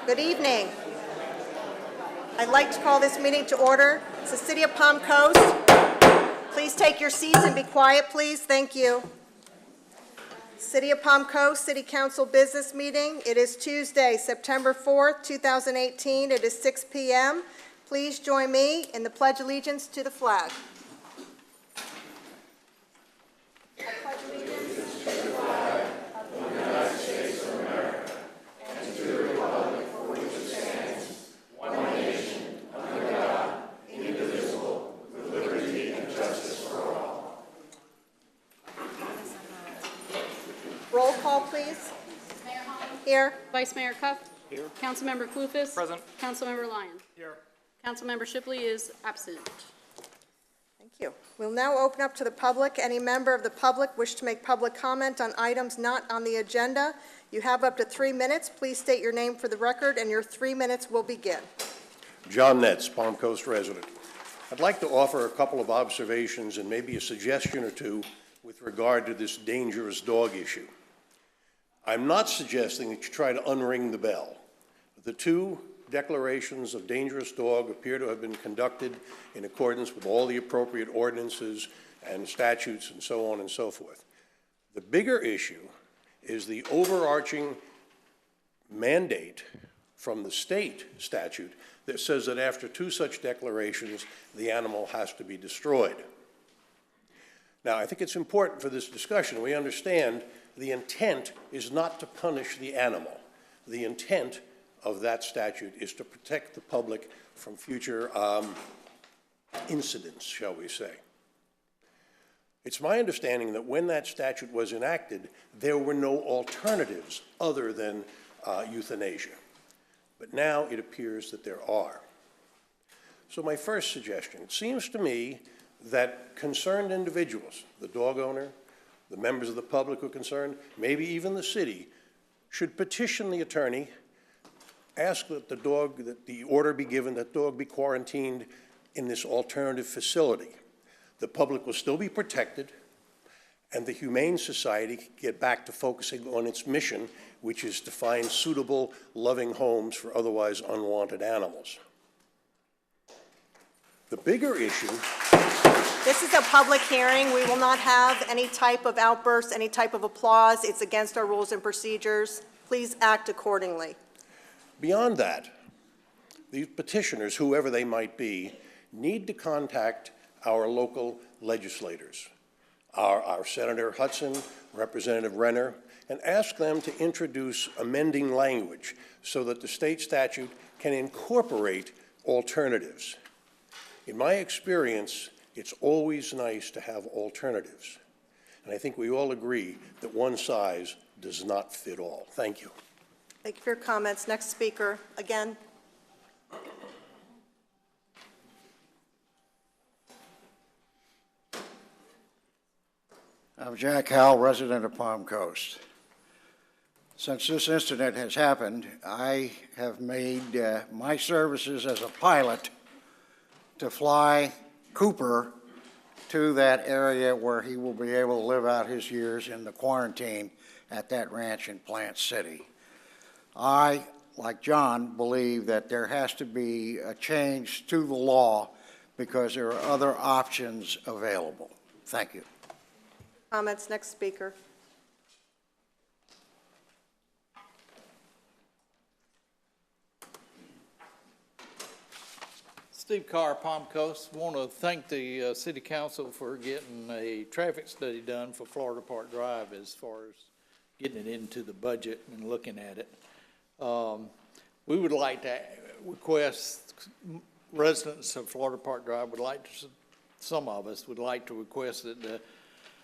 Good evening. I'd like to call this meeting to order. It's the City of Palm Coast. Please take your seats and be quiet, please. Thank you. City of Palm Coast City Council Business Meeting. It is Tuesday, September 4th, 2018. It is 6 p.m. Please join me in the Pledge of Allegiance to the flag. I pledge allegiance to the flag of the United States of America and to the republic for which it stands, one nation, under God, indivisible, with liberty and justice for all. Roll call, please. Mayor Holland. Here. Vice Mayor Cuff. Here. Councilmember Clufus. Present. Councilmember Lyon. Here. Councilmember Shipley is absent. Thank you. We'll now open up to the public. Any member of the public wish to make public comment on items not on the agenda? You have up to 3 minutes. Please state your name for the record, and your 3 minutes will begin. John Netz, Palm Coast resident. I'd like to offer a couple of observations and maybe a suggestion or two with regard to this dangerous dog issue. I'm not suggesting that you try to unring the bell. The two declarations of dangerous dog appear to have been conducted in accordance with all the appropriate ordinances and statutes and so on and so forth. The bigger issue is the overarching mandate from the state statute that says that after two such declarations, the animal has to be destroyed. Now, I think it's important for this discussion. We understand the intent is not to punish the animal. The intent of that statute is to protect the public from future incidents, shall we say. It's my understanding that when that statute was enacted, there were no alternatives other than euthanasia. But now it appears that there are. So my first suggestion, it seems to me that concerned individuals, the dog owner, the members of the public who are concerned, maybe even the city, should petition the attorney, ask that the order be given, that dog be quarantined in this alternative facility. The public will still be protected, and the Humane Society can get back to focusing on its mission, which is to find suitable, loving homes for otherwise unwanted animals. The bigger issue. This is a public hearing. We will not have any type of outburst, any type of applause. It's against our rules and procedures. Please act accordingly. Beyond that, these petitioners, whoever they might be, need to contact our local legislators, our Senator Hudson, Representative Renner, and ask them to introduce amending language so that the state statute can incorporate alternatives. In my experience, it's always nice to have alternatives. And I think we all agree that one size does not fit all. Thank you. Thank you for your comments. Next speaker, again. I'm Jack Howell, resident of Palm Coast. Since this incident has happened, I have made my services as a pilot to fly Cooper to that area where he will be able to live out his years in the quarantine at that ranch in Plant City. I, like John, believe that there has to be a change to the law because there are other options available. Thank you. Comments. Next speaker. Steve Carr, Palm Coast. Want to thank the City Council for getting a traffic study done for Florida Park Drive as far as getting it into the budget and looking at it. We would like to request, residents of Florida Park Drive would like to, some of us would like to request that the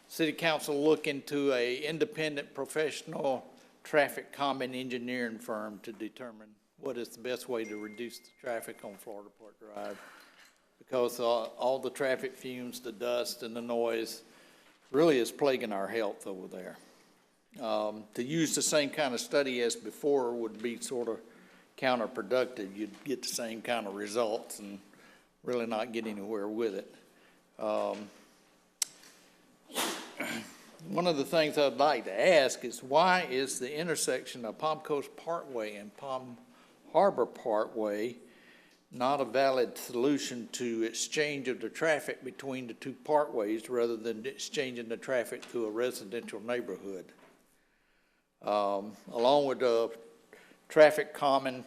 City Council look into a independent professional traffic calming engineering firm to determine what is the best way to reduce the traffic on Florida Park Drive. Because all the traffic fumes, the dust and the noise really is plaguing our health over there. To use the same kind of study as before would be sort of counterproductive. You'd get the same kind of results and really not get anywhere with it. One of the things I'd like to ask is why is the intersection of Palm Coast Parkway and Palm Harbor Parkway not a valid solution to exchange of the traffic between the two parkways rather than exchanging the traffic through a residential neighborhood? Along with the traffic calming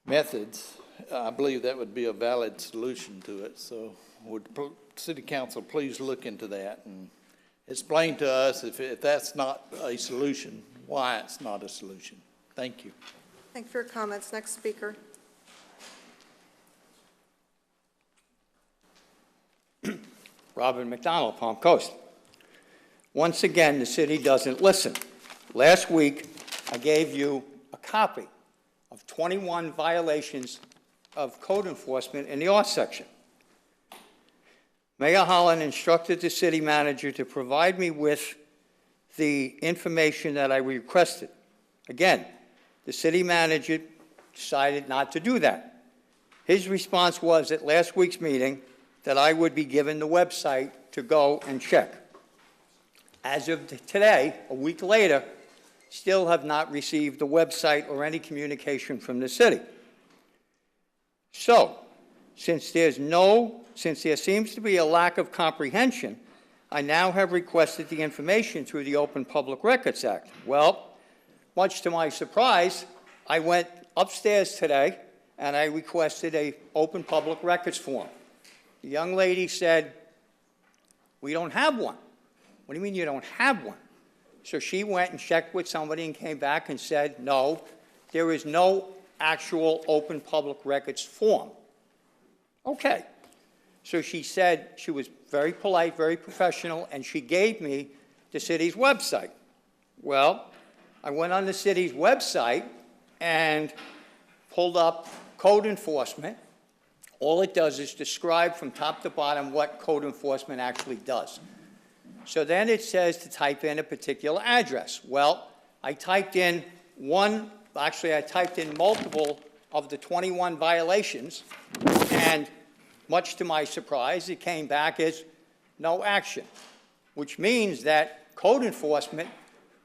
methods, I believe that would be a valid solution to it. So would City Council please look into that and explain to us if that's not a solution, why it's not a solution. Thank you. Thank you for your comments. Next speaker. Robin McDonald, Palm Coast. Once again, the city doesn't listen. Last week, I gave you a copy of 21 violations of code enforcement in the R section. Mayor Holland instructed the city manager to provide me with the information that I requested. Again, the city manager decided not to do that. His response was at last week's meeting that I would be given the website to go and check. As of today, a week later, still have not received the website or any communication from the city. So, since there seems to be a lack of comprehension, I now have requested the information through the Open Public Records Act. Well, much to my surprise, I went upstairs today and I requested an Open Public Records form. The young lady said, "We don't have one." "What do you mean you don't have one?" So she went and checked with somebody and came back and said, "No, there is no actual Open Public Records form." Okay. So she said, she was very polite, very professional, and she gave me the city's website. Well, I went on the city's website and pulled up code enforcement. All it does is describe from top to bottom what code enforcement actually does. So then it says to type in a particular address. Well, I typed in I typed in multiple of the 21 violations, and much to my surprise, it came back as no action, which means that code enforcement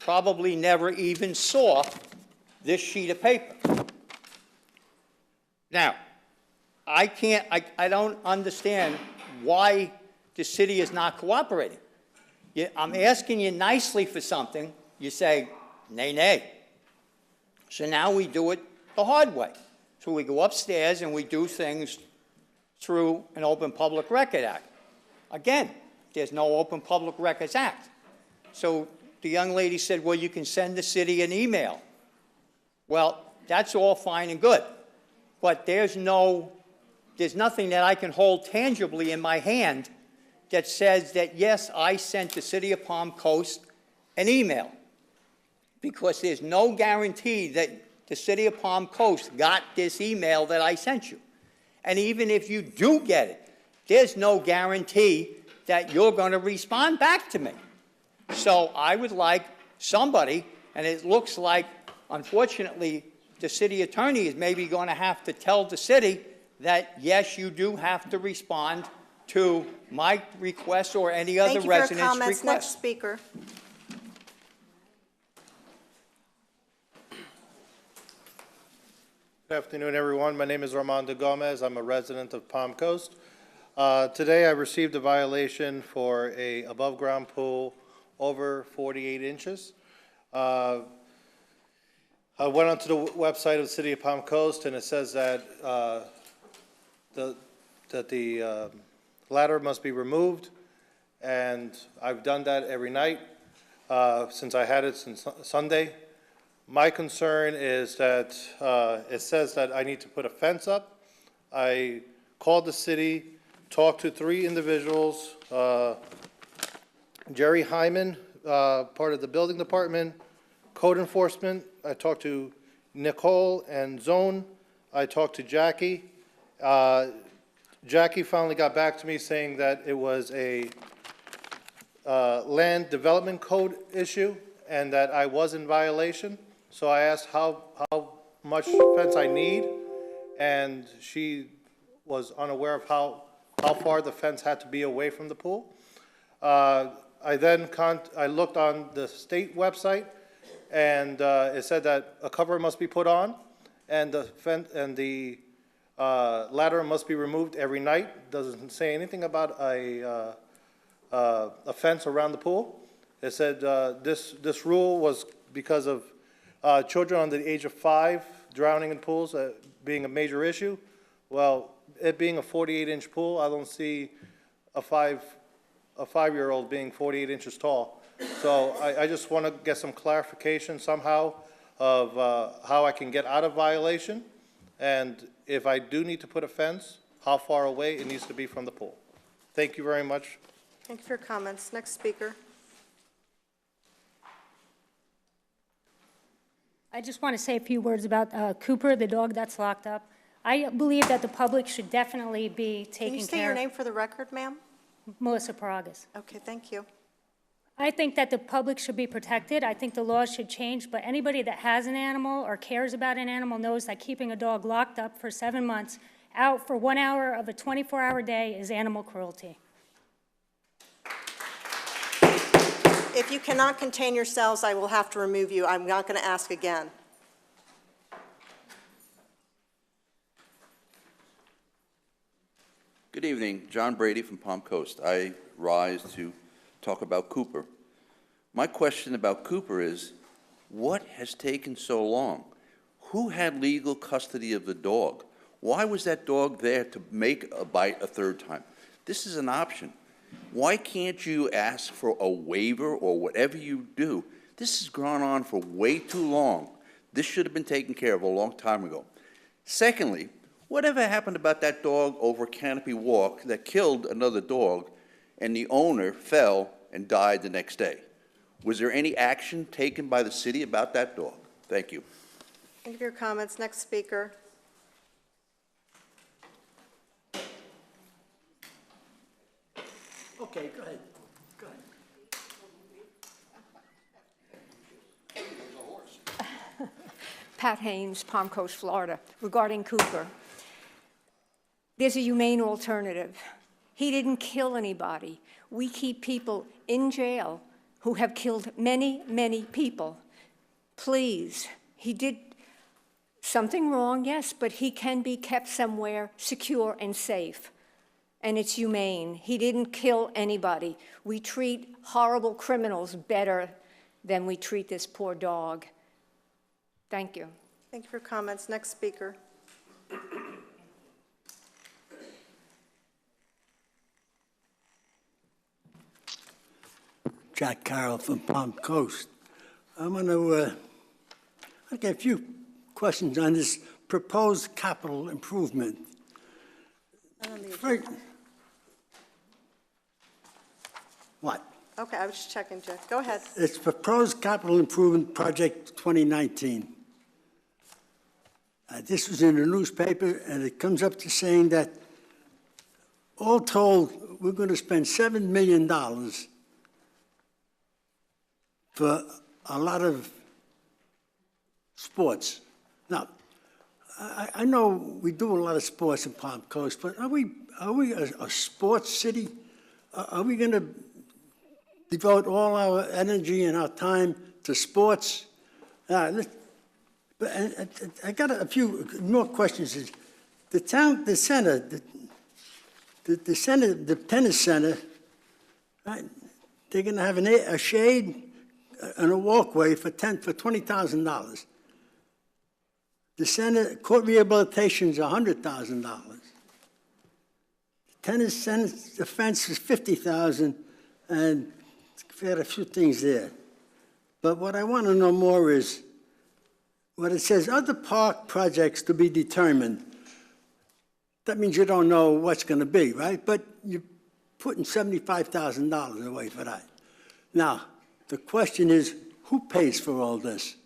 probably never even saw this sheet of paper. Now, I don't understand why the city is not cooperating. I'm asking you nicely for something, you say, nay, nay. So now we do it the hard way. So we go upstairs and we do things through an Open Public Record Act. Again, there's no Open Public Records Act. So the young lady said, well, you can send the city an email. Well, that's all fine and good, but there's nothing that I can hold tangibly in my hand that says that, yes, I sent the city of Palm Coast an email, because there's no guarantee that the city of Palm Coast got this email that I sent you. And even if you do get it, there's no guarantee that you're going to respond back to me. So I would like somebody, and it looks like, unfortunately, the city attorney is maybe going to have to tell the city that, yes, you do have to respond to my request or any other resident's request. Thank you for your comments. Next speaker. Good afternoon, everyone. My name is Armando Gomez. I'm a resident of Palm Coast. Today, I received a violation for a above-ground pool over 48 inches. I went onto the website of the City of Palm Coast, and it says that the ladder must be removed, and I've done that every night since I had it since Sunday. My concern is that it says that I need to put a fence up. I called the city, talked to 3 individuals, Jerry Hyman, part of the building department, code enforcement. I talked to Nicole and Zone. I talked to Jackie. Jackie finally got back to me saying that it was a land development code issue and that I was in violation. So I asked how much fence I need, and she was unaware of how far the fence had to be away from the pool. I looked on the state website, and it said that a cover must be put on, and the ladder must be removed every night. Doesn't say anything about a fence around the pool. It said this rule was because of children under the age of 5 drowning in pools being a major issue. Well, it being a 48-inch pool, I don't see a 5-year-old being 48 inches tall. So I just want to get some clarification somehow of how I can get out of violation, and if I do need to put a fence, how far away it needs to be from the pool. Thank you very much. Thank you for your comments. Next speaker. I just want to say a few words about Cooper, the dog that's locked up. I believe that the public should definitely be Can taking you say your care name for the record, ma'am? Melissa Paragas. Okay, thank you. I think that the public should be protected. I think the laws should change, but anybody that has an animal or cares about an animal knows that keeping a dog locked up for 7 months out for 1 hour of a 24-hour day is animal cruelty. If you cannot contain yourselves, I will have to remove you. I'm not going to ask again. Good evening, John Brady from Palm Coast. I rise to talk about Cooper. My question about Cooper is, what has taken so long? Who had legal custody of the dog? Why was that dog there to make a bite a third time? This is an option. Why can't you ask for a waiver or whatever you do? This has gone on for way too long. This should have been taken care of a long time ago. Secondly, whatever happened about that dog over Canopy Walk that killed another dog and the owner fell and died the next day? Was there any action taken by the city about that dog? Thank you. Thank you for your comments. Next speaker. Okay, go ahead. Go ahead. Pat Haynes, Palm Coast, Florida, regarding Cooper. There's a humane alternative. He didn't kill anybody. We keep people in jail who have killed many, many people. Please, he did something wrong, yes, but he can be kept somewhere secure and safe. And it's humane. He didn't kill anybody. We treat horrible criminals better than we treat this poor dog. Thank you. Thank you for your comments. Next speaker. Jack Carroll from Palm Coast. I'm going to get a few questions on this proposed capital improvement. What? Okay, I was just checking, Jeff. Go ahead. It's proposed capital improvement project 2019. This was in the newspaper, and it comes up to saying that all told, we're going to spend $7 million for a lot of sports. Now, I know we do a lot of sports in Palm Coast, but are we a sports city? Are we going to devote all our energy and our time to sports? But I got a few more questions. The tennis center, right? They're going to have a shade and a walkway for $20,000. The center court rehabilitation is $100,000. Tennis center, the fence is $50,000, and we had a few things there. But what I want to know more is, when it says other park projects to be determined, that means you don't know what's going to be, right? But you're putting $75,000 away for that. Now, the question is, who pays for all this?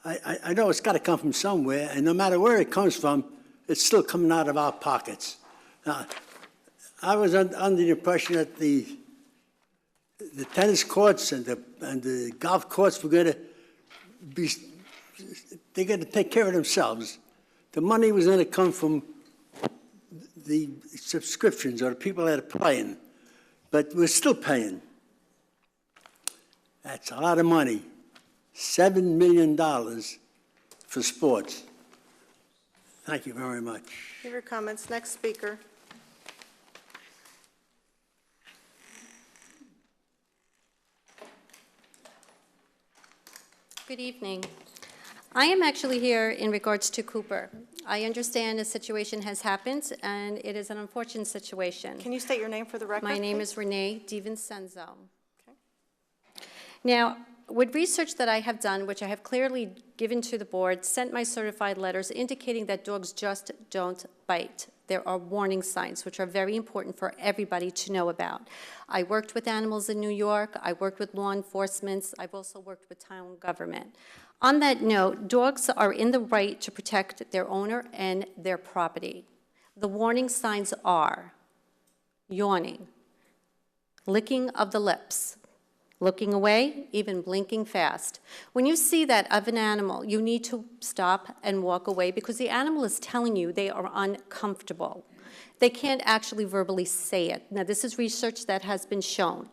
I know it's got to come from somewhere, and no matter where it comes from, it's still coming out of our pockets. Now, I was under the impression that the tennis courts and the golf courts were going to they're going to take care of themselves. The money was going to come from the subscriptions or the people that are playing, but we're still paying. That's a lot of money. $7 million for sports. Thank you very much. Give your comments. Next speaker. Good evening. I am actually here in regards to Cooper. I understand a situation has happened, and it is an unfortunate situation. Can you state your name for the record, My name please? is Renee DiVincenzo. Okay. Now, with research that I have done, which I have clearly given to the board, sent my certified letters indicating that dogs just don't bite. There are warning signs, which are very important for everybody to know about. I worked with animals in New York. I worked with law enforcement. I've also worked with town government. On that note, dogs are in the right to protect their owner and their property. The warning signs are yawning, licking of the lips, looking away, even blinking fast. When you see that of an animal, you need to stop and walk away because the animal is telling you they are uncomfortable. They can't actually verbally say it. Now, this is research that has been shown.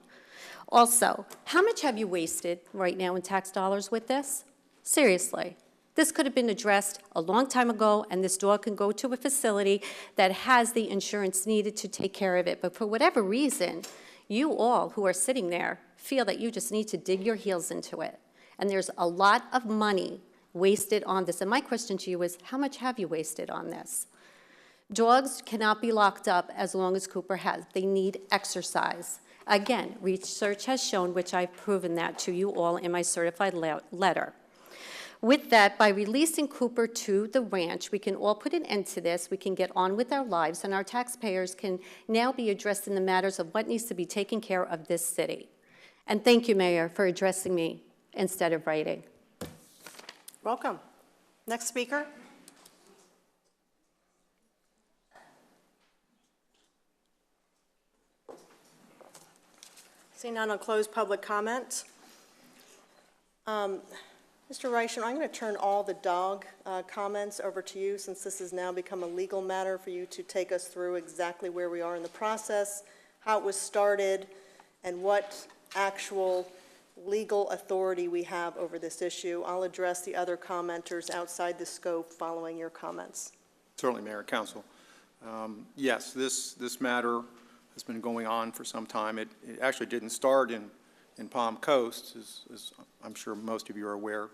Also, how much have you wasted right now in tax dollars with this? Seriously. This could have been addressed a long time ago, and this dog can go to a facility that has the insurance needed to take care of it. But for whatever reason, you all who are sitting there feel that you just need to dig your heels into it. And there's a lot of money wasted on this. And my question to you is, how much have you wasted on this? Dogs cannot be locked up as long as Cooper has. They need exercise. Again, research has shown, which I've proven that to you all in my certified letter. With that, by releasing Cooper to the ranch, we can all put an end to this, we can get on with our lives, and our taxpayers can now be addressed in the matters of what needs to be taken care of this city. And thank you, Mayor, for addressing me instead of writing. Welcome. Next speaker. Seeing none, I'll close public comment. Mr. Reichen, I'm going to turn all the dog comments over to you since this has now become a legal matter for you to take us through exactly where we are in the process, how it was started, and what actual legal authority we have over this issue. I'll address the other commenters outside the scope following your comments. Certainly, Mayor, Council. Yes, this matter has been going on for some time. It actually didn't start in Palm Coast, as I'm sure most of you are aware.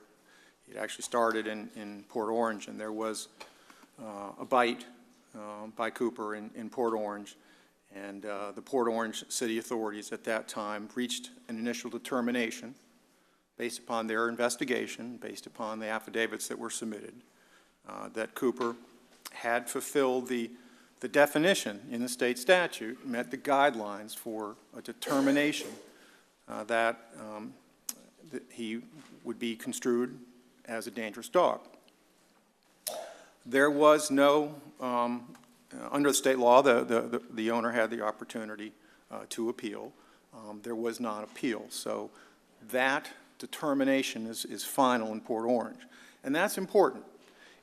It actually started in Port Orange, and there was a bite by Cooper in Port Orange. And the Port Orange city authorities at that time reached an initial determination based upon their investigation, based upon the affidavits that were submitted, that Cooper had fulfilled the definition in the state statute, met the guidelines for a determination that he would be construed as a dangerous dog. There was no under the state law, the owner had the opportunity to appeal. There was not appeal. So that determination is final in Port Orange. And that's important.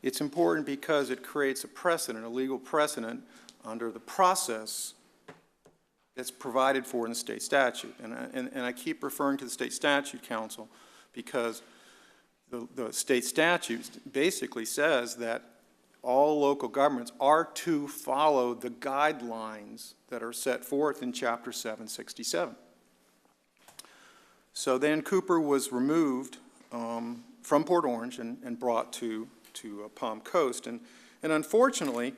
It's important because it creates a precedent, a legal precedent under the process that's provided for in the state statute. And I keep referring to the state statute, Council, because the state statute basically says that all local governments are to follow the guidelines that are set forth in Chapter 767. So then Cooper was removed from Port Orange and brought to Palm Coast. And unfortunately,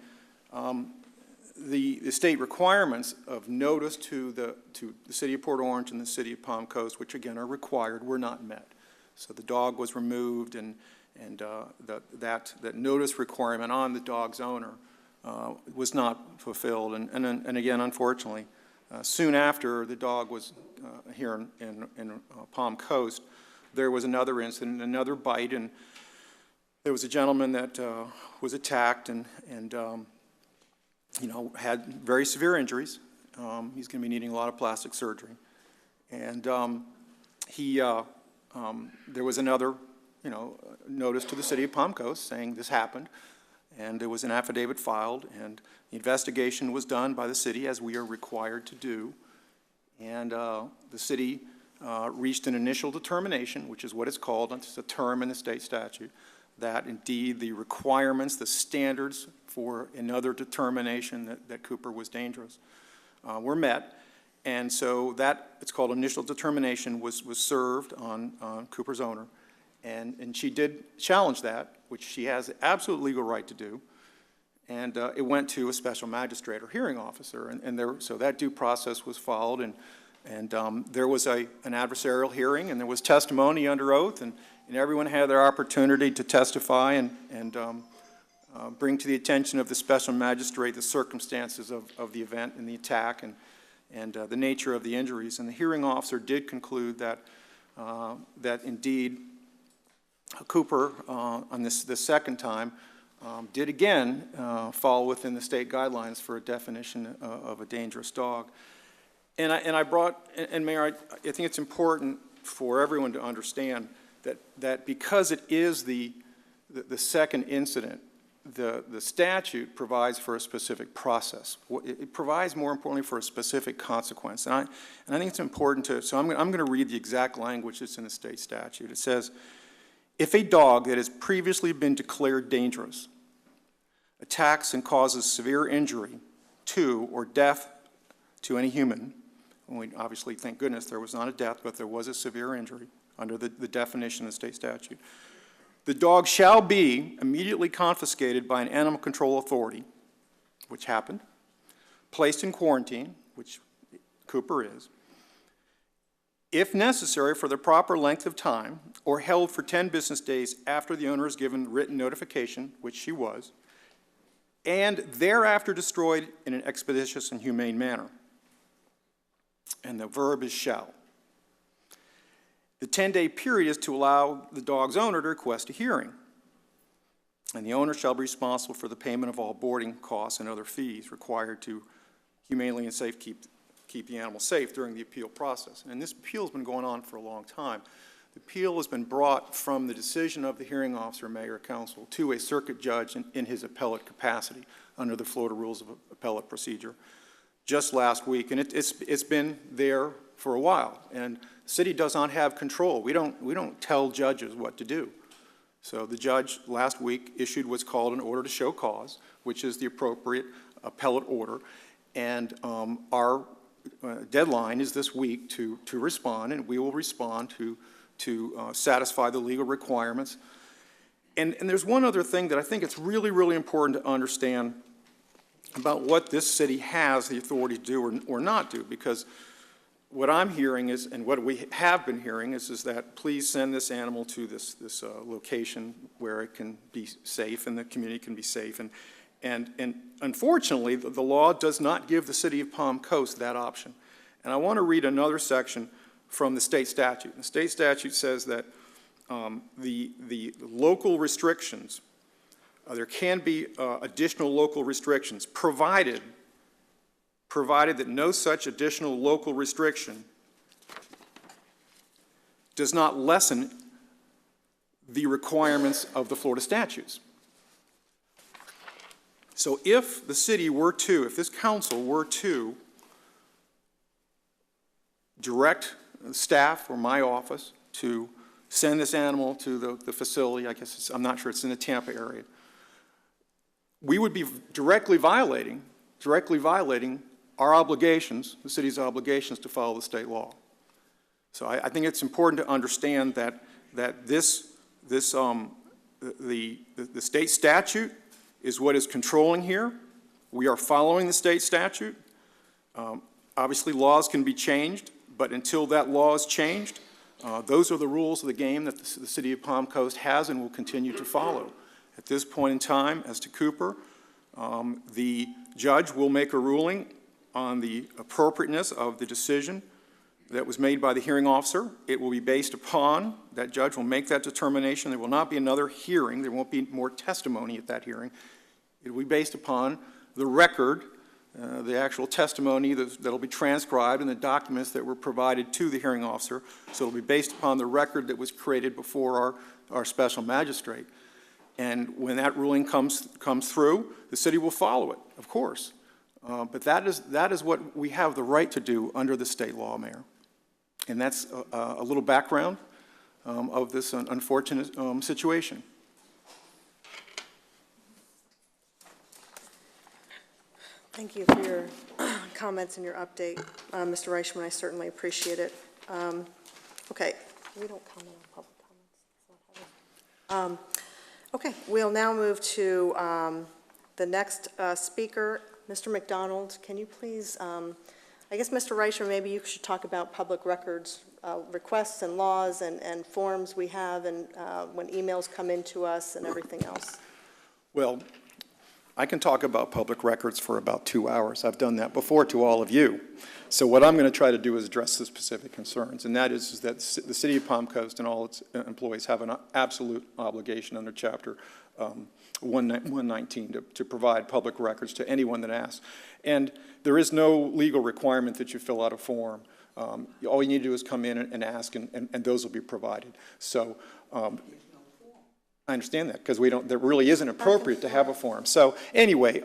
the state requirements of notice to the city of Port Orange and the city of Palm Coast, which again are required, were not met. So the dog was removed, and that notice requirement on the dog's owner was not fulfilled. And again, unfortunately, soon after the dog was here in Palm Coast, there was another incident, another bite, and there was a gentleman that was attacked and had very severe injuries. He's going to be needing a lot of plastic surgery. And there was another notice to the city of Palm Coast saying this happened, and there was an affidavit filed, and the investigation was done by the city as we are required to do, and the city reached an initial determination, which is what it's called, it's a term in the state statute, that indeed the requirements, the standards for another determination that Cooper was dangerous were met. And so that, it's called initial determination, was served on Cooper's owner. And she did challenge that, which she has the absolute legal right to do. And it went to a special magistrate or hearing officer. So that due process was followed. And there was an adversarial hearing, and there was testimony under oath, and everyone had their opportunity to testify and bring to the attention of the special magistrate the circumstances of the event and the attack and the nature of the injuries. And the hearing officer did conclude that indeed Cooper, on this second time, did again fall within the state guidelines for a definition of a dangerous dog. And Mayor, I think it's important for everyone to understand that because it is the second incident, the statute provides for a specific process. It provides, more importantly, for a specific consequence. And I think it's important to, so I'm going to read the exact language that's in the state statute. It says, if a dog that has previously been declared dangerous attacks and causes severe injury to or death to any human, and we obviously, thank goodness, there was not a death, but there was a severe injury under the definition of the state statute, the dog shall be immediately confiscated by an animal control authority, which happened, placed in quarantine, which Cooper is, if necessary for the proper length of time, or held for 10 business days after the owner is given written notification, which she was, and thereafter destroyed in an expeditious and humane manner. And the verb is shall. The 10-day period is to allow the dog's owner to request a hearing. And the owner shall be responsible for the payment of all boarding costs and other fees required to humanely and safe keep the animal safe during the appeal process. And this appeal has been going on for a long time. The appeal has been brought from the decision of the hearing officer, mayor, or council to a circuit judge in his appellate capacity under the Florida Rules of Appellate Procedure just last week. And it's been there for a while. And the city does not have control. We don't tell judges what to do. So the judge last week issued what's called an order to show cause, which is the appropriate appellate order. And our deadline is this week to respond, and we will respond to satisfy the legal requirements. And there's one other thing that I think it's really, really important to understand about what this city has the authority to do or not do, because what I'm hearing is, and what we have been hearing is that please send this animal to this location where it can be safe and the community can be safe. And unfortunately, the law does not give the city of Palm Coast that option. And I want to read another section from the state statute. The state statute says that the local restrictions, there can be additional local restrictions, provided that no such additional local restriction does not lessen the requirements of the Florida statutes. So if the city were to, if this council were to direct staff or my office to send this animal to the facility, I guess I'm not sure it's in the Tampa area, we would be directly violating our obligations, the city's obligations to follow the state law. So I think it's important to understand that the state statute is what is controlling here. We are following the state statute. Obviously, laws can be changed, but until that law is changed, those are the rules of the game that the city of Palm Coast has and will continue to follow. At this point in time, as to Cooper, the judge will make a ruling on the appropriateness of the decision that was made by the hearing officer. It will be based upon, that judge will make that determination. There will not be another hearing. There won't be more testimony at that hearing. It will be based upon the record, the actual testimony that will be transcribed and the documents that were provided to the hearing officer. So it will be based upon the record that was created before our special magistrate. And when that ruling comes through, the city will follow it, of course. But that is what we have the right to do under the state law, Mayor. And that's a little background of this unfortunate situation. Thank you for your comments and your update, Mr. Reichman. I certainly appreciate it. Okay, we don't comment on public comments. Okay, we'll now move to the next speaker, Mr. McDonald. Can you please, I guess, Mr. Reichman, maybe you should talk about public records requests and laws and forms we have, and when emails come into us and everything else. Well, I can talk about public records for about 2 hours. I've done that before to all of you. So what I'm going to try to do is address the specific concerns, and that is that the City of Palm Coast and all its employees have an absolute obligation under Chapter 119 to provide public records to anyone that asks. And there is no legal requirement that you fill out a form. All you need to do is come in and ask, and those will be provided. So I understand that, because there really isn't appropriate to have a form. So anyway,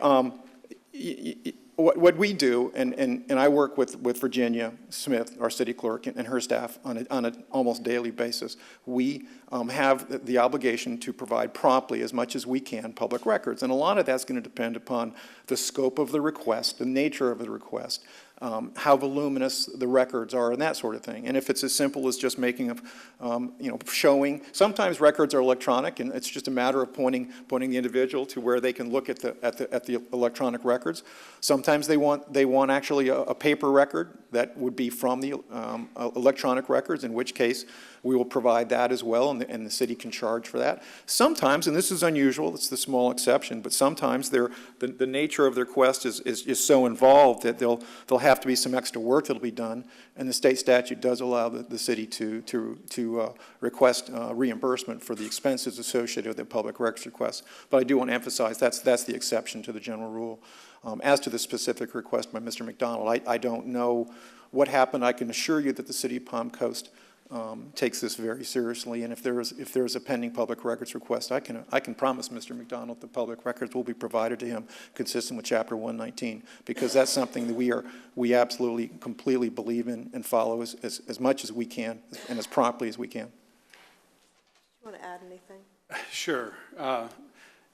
what we do, and I work with Virginia Smith, our city clerk, and her staff on an almost daily basis. We have the obligation to provide promptly, as much as we can, public records. And a lot of that's going to depend upon the scope of the request, the nature of the request, how voluminous the records are, and that sort of thing. And if it's as simple as just making showing, sometimes records are electronic, and it's just a matter of pointing the individual to where they can look at the electronic records. Sometimes they want actually a paper record that would be from the electronic records, in which case we will provide that as well, and the city can charge for that. Sometimes, and this is unusual, it's the small exception, but sometimes the nature of their request is so involved that there'll have to be some extra work that'll be done, and the state statute does allow the city to request reimbursement for the expenses associated with the public records request. But I do want to emphasize that's the exception to the general rule. As to the specific request by Mr. McDonald, I don't know what happened. I can assure you that the City of Palm Coast takes this very seriously, and if there is a pending public records request, I can promise Mr. McDonald the public records will be provided to him consistent with Chapter 119, because that's something that we absolutely, completely believe in and follow as much as we can and as promptly as we can. Do you want to add anything? Sure.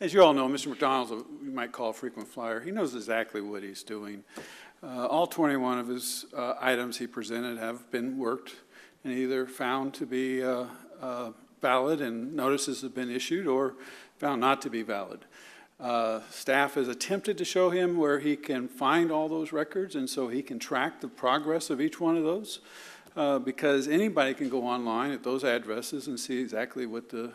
As you all know, Mr. McDonald's what we might call a frequent flyer. He knows exactly what he's doing. All 21 of his items he presented have been worked and either found to be valid and notices have been issued, or found not to be valid. Staff has attempted to show him where he can find all those records, and so he can track the progress of each one of those, because anybody can go online at those addresses and see exactly what the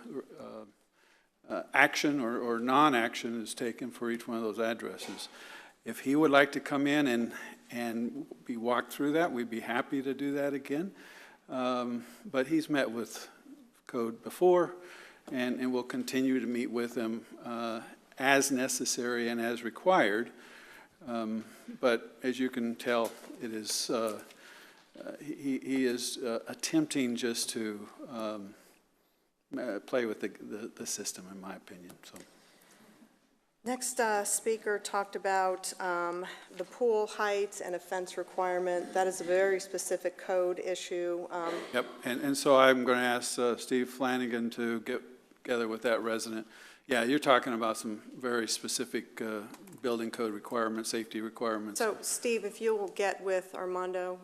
action or non-action is taken for each one of those addresses. If he would like to come in and be walked through that, we'd be happy to do that again. But he's met with code before, and we'll continue to meet with him as necessary and as required. But as you can tell, it is he is attempting just to play with the system, in my opinion. So. Next speaker talked about the pool height and a fence requirement. That is a very specific code issue. Yep, and so I'm going to ask Steve Flanagan to get together with that resident. Yeah, you're talking about some very specific building code requirements, safety requirements. So Steve, if you will get with Armando,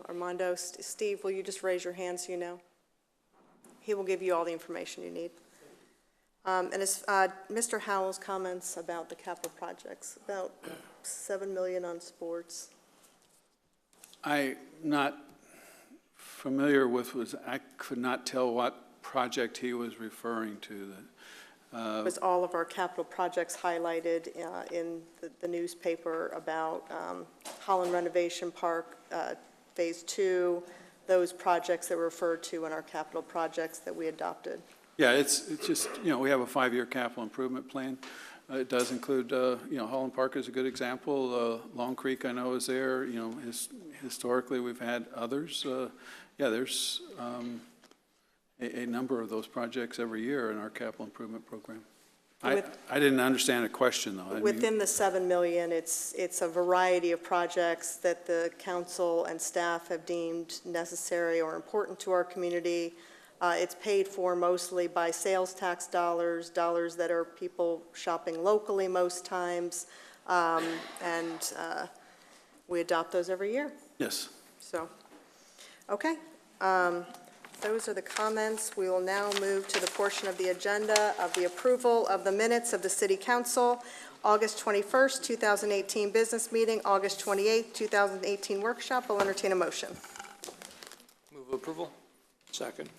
Steve, will you just raise your hand so you know? He will give you all the information you need. And as Mr. Howell's comments about the capital projects, about $7 million on sports. I'm not familiar with, I could not tell what project he was referring to. It was all of our capital projects highlighted in the newspaper about Holland Renovation Park, Phase 2, those projects that were referred to in our capital projects that we adopted. Yeah, it's just, we have a 5-year capital improvement plan. It does include, Holland Park is a good example. Long Creek, I know, is there. Historically, we've had others. Yeah, there's a number of those projects every year in our capital improvement program. I didn't understand the question, though. Within the $7 million, it's a variety of projects that the council and staff have deemed necessary or important to our community. It's paid for mostly by sales tax dollars that are people shopping locally most times, and We adopt those every year, Yes. so, okay. Those are the comments. We will now move to the portion of the agenda of the approval of the minutes of the City Council, August 21st, 2018 business meeting, August 28th, 2018 workshop. I'll entertain a motion. Move approval. Second.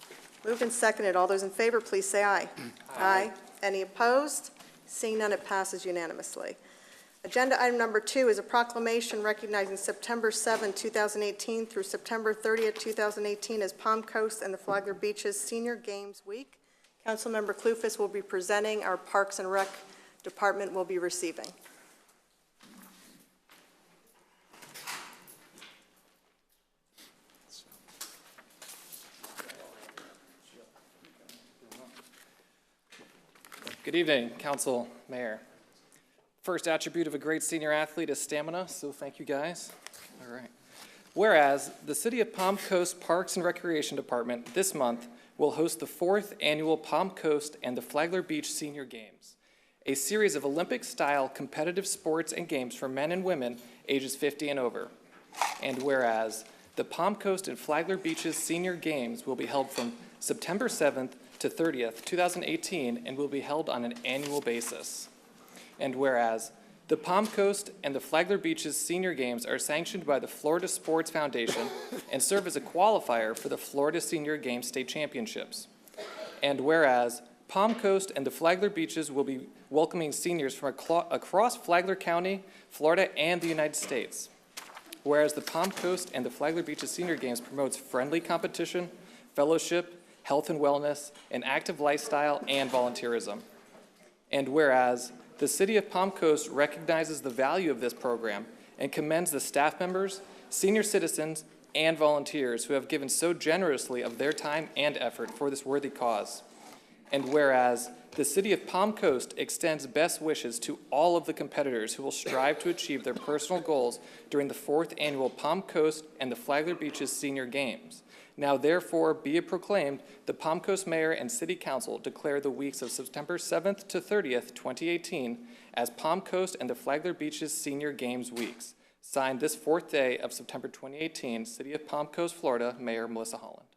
Moved and seconded. All those in favor, please say aye. Aye. Any opposed? Seeing none, it passes unanimously. Agenda item number 2 is a proclamation recognizing September 7, 2018 through September 30th, 2018 as Palm Coast and the Flagler Beaches Senior Games Week. Councilmember Clufus will be presenting. Our Parks and Rec Department will be receiving. Good evening, Council, Mayor. First attribute of a great senior athlete is stamina, so thank you guys. All right. Whereas the City of Palm Coast Parks and Recreation Department this month will host the 4th annual Palm Coast and the Flagler Beach Senior Games, a series of Olympic-style competitive sports and games for men and women ages 50 and over. And whereas the Palm Coast and Flagler Beaches Senior Games will be held from September 7th to 30th, 2018, and will be held on an annual basis. And whereas the Palm Coast and the Flagler Beaches Senior Games are sanctioned by the Florida Sports Foundation and serve as a qualifier for the Florida Senior Games State Championships. And whereas Palm Coast and the Flagler Beaches will be welcoming seniors from across Flagler County, Florida, and the United States. Whereas the Palm Coast and the Flagler Beaches Senior Games promotes friendly competition, fellowship, health and wellness, an active lifestyle, and volunteerism. And whereas the City of Palm Coast recognizes the value of this program and commends the staff members, senior citizens, and volunteers who have given so generously of their time and effort for this worthy cause. And whereas the City of Palm Coast extends best wishes to all of the competitors who will strive to achieve their personal goals during the 4th annual Palm Coast and the Flagler Beaches Senior Games. Now therefore be it proclaimed, the Palm Coast Mayor and City Council declare the weeks of September 7th to 30th, 2018 as Palm Coast and the Flagler Beaches Senior Games Weeks. Signed this 4th day of September 2018, City of Palm Coast, Florida, Mayor Melissa Holland.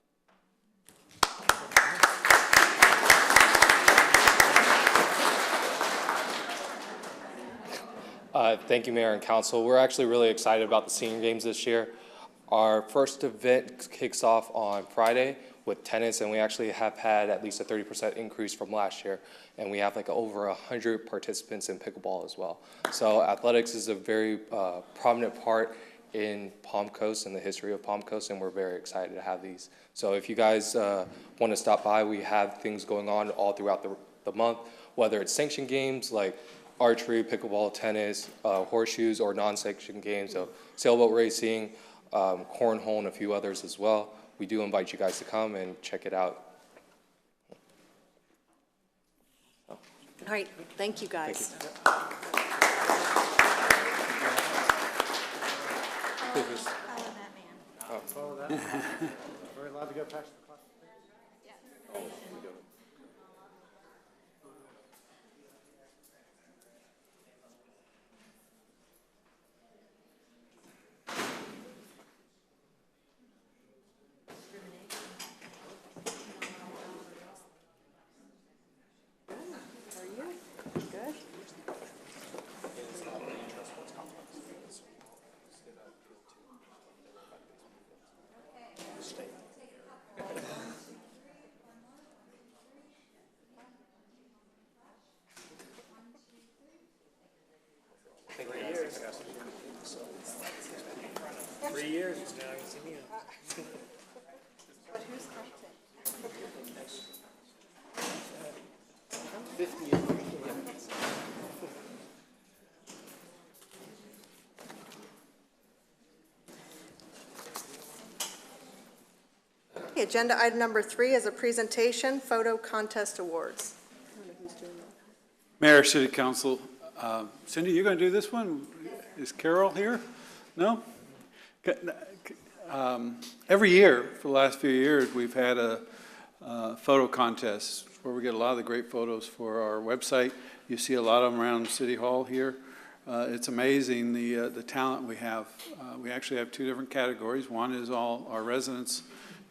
Thank you, Mayor and Council. We're actually really excited about the Senior Games this year. Our first event kicks off on Friday with tennis, and we actually have had at least a 30% increase from last year, and we have like over 100 participants in pickleball as well. So athletics is a very prominent part in Palm Coast and the history of Palm Coast, and we're very excited to have these. So if you guys want to stop by, we have things going on all throughout the month, whether it's sanctioned games like archery, pickleball, tennis, horseshoes, or non-sanctioned games, so sailboat racing, cornhole, and a few others as well. We do invite you guys to come and check it out. All right, thank you, guys. Follow that. We're allowed to go past the clock. Agenda item number 3 is a presentation, photo contest awards. Mayor, City Council, Cindy, you going to do this one? Is Carol here? No? Every year, for the last few years, we've had a photo contest where we get a lot of the great photos for our website. You see a lot of them around City Hall here. It's amazing the talent we have. We actually have two different categories. One is all our residents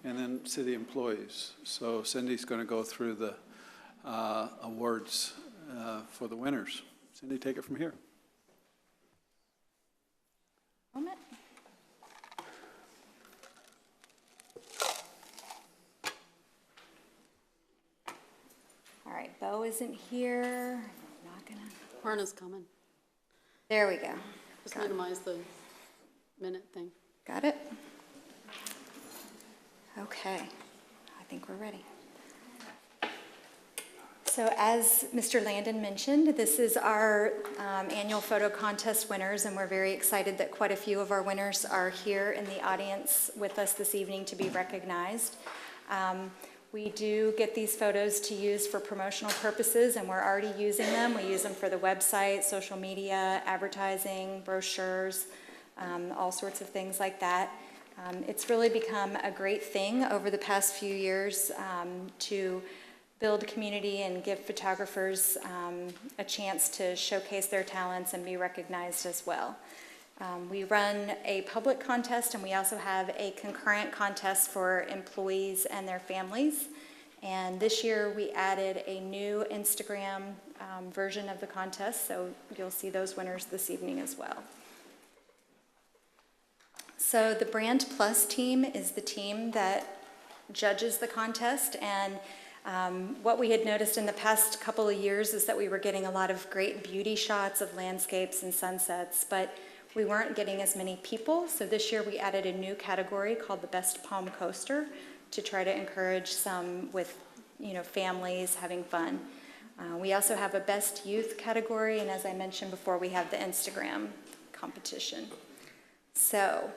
and then city employees. So Cindy's going to go through the awards for the winners. Cindy, take it from here. Moment. All right, Bo isn't here. I'm not gonna. Perna's coming. There we go. Just minimize the minute thing. Got it? Okay, I think we're ready. So as Mr. Landon mentioned, this is our annual photo contest winners, and we're very excited that quite a few of our winners are here in the audience with us this evening to be recognized. We do get these photos to use for promotional purposes, and we're already using them. We use them for the website, social media, advertising, brochures, all sorts of things like that. It's really become a great thing over the past few years to build community and give photographers a chance to showcase their talents and be recognized as well. We run a public contest, and we also have a concurrent contest for employees and their families. And this year we added a new Instagram version of the contest, so you'll see those winners this evening as well. So the Brand Plus team is the team that judges the contest, and what we had noticed in the past couple of years is that we were getting a lot of great beauty shots of landscapes and sunsets, but we weren't getting as many people. So this year we added a new category called the Best Palm Coaster to try to encourage some with, families having fun. We also have a Best Youth category, and as I mentioned before, we have the Instagram competition. So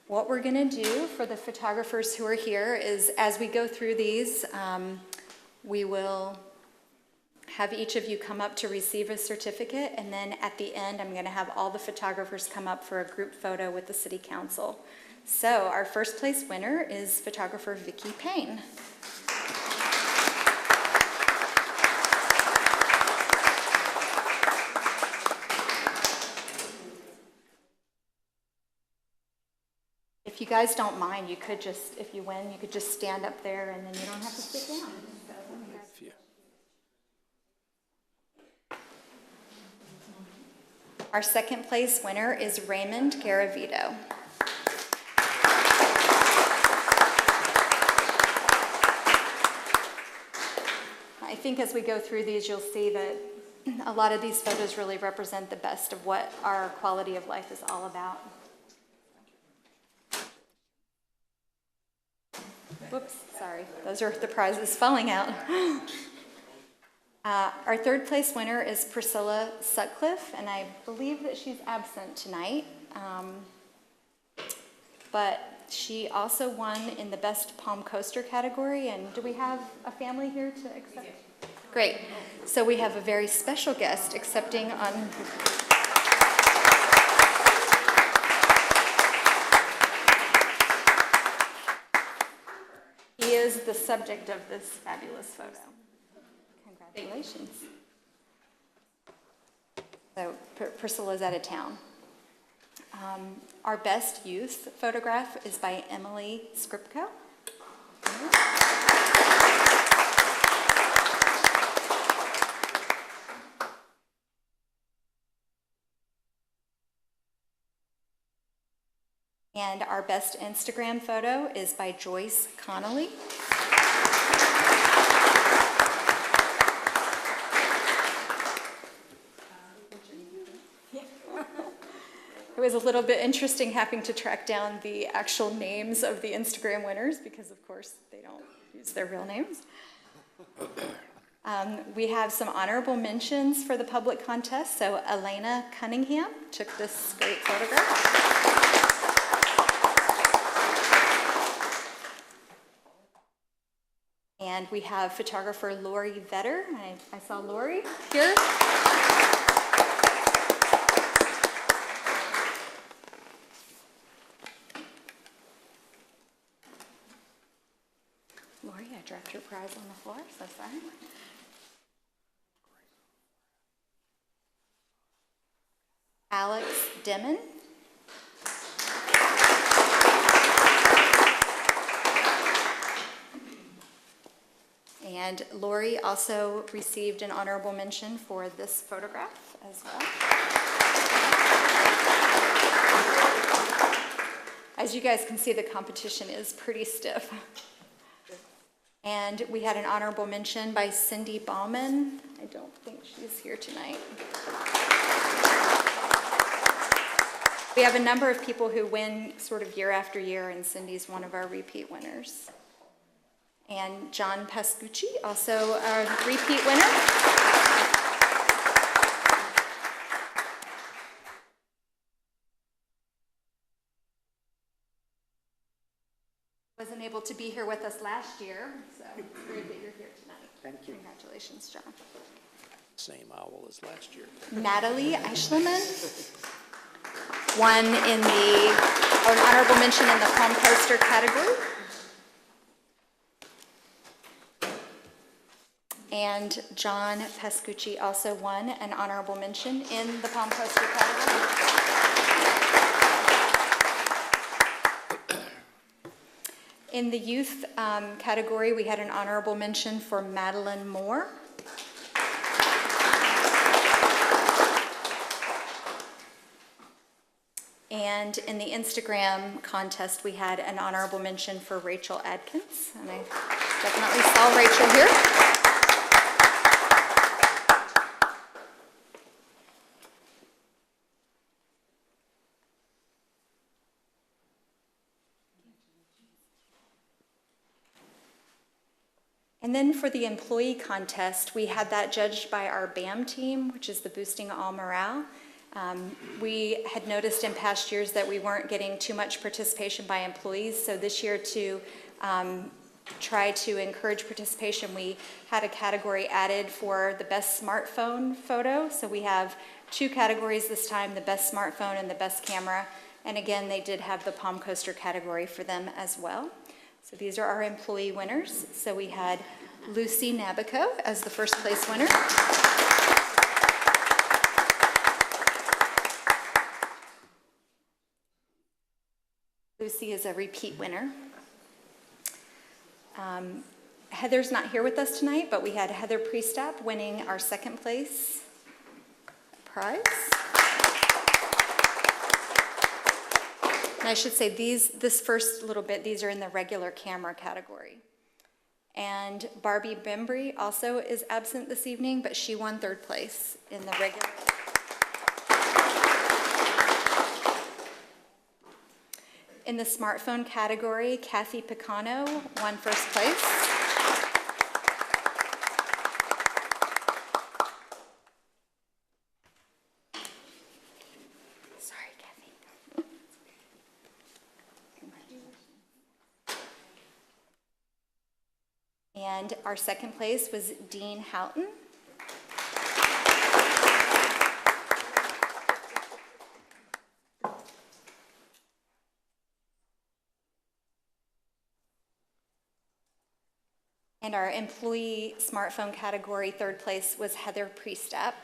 what we're gonna do for the photographers who are here is, as we go through these, we will have each of you come up to receive a certificate, and then at the end, I'm gonna have all the photographers come up for a group photo with the City Council. So our first place winner is photographer Vicki Payne. If you guys don't mind, you could just, if you win, you could just stand up there and then you don't have to sit down. Our second place winner is Raymond Garavito. I think as we go through these, you'll see that a lot of these photos really represent the best of what our quality of life is all about. Whoops, sorry. Those are the prizes falling out. Our third place winner is Priscilla Sutcliffe, and I believe that she's absent tonight. But she also won in the Best Palm Coaster category, and do we have a family here to accept? Great. So we have a very special guest accepting on... He is the subject of this fabulous photo. Congratulations. So Priscilla's out of town. Our best youth photograph is by Emily Skripko. And our best Instagram photo is by Joyce Connolly. It was a little bit interesting having to track down the actual names of the Instagram winners because, of course, they don't use their real names. We have some honorable mentions for the public contest. So Elena Cunningham took this great photograph. And we have photographer Lori Vetter. I saw Lori here. Lori, I dropped your prize on the floor, so sorry. Alex Dimon. And Lori also received an honorable mention for this photograph as well. As you guys can see, the competition is pretty stiff. And we had an honorable mention by Cindy Bauman. I don't think she's here tonight. We have a number of people who win sort of year after year, and Cindy's one of our repeat winners. And John Pascucci, also a repeat winner. Wasn't able to be here with us last year, so it's great that you're here tonight. Thank you. Congratulations, John. Same owl as last year. Natalie Eichelman won in an honorable mention in the Palm Coaster category. And John Pascucci also won an honorable mention in the Palm Coaster category. In the youth category, we had an honorable mention for Madeline Moore. And in the Instagram contest, we had an honorable mention for Rachel Adkins. And I definitely saw Rachel here. And then for the employee contest, we had that judged by our BAM team, which is the Boosting All Morale. We had noticed in past years that we weren't getting too much participation by employees, so this year to try to encourage participation, we had a category added for the best smartphone photo. So we have two categories this time, the best smartphone and the best camera. And again, they did have the Palm Coaster category for them as well. So these are our employee winners. So we had Lucy Nabico as the first place winner. Lucy is a repeat winner. Heather's not here with us tonight, but we had Heather Priestap winning our second place prize. And I should say this first little bit, these are in the regular camera category. And Barbie Bembry also is absent this evening, but she won third place in the regular. In the smartphone category, Kathy Picano won first place. Sorry, Kathy. And our second place was Dean Houghton. And our employee smartphone category, third place was Heather Priestap.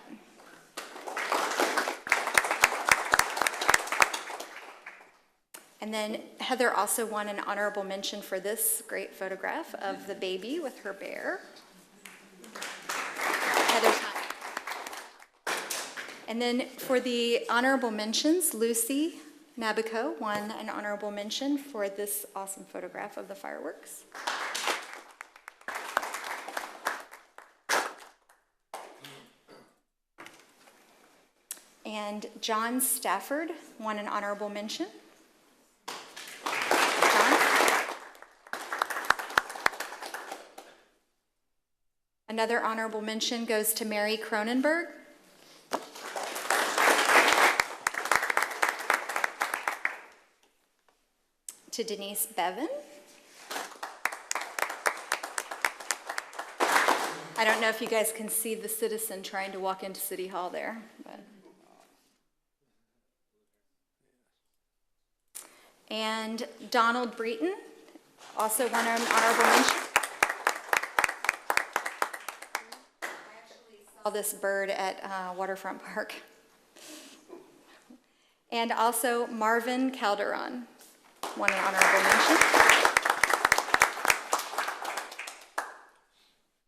And then Heather also won an honorable mention for this great photograph of the baby with her bear. Heather's not. And then for the honorable mentions, Lucy Nabico won an honorable mention for this awesome photograph of the fireworks. And John Stafford won an honorable mention. John? Another honorable mention goes to Mary Cronenberg. To Denise Bevan. I don't know if you guys can see the citizen trying to walk into City Hall there, but. And Donald Breton also won an honorable mention. I actually saw this bird at Waterfront Park. and also Marvin Calderon. One an honorable mention.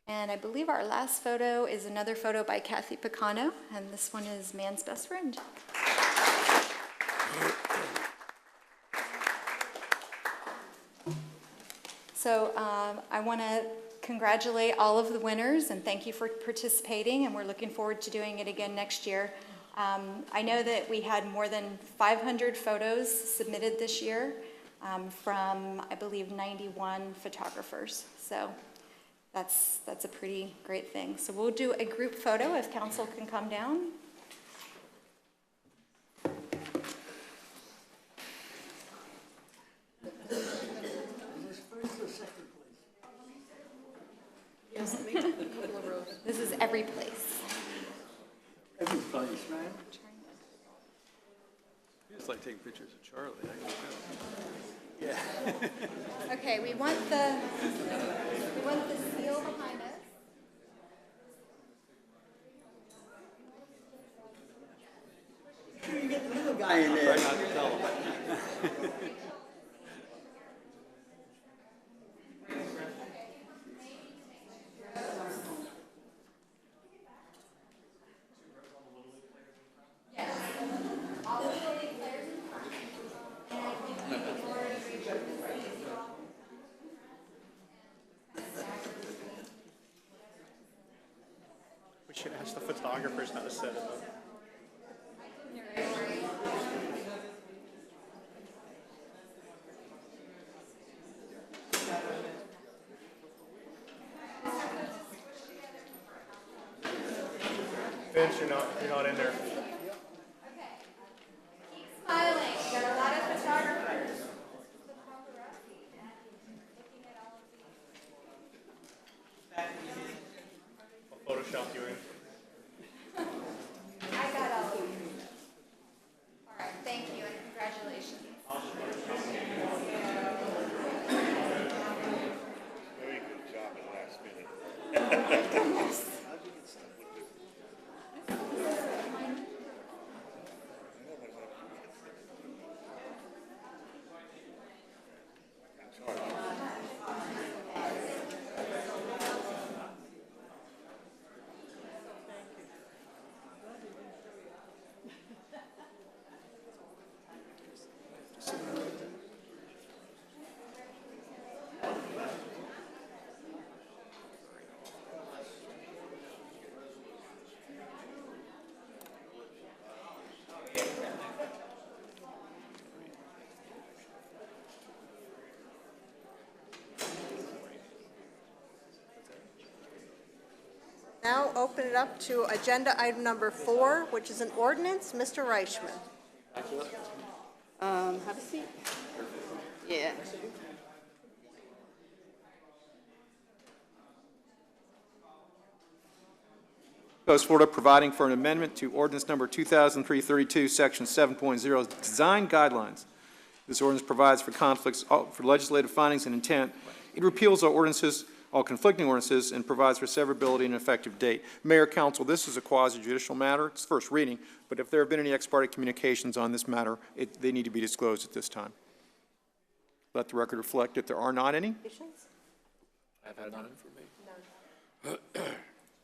And I believe our last photo is another photo by Kathy Picano, and this one is Man's Best Friend. So I want to congratulate all of the winners and thank you for participating, and we're looking forward to doing it again next year. I know that we had more than 500 photos submitted this year from, I believe, 91 photographers. So that's a pretty great thing. So we'll do a group photo if council can come down. This is every place. Every place, man. You just like taking pictures of Charlie. Yeah. Okay, we want the seal behind us. You get the little guy in there. Try not to tell him. We should ask the photographers how to set it up. Vince, you're not in there. Smiling. We got a lot of photographers. I'll Photoshop you in. I got all of you. All right, thank you and congratulations. Very good job at last minute. Now open it up to agenda item number 4, which is an ordinance. Mr. Reichman. Have a seat. Yeah. Coast, Florida, providing for an amendment to ordinance number 2003-32, section 7.0, design guidelines. This ordinance provides for conflicts, for legislative findings and intent. It repeals all ordinances, all conflicting ordinances, and provides for severability and effective date. Mayor, Council, this is a quasi-judicial matter. It's first reading, but if there have been any ex parte communications on this matter, they need to be disclosed at this time. Let the record reflect if there are not any. I've had none for me.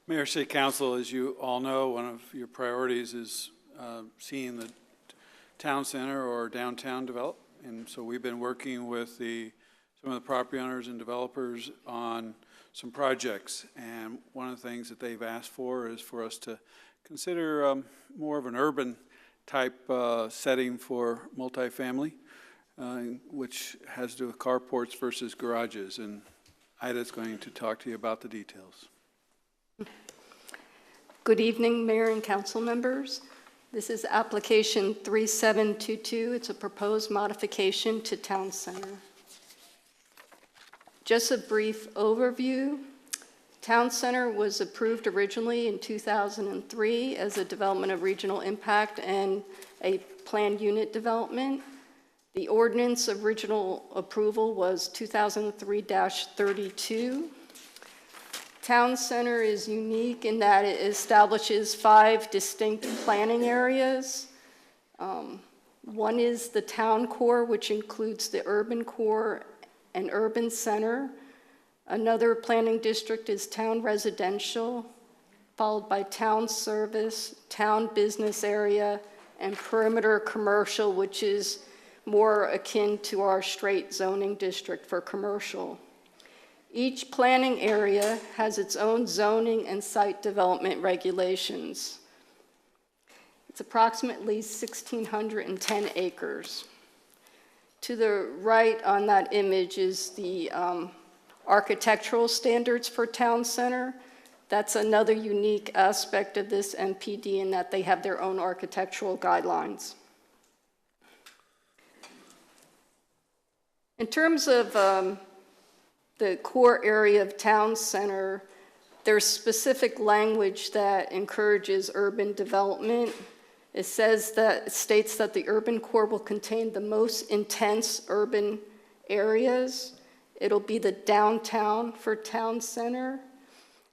Mayor, City Council, as you all know, one of your priorities is seeing the town center or downtown develop. And so we've been working with some of the property owners and developers on some projects. And one of the things that they've asked for is for us to consider more of an urban type setting for multifamily, which has to do with carports versus garages. And Ida's going to talk to you about the details. Good evening, Mayor and council members. This is application 3722. It's a proposed modification to Town Center. Just a brief overview. Town Center was approved originally in 2003 as a development of regional impact and a planned unit development. The ordinance original approval was 2003-32. Town Center is unique in that it establishes 5 distinct planning areas. One is the town core, which includes the urban core and urban center. Another planning district is town residential, followed by town service, town business area, and perimeter commercial, which is more akin to our straight zoning district for commercial. Each planning area has its own zoning and site development regulations. It's approximately 1,610 acres. To the right on that image is the architectural standards for town center. That's another unique aspect of this MPD in that they have their own architectural guidelines. In terms of the core area of town center, there's specific language that encourages urban development. It states that the urban core will contain the most intense urban areas. It'll be the downtown for town center.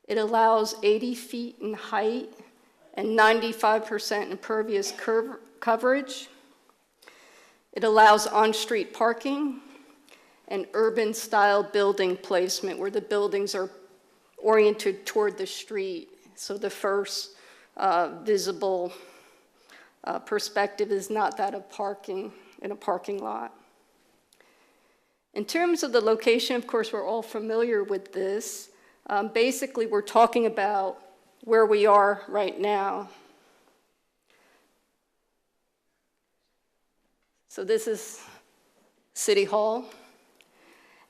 It allows 80 feet in height and 95% impervious coverage. It allows on-street parking and urban-style building placement where the buildings are oriented toward the street. So the first visible perspective is not that of parking in a parking lot. In terms of the location, of course, we're all familiar with this. Basically, we're talking about where we are right now. So this is City Hall.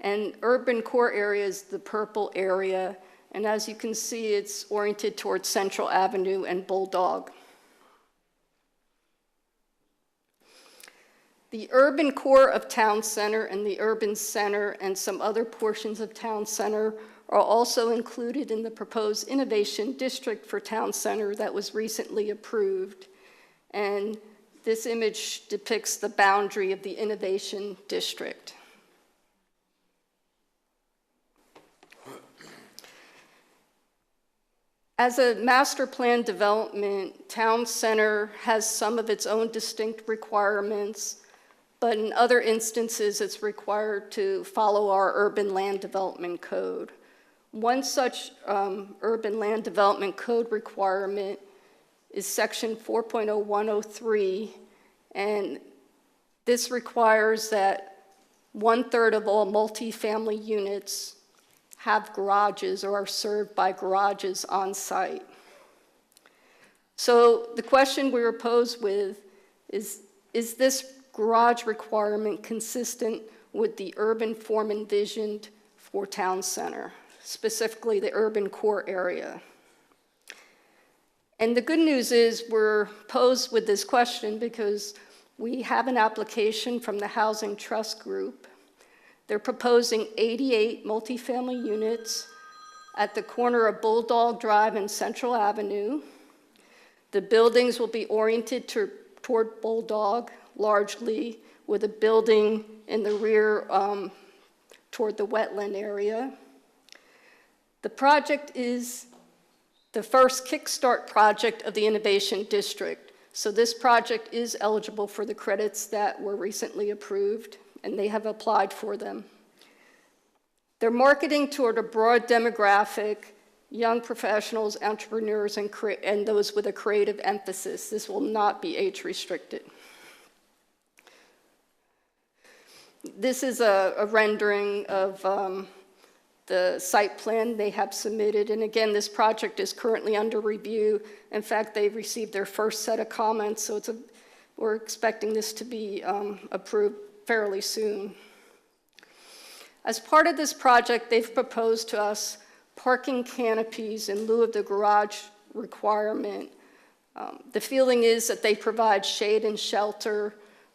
And urban core area is the purple area. And as you can see, it's oriented towards Central Avenue and Bulldog. The urban core of town center and the urban center and some other portions of town center are also included in the proposed innovation district for town center that was recently approved. And this image depicts the boundary of the innovation district. As a master plan development, town center has some of its own distinct requirements, but in other instances, it's required to follow our urban land development code. One such urban land development code requirement is section 4.0103, and this requires that 1/3 of all multifamily units have garages or are served by garages on site. So the question we were posed with is this garage requirement consistent with the urban form envisioned for town center, specifically the urban core area? And the good news is we're posed with this question because we have an application from the Housing Trust Group. They're proposing 88 multifamily units at the corner of Bulldog Drive and Central Avenue. The buildings will be oriented toward Bulldog largely, with a building in the rear toward the wetland area. The project is the first Kickstart project of the Innovation District. So this project is eligible for the credits that were recently approved, and they have applied for them. They're marketing toward a broad demographic, young professionals, entrepreneurs, and those with a creative emphasis. This will not be age restricted. This is a rendering of the site plan they have submitted. And again, this project is currently under review. In fact, they've received their first set of comments, so we're expecting this to be approved fairly soon. As part of this project, they've proposed to us parking canopies in lieu of the garage requirement. The feeling is that they provide shade and shelter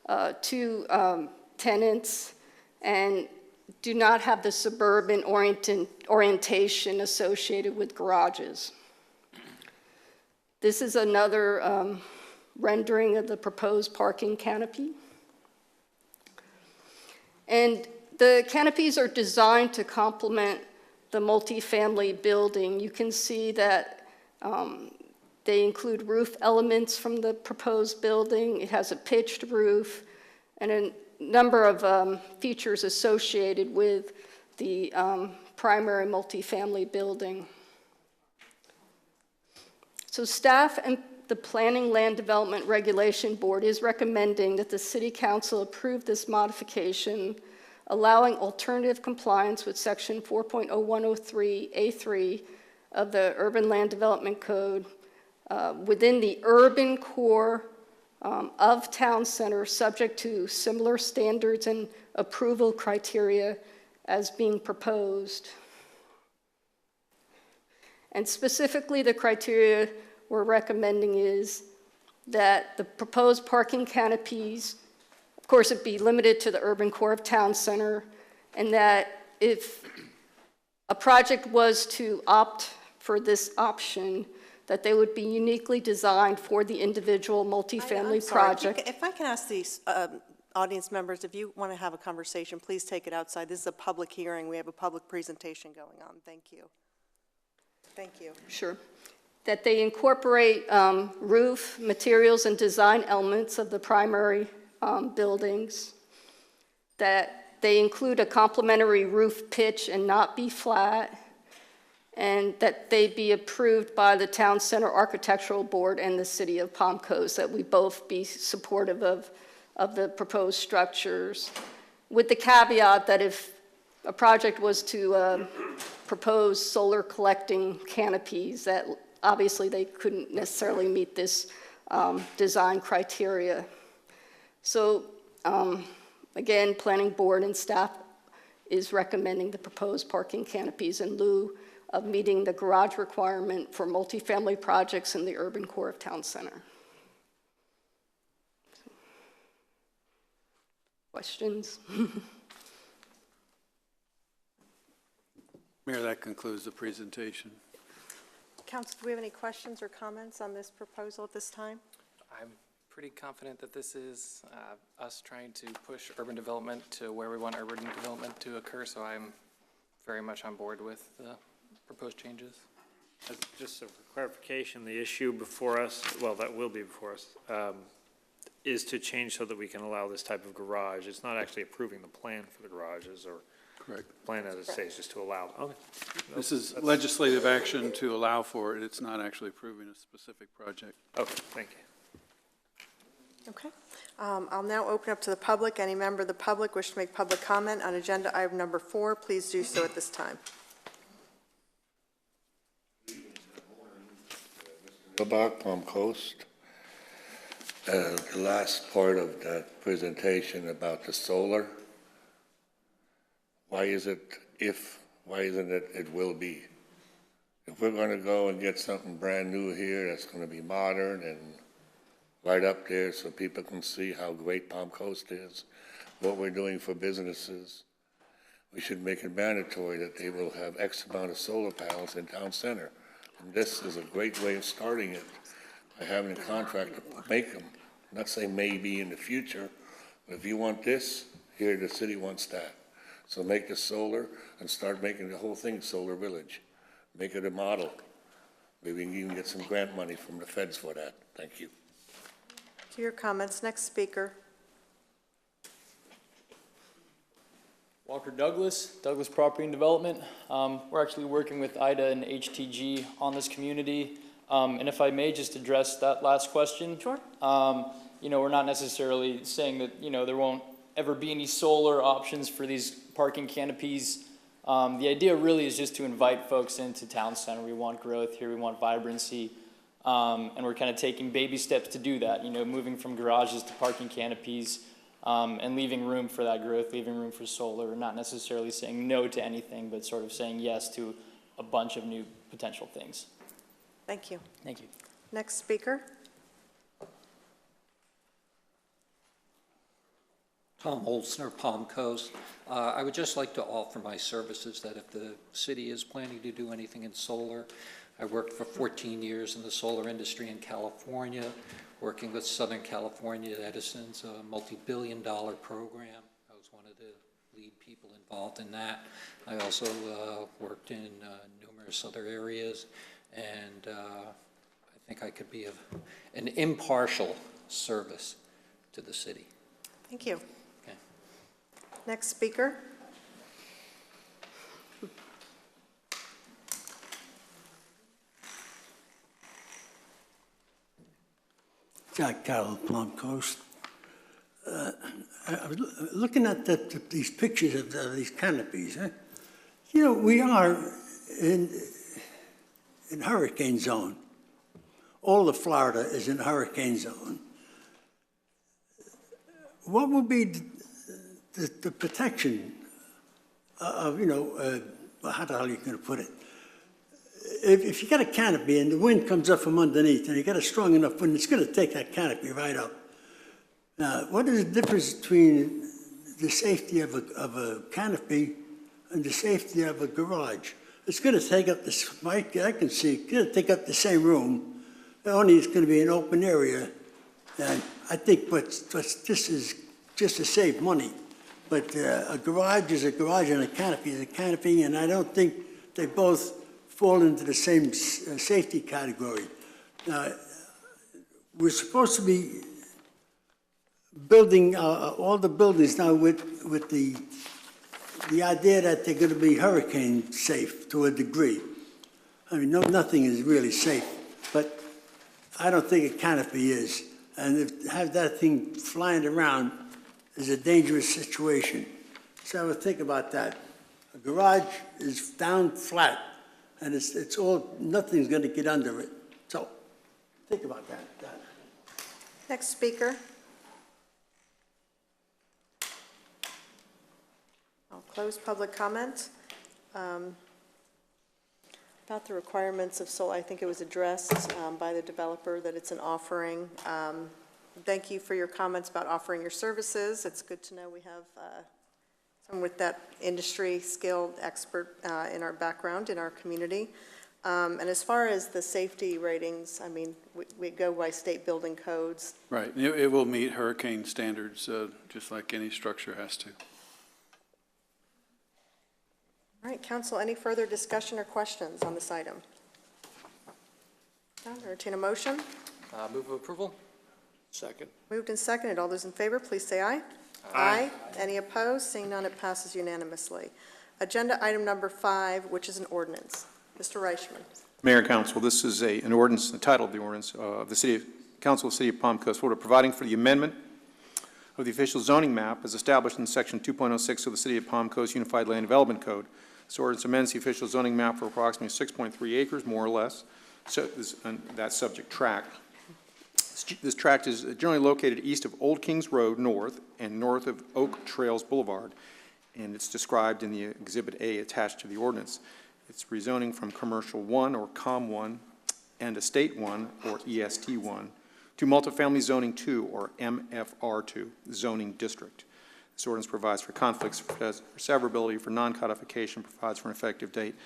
to tenants and do not have the suburban orientation associated with garages. This is another rendering of the proposed parking canopy. And the canopies are designed to complement the multifamily building. You can see that They include roof elements from the proposed building. It has a pitched roof and a number of features associated with the primary multifamily building. So staff and the Planning Land Development Regulation Board is recommending that the City Council approve this modification, allowing alternative compliance with Section 4.0103A3 of the Urban Land Development Code within the urban core of Town Center, subject to similar standards and approval criteria as being proposed. And specifically, the criteria we're recommending is that the proposed parking canopies, of course, it be limited to the urban core of Town Center, and that if a project was to opt for this option, that they would be uniquely designed for the individual multifamily project. If I can ask these audience members, if you want to have a conversation, please take it outside. This is a public hearing. We have a public presentation going on. Thank you. Thank you. Sure. That they incorporate roof materials and design elements of the primary buildings, that they include a complementary roof pitch and not be flat, and that they be approved by the Town Center Architectural Board and the City of Palm Coast, that we both be supportive of the proposed structures, with the caveat that if a project was to propose solar collecting canopies, that obviously they couldn't necessarily meet this design criteria. So again, Planning Board and staff is recommending the proposed parking canopies in lieu of meeting the garage requirement for multifamily projects in the urban core of Town Center. Questions? Mayor, that concludes the presentation. Council, do we have any questions or comments on this proposal at this time? I'm pretty confident that this is us trying to push urban development to where we want urban development to occur, so I'm very much on board with the proposed changes. Just for clarification, the issue before us, well, that will be before us, is to change so that we can allow this type of garage. It's not actually approving the plan for the garages or correct. The plan as it stays, just to allow. Okay. This is legislative action to allow for it. It's not actually approving a specific project. Okay, thank you. Okay. I'll now open up to the public. Any member of the public wish to make public comment on agenda item number 4, please do so at this time. About Palm Coast, the last part of that presentation about the solar, why isn't it will be? If we're gonna go and get something brand new here that's gonna be modern and right up there so people can see how great Palm Coast is, what we're doing for businesses, we should make it mandatory that they will have X amount of solar panels in Town Center. And this is a great way of starting it, by having a contractor make them. I'm not saying maybe in the future, but if you want this, here the city wants that. So make the solar and start making the whole thing Solar Village. Make it a model. Maybe we can even get some grant money from the feds for that. Thank you. To your comments, next speaker. Walker Douglas, Douglas Property and Development. We're actually working with IDA and HTG on this community. And if I may just address that last question. Sure. You know, we're not necessarily saying that, you know, there won't ever be any solar options for these parking canopies. The idea really is just to invite folks into Town Center. We want growth here, we want vibrancy. And we're kind of taking baby steps to do that, you know, moving from garages to parking canopies. And leaving room for that growth, leaving room for solar, not necessarily saying no to anything, but sort of saying yes to a bunch of new potential things. Thank you. Thank you. Next speaker. Tom Holzner, Palm Coast. I would just like to offer my services that if the city is planning to do anything in solar, I worked for 14 years in the solar industry in California, working with Southern California Edison's multi-billion-dollar program. I was one of the lead people involved in that. I also worked in numerous other areas, and I think I could be of an impartial service to the city. Thank you. Okay. Next speaker. Jack Carroll, Plum Coast. I was looking at these pictures of these canopies. Huh? You know, we are in hurricane zone. All of Florida is in hurricane zone. What would be the protection of, you know, how the hell are you going to put it? If you got a canopy and the wind comes up from underneath and you got a strong enough wind, it's going to take that canopy right up. Now, what is the difference between the safety of a canopy and the safety of a garage? It's going to take up this, Mike, I can see, it's going to take up the same room. Only it's going to be an open area. And I think this is just to save money. But a garage is a garage and a canopy is a canopy, and I don't think they both fall into the same safety category. We're supposed to be building all the buildings now with the idea that they're going to be hurricane safe to a degree. I mean, nothing is really safe, but I don't think a canopy is. And to have that thing flying around is a dangerous situation. So I would think about that. A garage is down flat, and it's all, nothing's going to get under it. So think about that. Next speaker. I'll close public comment. About the requirements of solar, I think it was addressed by the developer that it's an offering. Thank you for your comments about offering your services. It's good to know we have someone with that industry skilled expert in our background, in our community. And as far as the safety ratings, I mean, we go by state building codes. Right. It will meet hurricane standards, just like any structure has to. All right, council, any further discussion or questions on this item? I'll entertain a motion. Move approval. Second. Moved and seconded. All those in favor, please say aye. Aye. Any opposed? Seeing none, it passes unanimously. Agenda item number 5, which is an ordinance. Mr. Reichman. Mayor and Council, this is an ordinance, the title of the ordinance of the Council of the City of Palm Coast, Florida, providing for the amendment of the official zoning map as established in Section 2.06 of the City of Palm Coast Unified Land Development Code. This ordinance amends the official zoning map for approximately 6.3 acres, more or less, so that subject tract. This tract is generally located east of Old Kings Road North and north of Oak Trails Boulevard, and it's described in the Exhibit A attached to the ordinance. It's rezoning from Commercial 1 or Com 1 and Estate 1 or EST 1 to Multifamily Zoning 2 or MFR 2 zoning district. This ordinance provides for conflicts, for severability, for non-codification, provides for an effective date.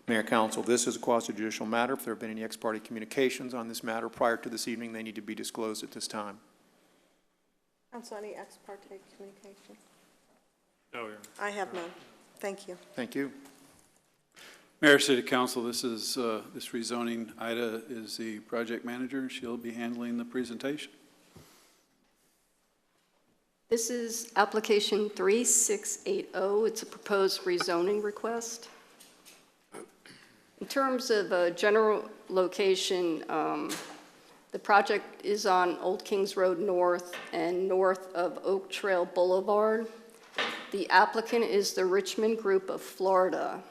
Mayor, Council, this is a quasi-judicial matter. If there have been any ex-parte communications on this matter prior to this evening, they need to be disclosed at this time. Council, any ex parte communication? No, Your Honor. I have none. Thank you. Thank you. Mayor, City Council, this is this rezoning. Ida is the project manager. She'll be handling the presentation. This is application 3680. It's a proposed rezoning request. In terms of a general location, the project is on Old Kings Road North and north of Oak Trail Boulevard. The applicant is the Richmond Group of Florida.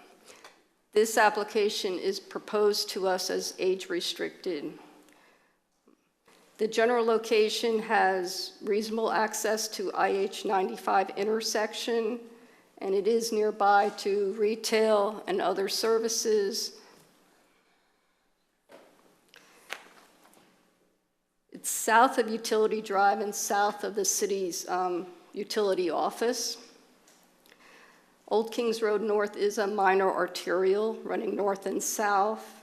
This application is proposed to us as age restricted. The general location has reasonable access to IH-95 intersection, and it is nearby to retail and other services. It's south of Utility Drive and south of the city's utility office. Old Kings Road North is a minor arterial running north and south.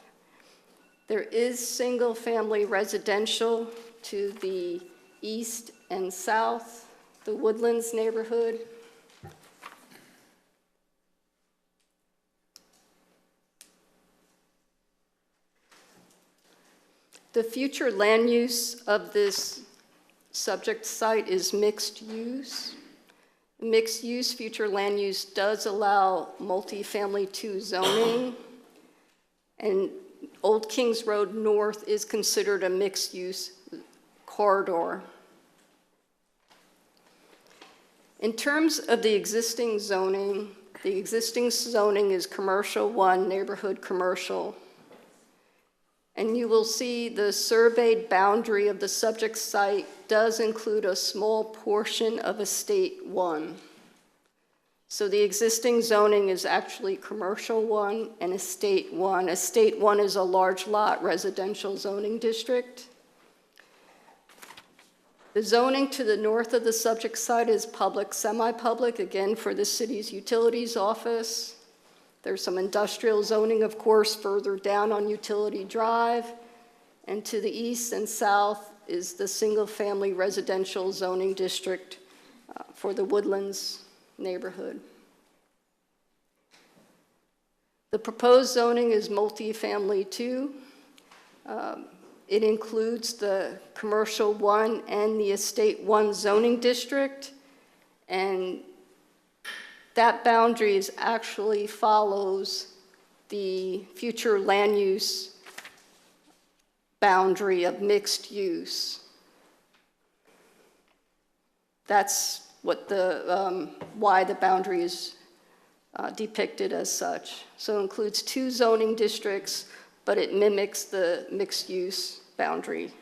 There is single-family residential to the east and south, the Woodlands neighborhood. The future land use of this subject site is mixed use. Mixed use, future land use does allow multifamily 2 zoning, and Old Kings Road North is considered a mixed use corridor. In terms of the existing zoning is commercial 1, neighborhood commercial. And you will see the surveyed boundary of the subject site does include a small portion of Estate 1. So the existing zoning is actually Commercial 1 and Estate 1. Estate 1 is a large lot residential zoning district. The zoning to the north of the subject site is public, semi-public, again for the city's utilities office. There's some industrial zoning, of course, further down on Utility Drive. And to the east and south is the single-family residential zoning district for the Woodlands neighborhood. The proposed zoning is multifamily 2. It includes the Commercial 1 and the Estate 1 zoning district, and that boundary actually follows the future land use boundary of mixed use. That's what why the boundary is depicted as such. So it includes 2 zoning districts, but it mimics the mixed use boundary.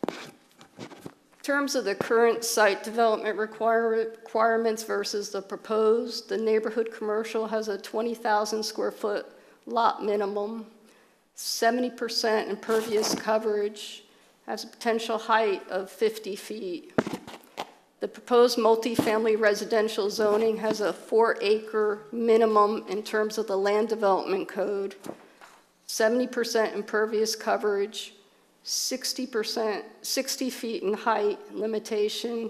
In terms of the current site development requirements versus the proposed, the neighborhood commercial has a 20,000 square foot lot minimum, 70% impervious coverage, has a potential height of 50 feet. The proposed multifamily residential zoning has a 4-acre minimum in terms of the land development code, 70% impervious coverage, 60 feet in height limitation,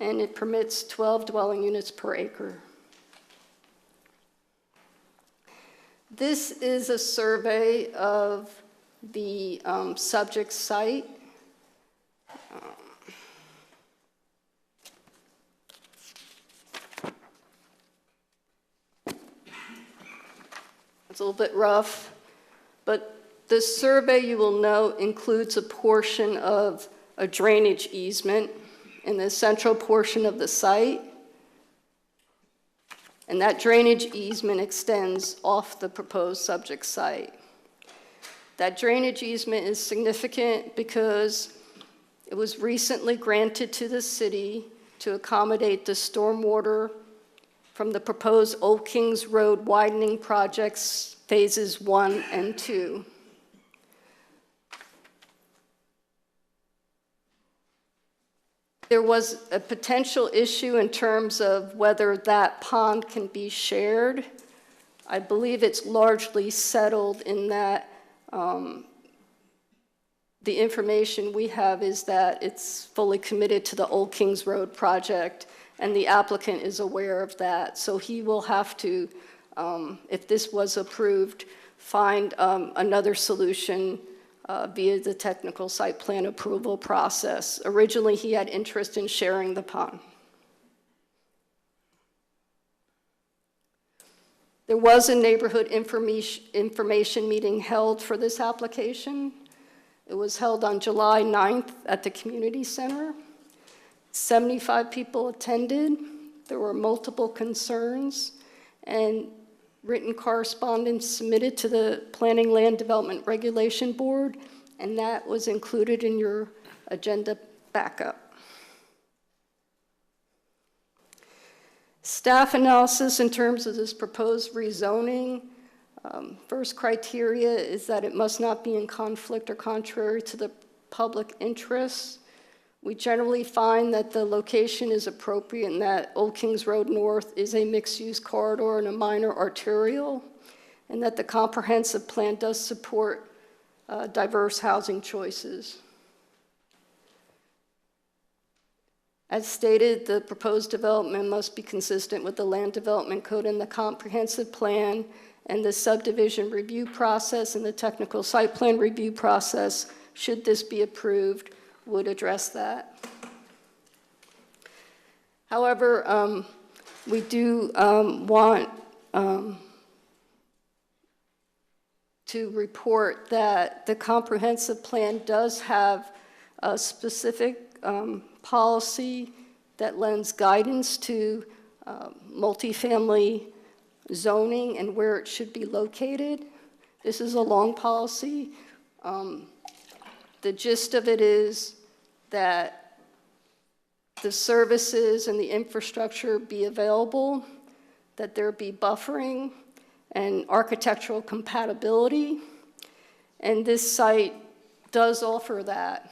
and it permits 12 dwelling units per acre. This is a survey of the subject site. It's a little bit rough, but the survey, you will note, includes a portion of a drainage easement in the central portion of the site. And that drainage easement extends off the proposed subject site. That drainage easement is significant because it was recently granted to the city to accommodate the stormwater from the proposed Old Kings Road widening projects, phases 1 and 2. There was a potential issue in terms of whether that pond can be shared. I believe it's largely settled in that the information we have is that it's fully committed to the Old Kings Road project, and the applicant is aware of that. So he will have to, if this was approved, find another solution via the technical site plan approval process. Originally, he had interest in sharing the pond. There was a neighborhood information meeting held for this application. It was held on July 9th at the community center. 75 people attended. There were multiple concerns, and written correspondence submitted to the Planning Land Development Regulation Board, and that was included in your agenda backup. Staff analysis in terms of this proposed rezoning. First criteria is that it must not be in conflict or contrary to the public interest. We generally find that the location is appropriate and that Old Kings Road North is a mixed-use corridor and a minor arterial, and that the comprehensive plan does support diverse housing choices. As stated, the proposed development must be consistent with the land development code and the comprehensive plan, and the subdivision review process and the technical site plan review process, should this be approved, would address that. However, we do want to report that the comprehensive plan does have a specific policy that lends guidance to multifamily zoning and where it should be located. This is a long policy. The gist of it is that the services and the infrastructure be available, that there be buffering and architectural compatibility, and this site does offer that.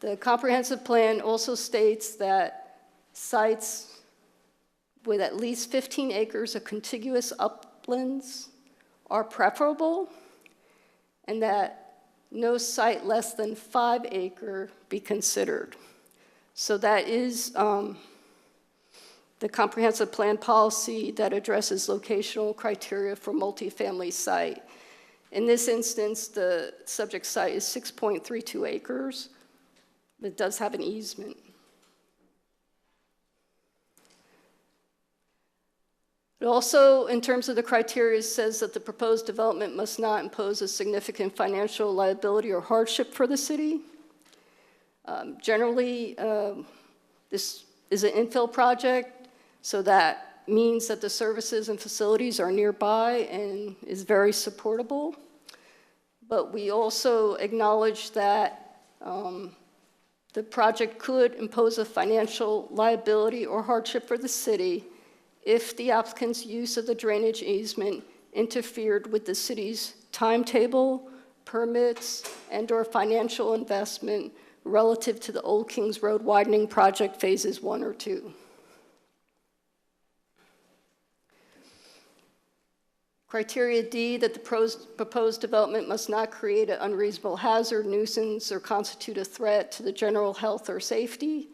The comprehensive plan also states that sites with at least 15 acres of contiguous uplands are preferable, and that no site less than 5 acre be considered. So that is the comprehensive plan policy that addresses locational criteria for multifamily site. In this instance, the subject site is 6.32 acres, but it does have an easement. It also, in terms of the criteria, says that the proposed development must not impose a significant financial liability or hardship for the city. Generally, this is an infill project, so that means that the services and facilities are nearby and is very supportable. But we also acknowledge that the project could impose a financial liability or hardship for the city if the applicant's use of the drainage easement interfered with the city's timetable, permits, and/or financial investment relative to the Old Kings Road widening project phases 1 or 2. Criteria D, that the proposed development must not create an unreasonable hazard, nuisance, or constitute a threat to the general health or safety.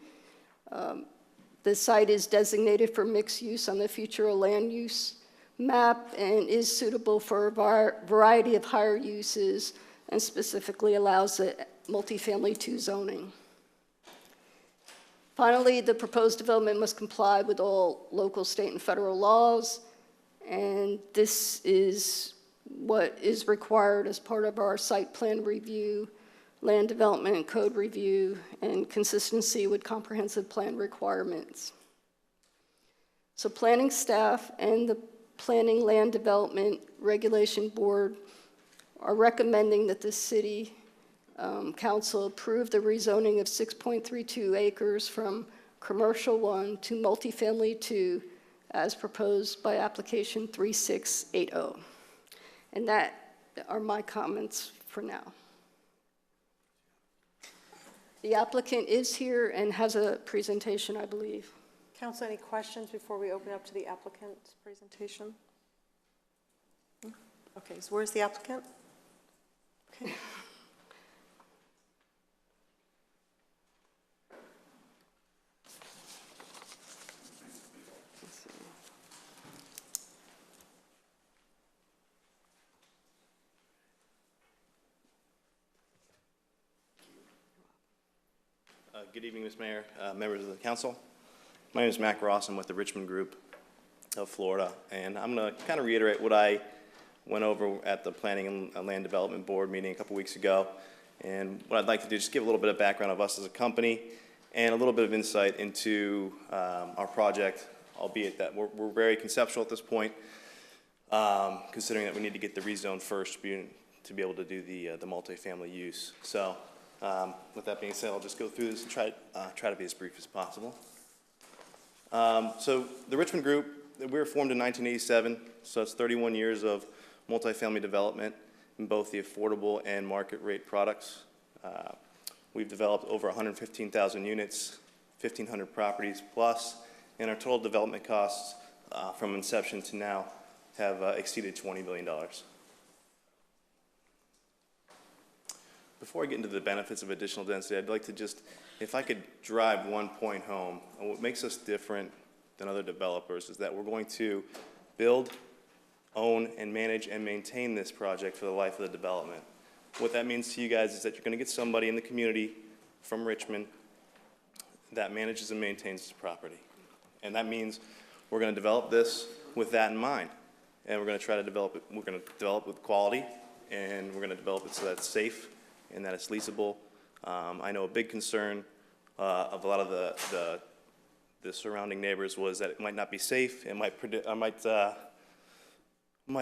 The site is designated for mixed use on the future land use map and is suitable for a variety of higher uses and specifically allows the multifamily 2 zoning. Finally, the proposed development must comply with all local, state, and federal laws, and this is what is required as part of our site plan review, land development and code review, and consistency with comprehensive plan requirements. So planning staff and the Planning Land Development Regulation Board are recommending that the City Council approve the rezoning of 6.32 acres from Commercial 1 to Multifamily 2 as proposed by application 3680. And that are my comments for now. The applicant is here and has a presentation, I believe. Council, any questions before we open up to the applicant's presentation? Okay, so where's the applicant? Okay. Good evening, Ms. Mayor, members of the council. My name is Mac Ross. I'm with the Richmond Group of Florida, and I'm going to kind of reiterate what I went over at the Planning and Land Development Board meeting a couple weeks ago. And what I'd like to do is just give a little bit of background of us as a company and a little bit of insight into our project, albeit that we're very conceptual at this point, considering that we need to get the rezone first to be able to do the multifamily use. So with that being said, I'll just go through this and try to be as brief as possible. So the Richmond Group, we were formed in 1987, so it's 31 years of multifamily development in both the affordable and market rate products. We've developed over 115,000 units, 1,500 properties plus, and our total development costs from inception to now have exceeded $20 billion. Before I get into the benefits of additional density, I'd like to just, if I could drive one point home, and what makes us different than other developers is that we're going to build own and manage and maintain this project for the life of the development. What that means to you guys is that you're going to get somebody in the community from Richmond that manages and maintains this property. And that means we're going to develop this with that in mind. And we're going to try to develop it, we're going to develop with quality, and we're going to develop it so that it's safe and that it's leasable. I know a big concern of a lot of the surrounding neighbors was that it might not be safe, it might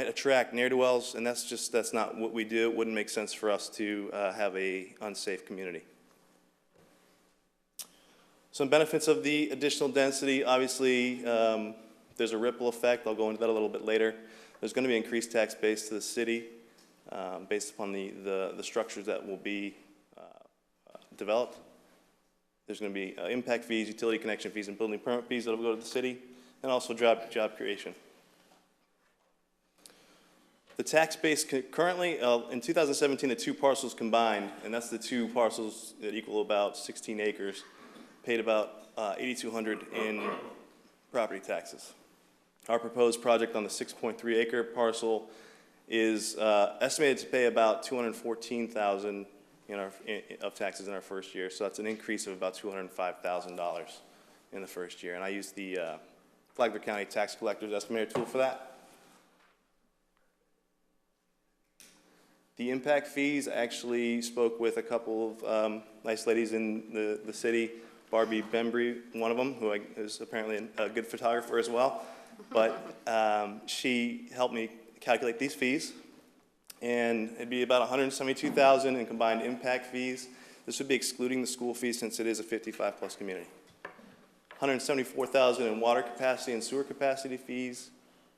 attract ne'er-do-wells, and that's not what we do. It wouldn't make sense for us to have a unsafe community. Some benefits of the additional density, obviously, there's a ripple effect. I'll go into that a little bit later. There's going to be increased tax base to the city based upon the structures that will be developed. There's going to be impact fees, utility connection fees, and building permit fees that will go to the city, and also job creation. The tax base currently, in 2017, the two parcels combined, and that's the two parcels that equal about 16 acres, paid about $8,200 in property taxes. Our proposed project on the 6.3 acre parcel is estimated to pay about $214,000 of taxes in our first year. So that's an increase of about $205,000 in the first year. And I used the Flagler County Tax Collector's Estimator tool for that. The impact fees, I actually spoke with a couple of nice ladies in the city. Barbie Bembry, one of them, who is apparently a good photographer as well. But she helped me calculate these fees. And it'd be about $172,000 in combined impact fees. This would be excluding the school fees since it is a 55-plus community. $174,000 in water capacity and sewer capacity fees,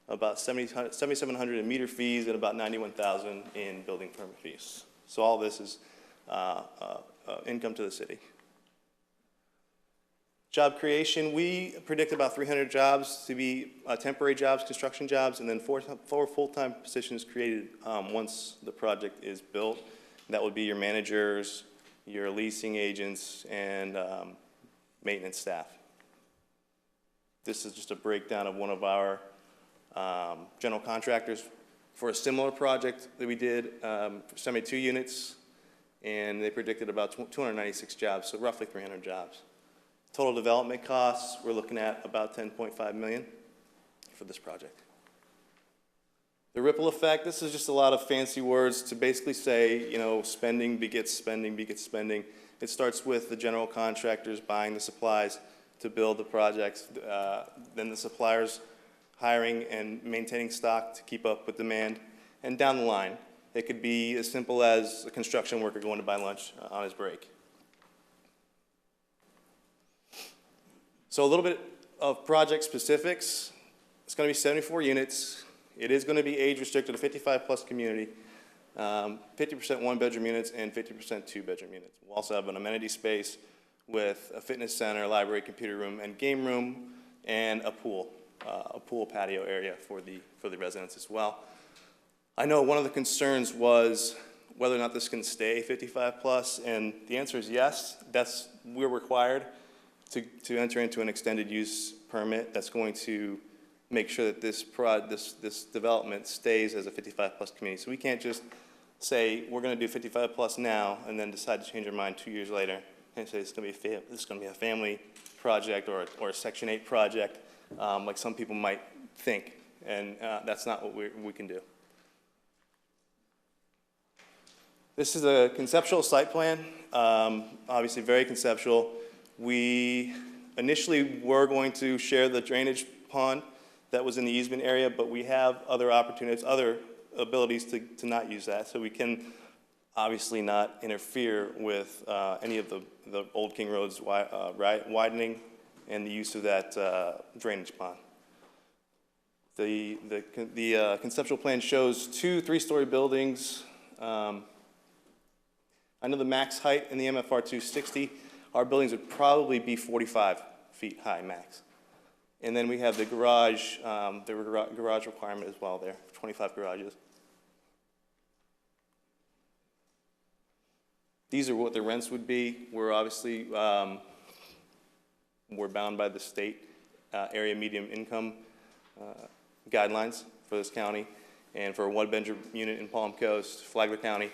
about $7,700 in meter fees, and about $91,000 in building permit fees. So all this is income to the city. Job creation, we predict about 300 jobs to be temporary jobs, construction jobs, and then four full-time positions created once the project is built. That would be your managers, your leasing agents, and maintenance staff. This is just a breakdown of one of our general contractors for a similar project that we did for 72 units, and they predicted about 296 jobs, so roughly 300 jobs. Total development costs, we're looking at about $10.5 million for this project. The ripple effect, this is just a lot of fancy words to basically say, you know, spending begets spending begets spending. It starts with the general contractors buying the supplies to build the projects, then the suppliers hiring and maintaining stock to keep up with demand, and down the line. It could be as simple as a construction worker going to buy lunch on his break. So a little bit of project specifics. It's going to be 74 units. It is going to be age restricted, a 55-plus community, 50% one-bedroom units and 50% two-bedroom units. We'll also have an amenity space with a fitness center, library, computer room, and game room, and a pool patio area for the residents as well. I know one of the concerns was whether or not this can stay 55-plus, and the answer is yes. We're required to enter into an extended use permit that's going to make sure that this development stays as a 55-plus community. So we can't just say we're going to do 55-plus now and then decide to change our mind 2 years later and say this is going to be a family project or a Section 8 project, like some people might think, and that's not what we can do. This is a conceptual site plan, obviously very conceptual. We initially were going to share the drainage pond that was in the easement area, but we have other opportunities, other abilities to not use that. So we can obviously not interfere with any of the Old King Road's widening and the use of that drainage pond. The conceptual plan shows 2 3-story buildings. I know the max height in the MFR 260. Our buildings would probably be 45 feet high max. And then we have the garage requirement as well there, 25 garages. These are what the rents would be. We're obviously, we're bound by the state area medium income guidelines for this county. And for a one-bedroom unit in Palm Coast, Flagler County,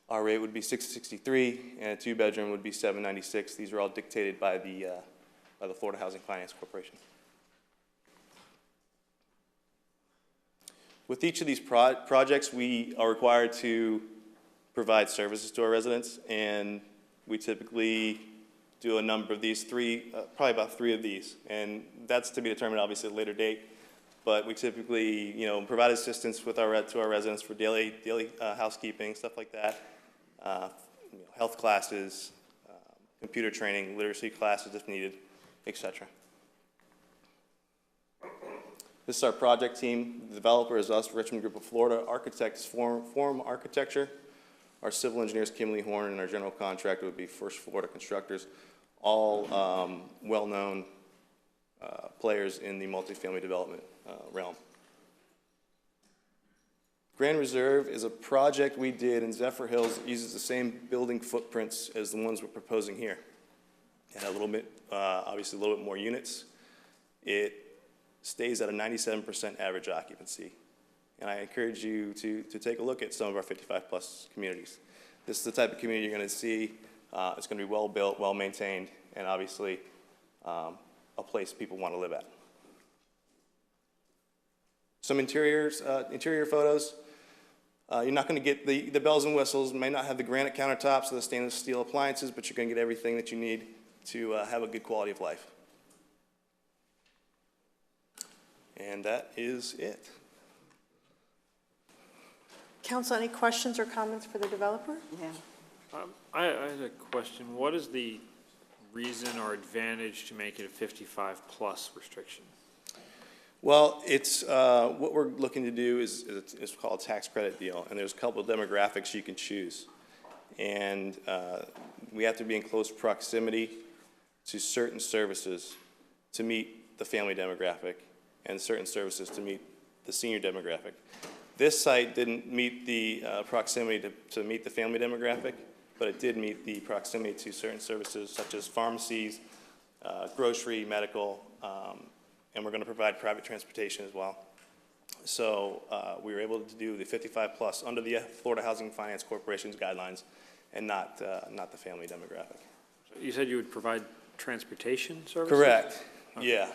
our rate would be $663, and a two-bedroom would be $796. These are all dictated by the Florida Housing Finance Corporation. With each of these projects, we are required to provide services to our residents, and we typically do a number of these, probably about 3 of these, and that's to be determined obviously at a later date. But we typically, provide assistance with to our residents for daily housekeeping, stuff like that, health classes, computer training, literacy classes if needed, etc. This is our project team. The developer is us, Richmond Group of Florida. Architect is Forum Architecture. Our civil engineer is Kimberly Horn, and our general contractor would be First Florida Constructors, all well-known players in the multifamily development realm. Grand Reserve is a project we did in Zephyr Hills. It uses the same building footprints as the ones we're proposing here. And a little bit, obviously a little bit more units. It stays at a 97% average occupancy. And I encourage you to take a look at some of our 55-plus communities. This is the type of community you're going to see. It's going to be well-built, well-maintained, and obviously a place people want to live at. Some interior photos. You're not going to get the bells and whistles. May not have the granite countertops or the stainless steel appliances, but you're going to get everything that you need to have a good quality of life. And that is it. Council, any questions or comments for the developer? Yeah. I had a question. What is the reason or advantage to make it a 55-plus restriction? Well, it's what we're looking to do is called a tax credit deal, and there's a couple of demographics you can choose. And we have to be in close proximity to certain services to meet the family demographic, and certain services to meet the senior demographic. This site didn't meet the proximity to meet the family demographic, but it did meet the proximity to certain services such as pharmacies, grocery, medical, and we're going to provide private transportation as well. So we were able to do the 55-plus under the Florida Housing Finance Corporation's guidelines, and not the family demographic. You said you would provide transportation services? Correct. Okay. Yeah.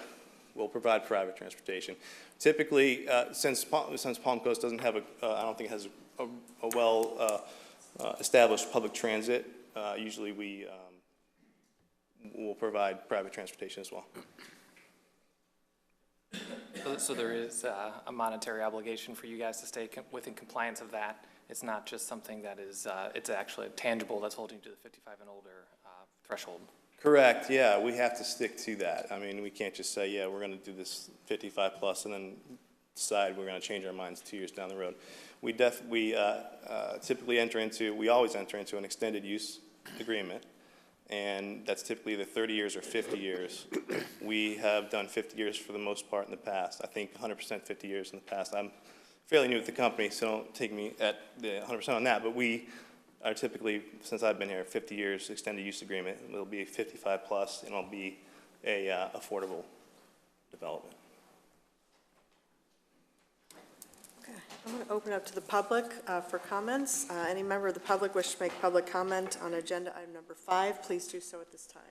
We'll provide private transportation. Typically, since Palm Coast doesn't have I don't think it has a well established public transit, usually we will provide private transportation as well. So there is a monetary obligation for you guys to stay within compliance of that. It's not just something that is, it's actually tangible that's holding you to the 55 and older threshold. Correct, yeah, we have to stick to that. I mean, we can't just say, yeah, we're going to do this 55 plus and then decide we're going to change our minds 2 years down the road. We typically we always enter into an extended use agreement, and that's typically either 30 years or 50 years. We have done 50 years for the most part in the past. I think 100% 50 years in the past. I'm fairly new with the company, so don't take me at the 100% on that, but we are typically, since I've been here, 50 years extended use agreement. It'll be 55 plus, and it'll be a affordable development. Okay, I'm going to open up to the public for comments. Any member of the public wish to make public comment on agenda item number 5, please do so at this time.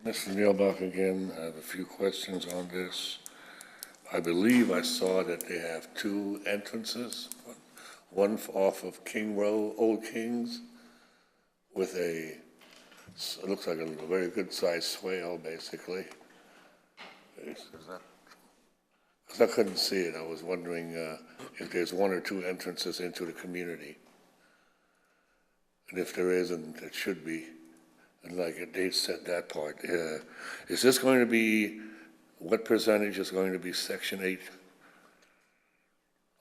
Mr. Nealbach again, I have a few questions on this. I believe I saw that they have 2 entrances. One off of King Row, Old Kings, with it looks like a very good-sized swale, basically. Because I couldn't see it, I was wondering if there's 1 or 2 entrances into the community. And if there isn't, it should be. And like they said that part. Is this going to be, what percentage is going to be Section 8?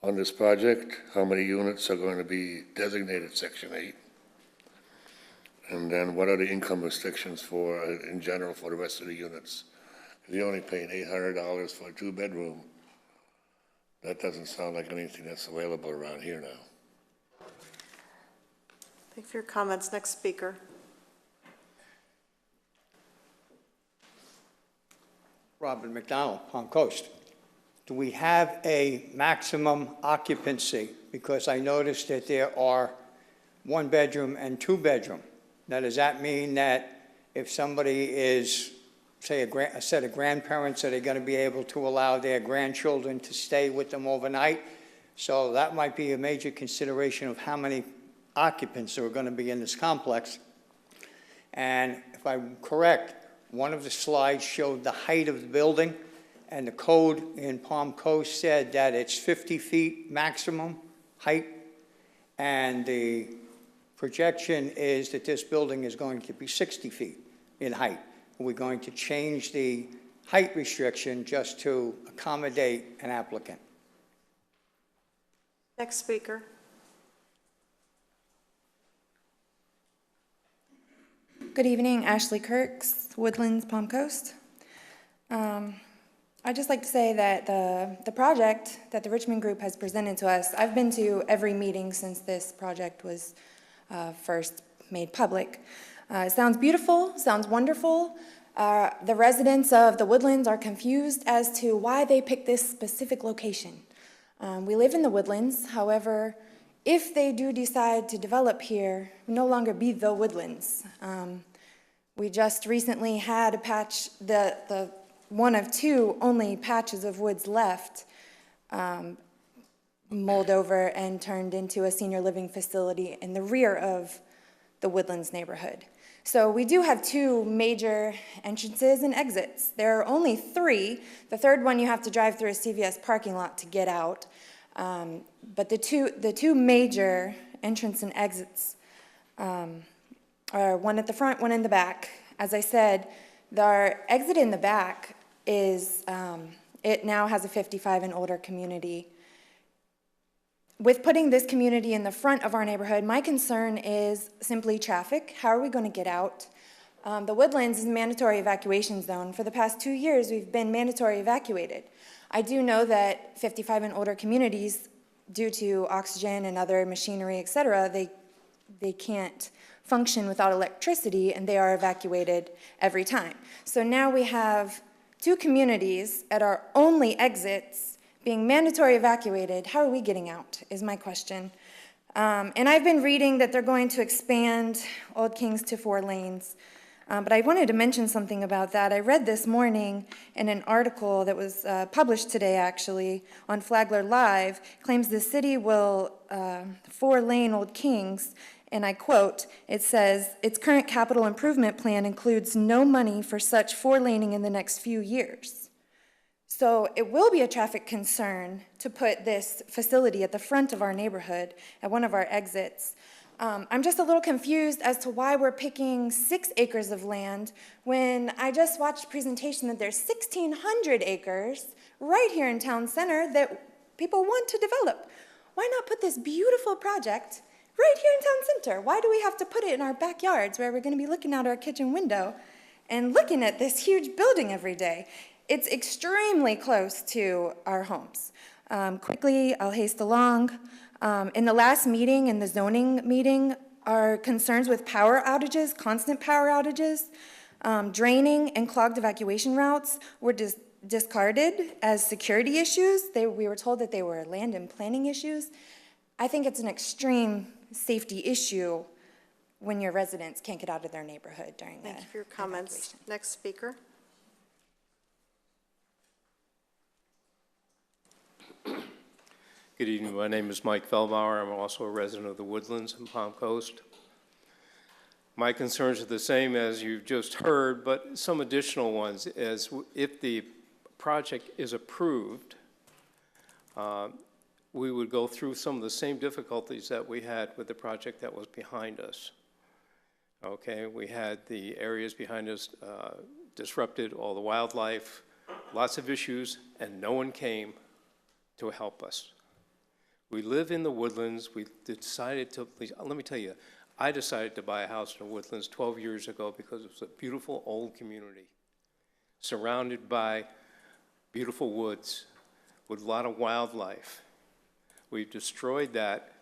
On this project, how many units are going to be designated Section 8? And then what are the income restrictions for, in general, for the rest of the units? If you're only paying $800 for a 2-bedroom, that doesn't sound like anything that's available around here now. Thank you for your comments. Next speaker. Robin McDonald, Palm Coast. do we have a maximum occupancy? Because I noticed that there are one-bedroom and two-bedroom. Now, does that mean that if somebody is, say, a set of grandparents, are they going to be able to allow their grandchildren to stay with them overnight? So that might be a major consideration of how many occupants are going to be in this complex. And if I'm correct, one of the slides showed the height of the building, and the code in Palm Coast said that it's 50 feet maximum height, and the projection is that this building is going to be 60 feet in height. We're going to change the height restriction just to accommodate an applicant. Next speaker. Good evening, Ashley Kirks, Woodlands, Palm Coast. I'd just like to say that the project that the Richmond Group has presented to us, I've been to every meeting since this project was first made public. It sounds beautiful, sounds wonderful. The residents of the Woodlands are confused as to why they picked this specific location. We live in the Woodlands, however, if they do decide to develop here, it will no longer be the Woodlands. We just recently had a patch, the one of two only patches of woods left, mulled over and turned into a senior living facility in the rear of the Woodlands neighborhood. So we do have two major entrances and exits. There are only three. The third one you have to drive through a CVS parking lot to get out. But the two major entrance and exits are one at the front, one in the back. As I said, our exit in the back is, it now has a 55 and older community. With putting this community in the front of our neighborhood, my concern is simply traffic. How are we going to get out? The Woodlands is a mandatory evacuation zone. For the past 2 years, we've been mandatory evacuated. I do know that 55 and older communities, due to oxygen and other machinery, et cetera, they can't function without electricity, and they are evacuated every time. So now we have two communities at our only exits being mandatory evacuated. How are we getting out, is my question. And I've been reading that they're going to expand Old Kings to 4 lanes. But I wanted to mention something about that. I read this morning in an article that was published today, actually, on Flagler Live, claims the city will 4-lane Old Kings, and I quote, it says, its current capital improvement plan includes no money for such 4-laning in the next few years. So it will be a traffic concern to put this facility at the front of our neighborhood, at one of our exits. I'm just a little confused as to why we're picking 6 acres of land when I just watched a presentation that there's 1,600 acres right here in town center that people want to develop. Why not put this beautiful project right here in town center? Why do we have to put it in our backyards where we're going to be looking out our kitchen window and looking at this huge building every day? It's extremely close to our homes. Quickly, I'll haste along. In the last meeting, in the zoning meeting, our concerns with power outages, constant power outages, draining and clogged evacuation routes were discarded as security issues. We were told that they were land and planning issues. I think it's an extreme safety issue when your residents can't get out of their neighborhood during that. Thank you for your comments. Next speaker. Good evening. My name is Mike Feldbauer. I'm also a resident of the Woodlands in Palm Coast. My concerns are the same as you've just heard, but some additional ones is if the project is approved, we would go through some of the same difficulties that we had with the project that was behind us. Okay, we had the areas behind us disrupted, all the wildlife, lots of issues, and no one came to help us. We live in the Woodlands. We decided to, let me tell you, I decided to buy a house in the Woodlands 12 years ago because it was a beautiful old community surrounded by beautiful woods with a lot of wildlife. We've destroyed that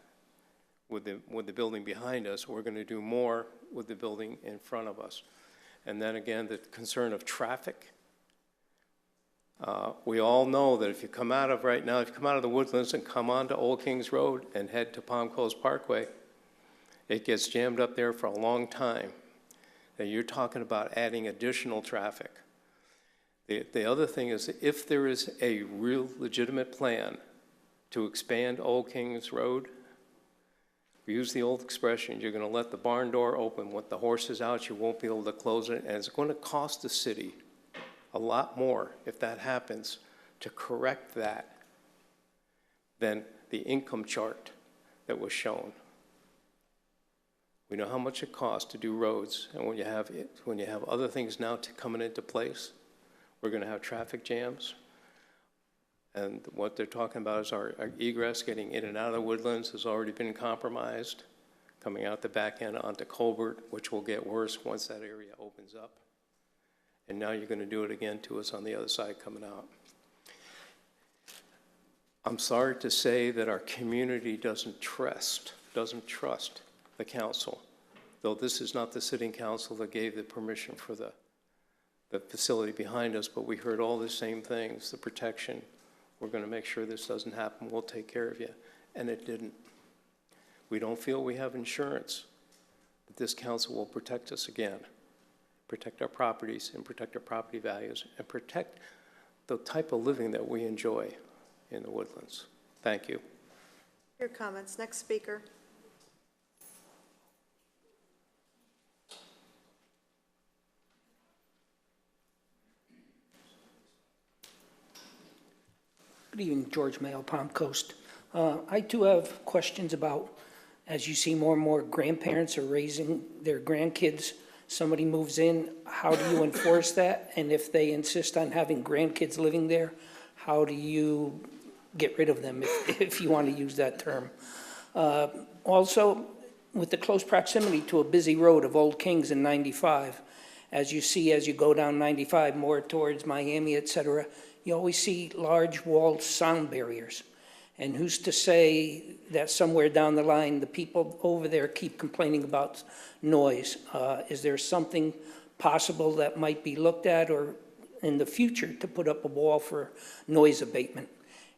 with the building behind us. We're going to do more with the building in front of us. And then again, the concern of traffic. We all know that if you come out of the Woodlands and come onto Old Kings Road and head to Palm Coast Parkway, it gets jammed up there for a long time. And you're talking about adding additional traffic. The other thing is, if there is a real legitimate plan to expand Old Kings Road, we use the old expression, you're going to let the barn door open. With the horses out, you won't be able to close it, and it's going to cost the city a lot more if that happens to correct that than the income chart that was shown. We know how much it costs to do roads, and when you have other things now coming into place, we're going to have traffic jams. And what they're talking about is our egress getting in and out of the Woodlands has already been compromised, coming out the back end onto Colbert, which will get worse once that area opens up. And now you're going to do it again to us on the other side coming out. I'm sorry to say that our community doesn't trust the council, though this is not the sitting council that gave the permission for the facility behind us, but we heard all the same things, the protection. We're going to make sure this doesn't happen. We'll take care of you. And it didn't. We don't feel we have insurance that this council will protect us again, protect our properties and protect our property values and protect the type of living that we enjoy in the Woodlands. Thank you. Your comments. Next speaker. Good evening, George Mayo, Palm Coast. I too have questions about, as you see more and more grandparents are raising their grandkids, somebody moves in, how do you enforce that? And if they insist on having grandkids living there, how do you get rid of them, if you want to use that term? Also, with the close proximity to a busy road of Old Kings and 95, as you go down 95 more towards Miami, et cetera, you always see large walled sound barriers. And who's to say that somewhere down the line, the people over there keep complaining about noise? Is there something possible that might be looked at or in the future to put up a wall for noise abatement?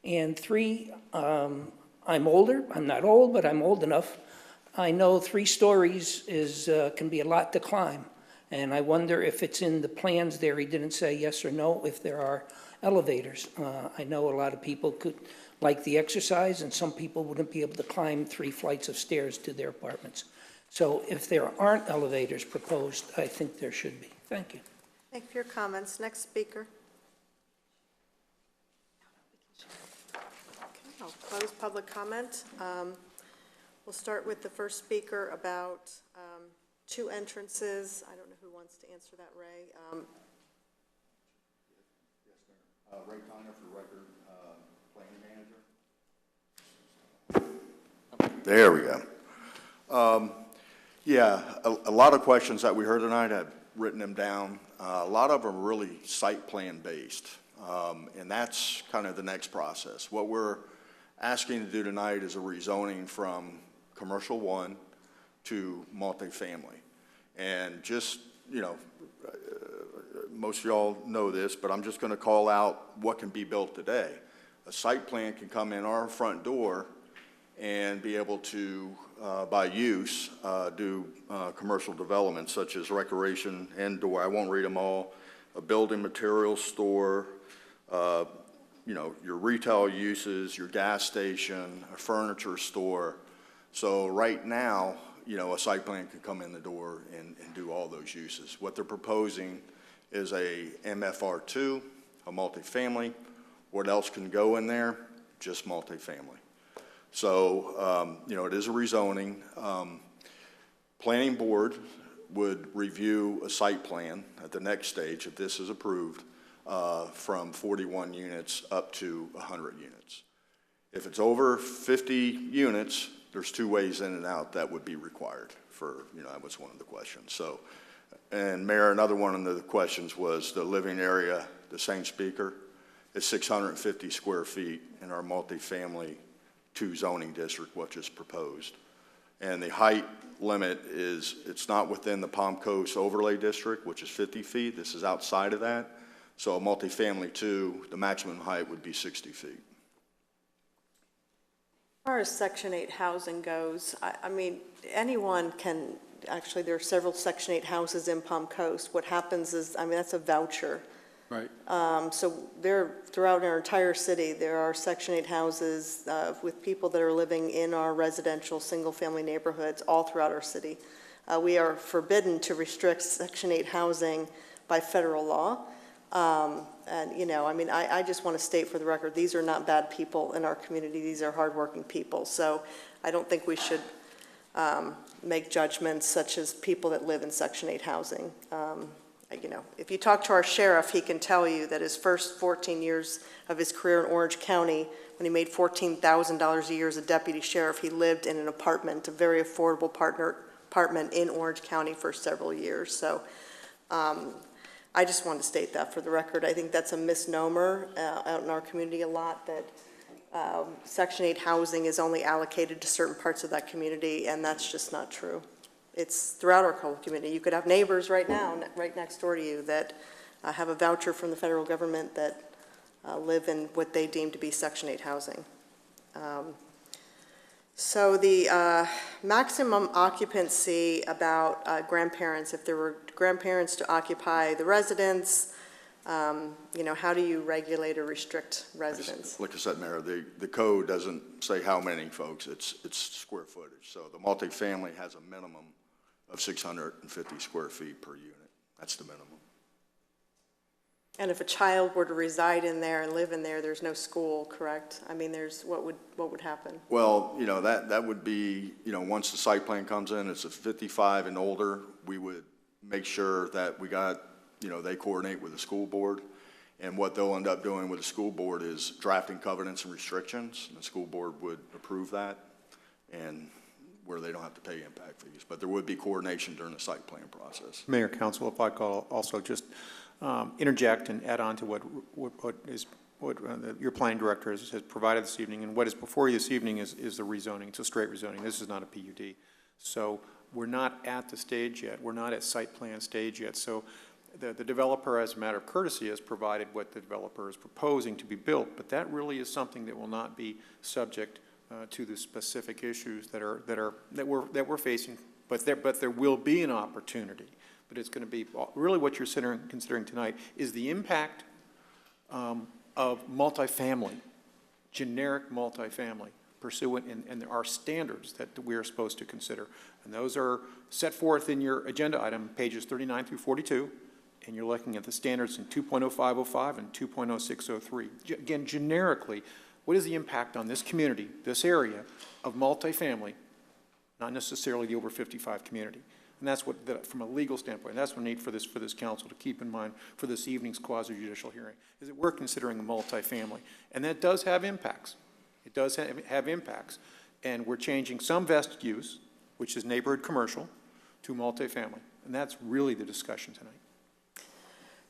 And three, I'm older. I'm not old, but I'm old enough. I know 3 stories can be a lot to climb. And I wonder if it's in the plans there. He didn't say yes or no, if there are elevators. I know a lot of people could like the exercise, and some people wouldn't be able to climb 3 flights of stairs to their apartments. So if there aren't elevators proposed, I think there should be. Thank you. Thank you for your comments. Next speaker. Okay, I'll close public comment. We'll start with the first speaker about 2 entrances. I don't know who wants to answer that, Ray. Ray Conner for record, planning manager. There we go. Yeah, a lot of questions that we heard tonight, I've written them down. A lot of them are really site plan based, and that's kind of the next process. What we're asking to do tonight is a rezoning from commercial 1 to multifamily. And just, you know, most of y'all know this, but I'm just going to call out what can be built today. A site plan can come in our front door and be able to, by use, do commercial development such as recreation, indoor, I won't read them all, a building materials store, you know, your retail uses, your gas station, a furniture store. So right now, you know, a site plan can come in the door and do all those uses. What they're proposing is a MFR2, a multifamily. What else can go in there? Just multifamily. So, you know, it is a rezoning. Planning board would review a site plan at the next stage, if this is approved, from 41 units up to 100 units. If it's over 50 units, there's 2 ways in and out that would be required for, you know, that was one of the questions. So, and Mayor, another one of the questions was the living area, the same speaker, is 650 square feet in our multifamily 2 zoning district, which is proposed. And the height limit is, it's not within the Palm Coast overlay district, which is 50 feet. This is outside of that. So a multifamily too, the maximum height would be 60 feet. As far as Section 8 housing goes, I mean, anyone can, actually, there are several Section 8 houses in Palm Coast. What happens is, I mean, that's a voucher. Right. So throughout our entire city, there are Section 8 houses with people that are living in our residential, single-family neighborhoods all throughout our city. We are forbidden to restrict Section 8 housing by federal law. And, you know, I mean, I just want to state for the record, these are not bad people in our community. These are hardworking people. So I don't think we should make judgments such as people that live in Section 8 housing. You know, if you talk to our sheriff, he can tell you that his first 14 years of his career in Orange County, when he made $14,000 a year as a deputy sheriff, he lived in an apartment, a very affordable apartment in Orange County for several years. So I just wanted to state that for the record. I think that's a misnomer out in our community a lot, that Section 8 housing is only allocated to certain parts of that community, and that's just not true. It's throughout our community. You could have neighbors right now, right next door to you, that have a voucher from the federal government that live in what they deem to be Section 8 housing. So the maximum occupancy about grandparents, if there were grandparents to occupy the residence, you know, how do you regulate or restrict residents? Like I said, Mayor, the code doesn't say how many folks, it's square footage. So the multifamily has a minimum of 650 square feet per unit. That's the minimum. And if a child were to reside in there and live in there, there's no school, correct? I mean, what would happen? Well, you know, that would be, you know, once the site plan comes in, it's a 55 and older, we would make sure that we got, you know, they coordinate with the school board. And what they'll end up doing with the school board is drafting covenants and restrictions. And the school board would approve that, and where they don't have to pay impact fees. But there would be coordination during the site plan process. Mayor, Council, if I could also just interject and add on to what your planning director has provided this evening. And what is before you this evening is the rezoning. It's a straight rezoning. This is not a PUD. So we're not at the stage yet. We're not at site plan stage yet. So the developer, as a matter of courtesy, has provided what the developer is proposing to be built. But that really is something that will not be subject to the specific issues that we're facing. But there will be an opportunity. But it's going to be really what you're considering tonight is the impact of multifamily, generic multifamily, pursuant, and there are standards that we are supposed to consider. And those are set forth in your agenda item, pages 39 through 42, and you're looking at the standards in 2.0505 and 2.0603. Again, generically, what is the impact on this community, this area of multifamily, not necessarily the over 55 community? And that's what, from a legal standpoint, that's what we need for this council to keep in mind for this evening's quasi-judicial hearing, is that we're considering a multifamily. And that does have impacts. It does have impacts. And we're changing some vested use, which is neighborhood commercial, to multifamily. And that's really the discussion tonight.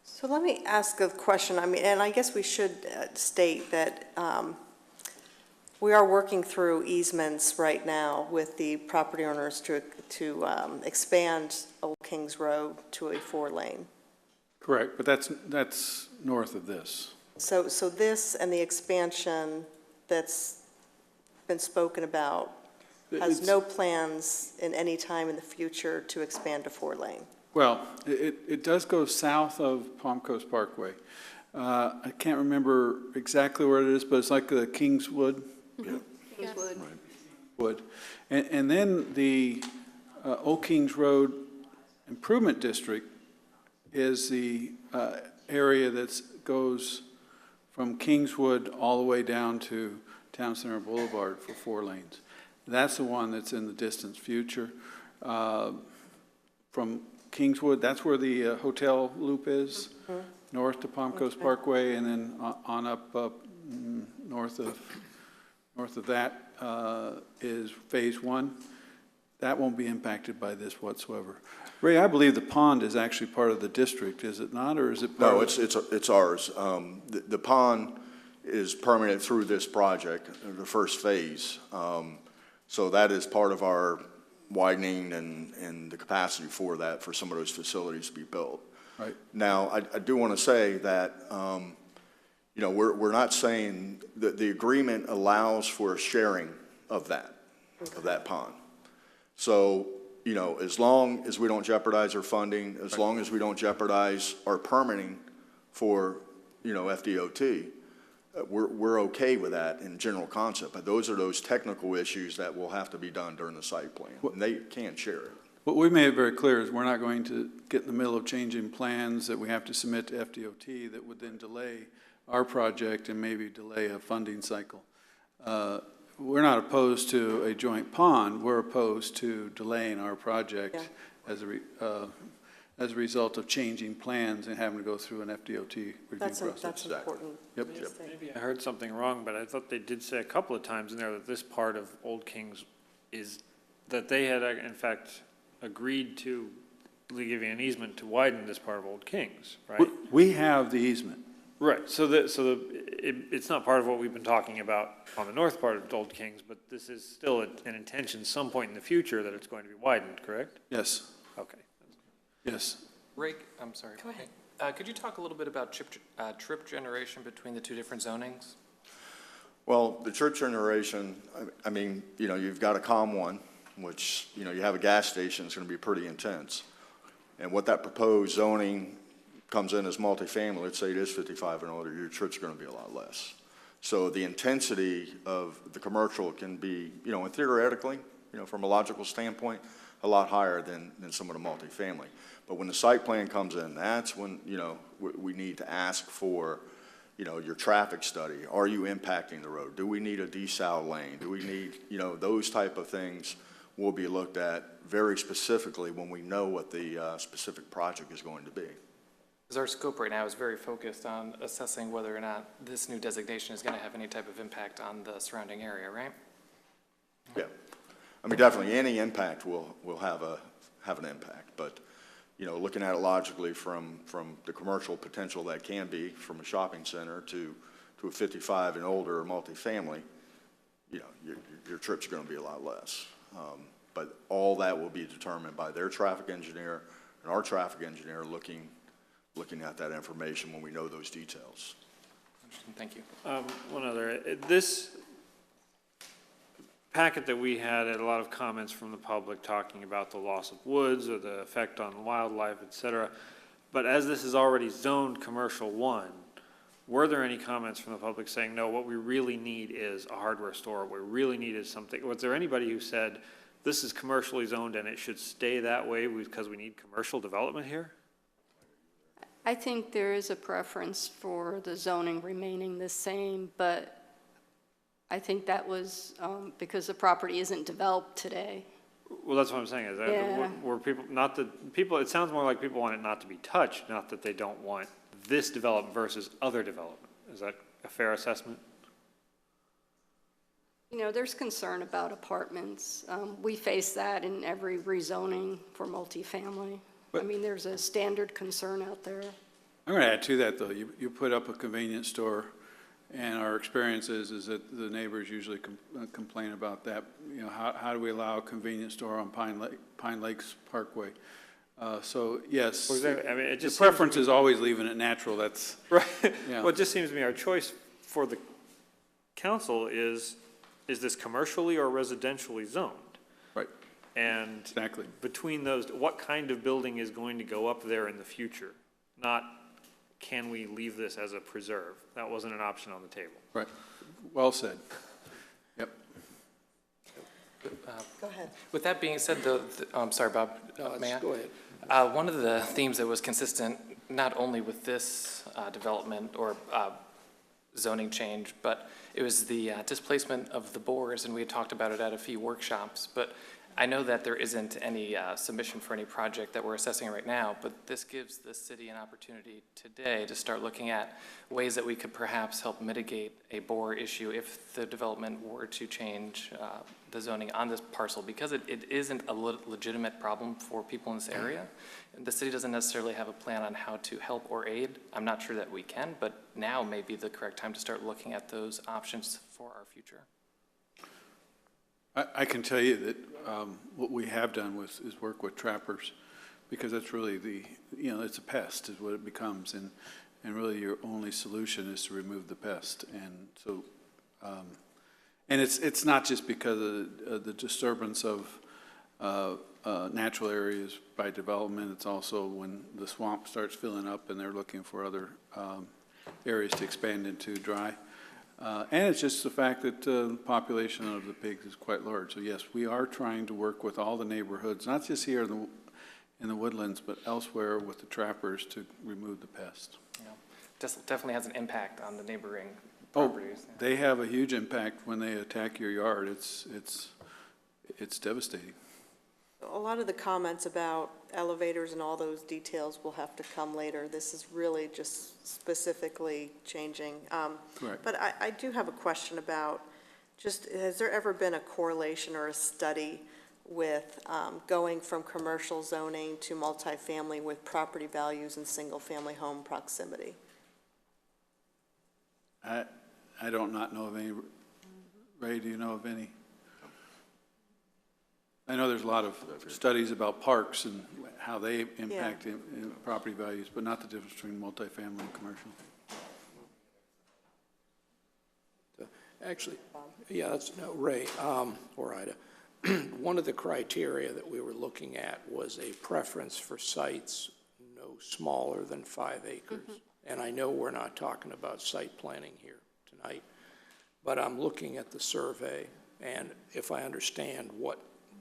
So let me ask a question. I mean, and I guess we should state that we are working through easements right now with the property owners to expand Old Kings Road to a 4-lane. Correct, but that's north of this. So this and the expansion that's been spoken about has no plans in any time in the future to expand to 4-lane. Well, it does go south of Palm Coast Parkway. I can't remember exactly where it is, but it's like the Kingswood. Mm-hmm. Yeah. Wood. And then the Old Kings Road Improvement District is the area that goes from Kingswood all the way down to Town Center Boulevard for 4 lanes. That's the one that's in the distant future. From Kingswood, that's where the hotel loop is, north to Palm Coast Parkway, and then on up north of that is Phase 1. That won't be impacted by this whatsoever. Ray, I believe the pond is actually part of the district, is it not, or is it part of? No, it's ours. The pond is permitted through this project, the first phase. So that is part of our widening and the capacity for that, for some of those facilities to be built. Right. Now, I do want to say that, you know, we're not saying that the agreement allows for a sharing of that pond. So, you know, as long as we don't jeopardize our funding, as long as we don't jeopardize our permitting for, you know, FDOT, we're okay with that in general concept. But those are those technical issues that will have to be done during the site plan, and they can't share it. What we made it very clear is we're not going to get in the middle of changing plans that we have to submit to FDOT that would then delay our project and maybe delay a funding cycle. We're not opposed to a joint pond. We're opposed to delaying our project as a result of changing plans and having to go through an FDOT review process. That's important. Yep. Maybe I heard something wrong, but I thought they did say a couple of times in there that this part of Old Kings is, that they had in fact agreed to give you an easement to widen this part of Old Kings, right? We have the easement. Right, so it's not part of what we've been talking about on the north part of Old Kings, but this is still an intention some point in the future that it's going to be widened, correct? Yes. Okay. Yes. Ray, I'm sorry. Go ahead. Could you talk a little bit about trip generation between the two different zonings? Well, the trip generation, I mean, you know, you've got a COM1, which, you know, you have a gas station, it's going to be pretty intense. And what that proposed zoning comes in as multifamily, let's say it is 55 and older, your trip's going to be a lot less. So the intensity of the commercial can be, you know, and theoretically, you know, from a logical standpoint, a lot higher than some of the multifamily. But when the site plan comes in, that's when, you know, we need to ask for, you know, your traffic study. Are you impacting the road? Do we need a desal lane? Do we need, you know, those type of things will be looked at very specifically when we know what the specific project is going to be. Because our scope right now is very focused on assessing whether or not this new designation is going to have any type of impact on the surrounding area, right? Yeah. I mean, definitely any impact will have an impact, but, you know, looking at it logically from the commercial potential that can be from a shopping center to a 55 and older multifamily, you know, your trip's going to be a lot less. But all that will be determined by their traffic engineer and our traffic engineer looking at that information when we know those details. Thank you. One other, this packet that we had a lot of comments from the public talking about the loss of woods or the effect on wildlife, et cetera. But as this is already zoned commercial 1, were there any comments from the public saying, no, what we really need is a hardware store, what we really need is something? Was there anybody who said, this is commercially zoned and it should stay that way because we need commercial development here? I think there is a preference for the zoning remaining the same, but I think that was because the property isn't developed today. Well, that's what I'm saying, is that were people, not that people, it sounds more like people want it not to be touched, not that they don't want this development versus other development. Is that a fair assessment? You know, there's concern about apartments. We face that in every rezoning for multifamily. I mean, there's a standard concern out there. I'm going to add to that, though. You put up a convenience store, and our experience is that the neighbors usually complain about that. You know, how do we allow a convenience store on Pine Lakes Parkway? So, yes, I mean, it just the preference is always leaving it natural. That's right. Yeah. Well, it just seems to me our choice for the council is this commercially or residentially zoned? Right. And exactly between those, what kind of building is going to go up there in the future? Not, can we leave this as a preserve? That wasn't an option on the table. Right. Well said. Yep. Go ahead. With that being said, I'm sorry, Bob. May I? Go ahead. One of the themes that was consistent, not only with this development or zoning change, but it was the displacement of the bores, and we had talked about it at a few workshops. But I know that there isn't any submission for any project that we're assessing right now, but this gives the city an opportunity today to start looking at ways that we could perhaps help mitigate a bore issue if the development were to change the zoning on this parcel, because it isn't a legitimate problem for people in this area. The city doesn't necessarily have a plan on how to help or aid. I'm not sure that we can, but now may be the correct time to start looking at those options for our future. I can tell you that what we have done is work with trappers because that's really it's a pest is what it becomes, and really your only solution is to remove the pest. And so, and it's not just because of the disturbance of natural areas by development, it's also when the swamp starts filling up and they're looking for other areas to expand into dry. And it's just the fact that the population of the pigs is quite large. So yes, we are trying to work with all the neighborhoods, not just here in the Woodlands, but elsewhere with the trappers to remove the pest. Yeah. Just definitely has an impact on the neighboring Oh, properties. they have a huge impact when they attack your yard. It's devastating. A lot of the comments about elevators and all those details will have to come later. This is really just specifically changing. Correct. But I do have a question about just, has there ever been a correlation or a study with going from commercial zoning to multifamily with property values and single-family home proximity? I don't not know of any. Ray, do you know of any? I know there's a lot of studies about parks and how they impact in property values, but not the difference between multifamily and commercial. Actually, yeah, Ray, or Ida. One of the criteria that we were looking at was a preference for sites no smaller than 5 acres. And I know we're not talking about site planning here tonight, but I'm looking at the survey, and if I understand what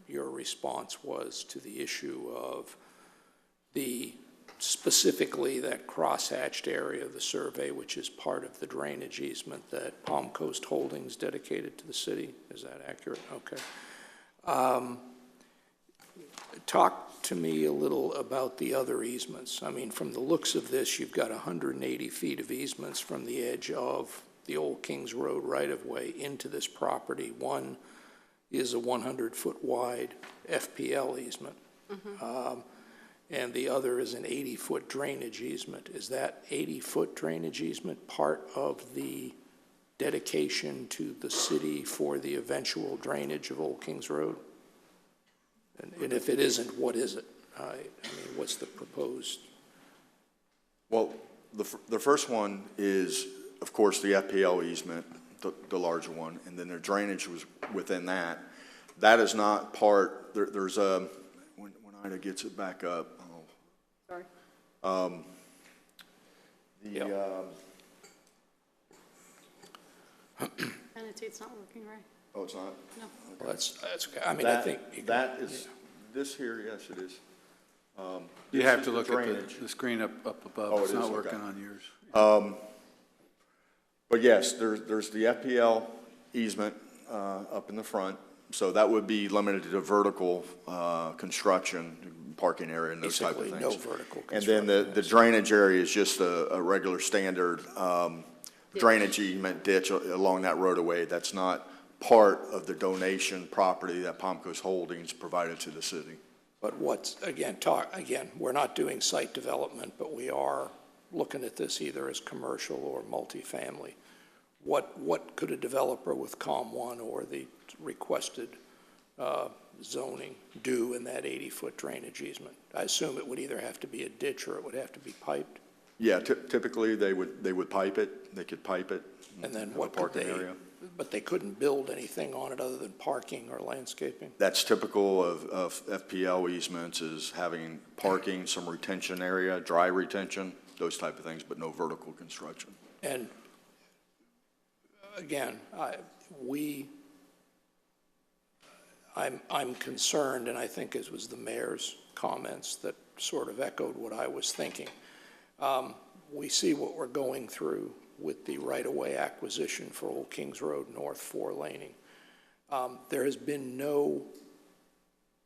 your response was to the issue of specifically that crosshatched area of the survey, which is part of the drainage easement that Palm Coast Holdings dedicated to the city. Is that accurate? Okay. Talk to me a little about the other easements. I mean, from the looks of this, you've got 180 feet of easements from the edge of the old Kings Road right-of-way into this property. One is a 100-foot wide FPL easement, and the other is an 80-foot drainage easement. Is that 80-foot drainage easement part of the dedication to the city for the eventual drainage of Old Kings Road? And if it isn't, what is it? I mean, what's the proposed? Well, the first one is, of course, the FPL easement, the larger one, and then their drainage was within that. That is not part, there's a, when Ida gets it back up. Sorry. Annotate's not working right. Oh, it's not? No. Well, that's okay. I mean, I think. That is, this here, yes, it is. You This have is to the look drainage. at the screen up above. Oh, It's it not is? working Okay. on yours. But yes, there's the FPL easement up in the front, so that would be limited to vertical construction, parking area and those type of Basically, things. no vertical And then the drainage area is just a regular standard drainage easement ditch along that roadway. That's not part of the donation property that Palm Coast Holdings provided to the city. But what's, again, we're not doing site development, but we are looking at this either as commercial or multifamily. What could a developer with COM1 or the requested zoning do in that 80-foot drainage easement? I assume it would either have to be a ditch or it would have to be piped. Yeah, typically they would pipe it. They could pipe it. And then have a what could parking they, area. but they couldn't build anything on it other than parking or landscaping? That's typical of FPL easements, is having parking, some retention area, dry retention, those type of things, but no vertical construction. And again, I'm concerned, and I think it was the mayor's comments that sort of echoed what I was thinking. We see what we're going through with the right-of-way acquisition for Old Kings Road North 4-laning. There has been no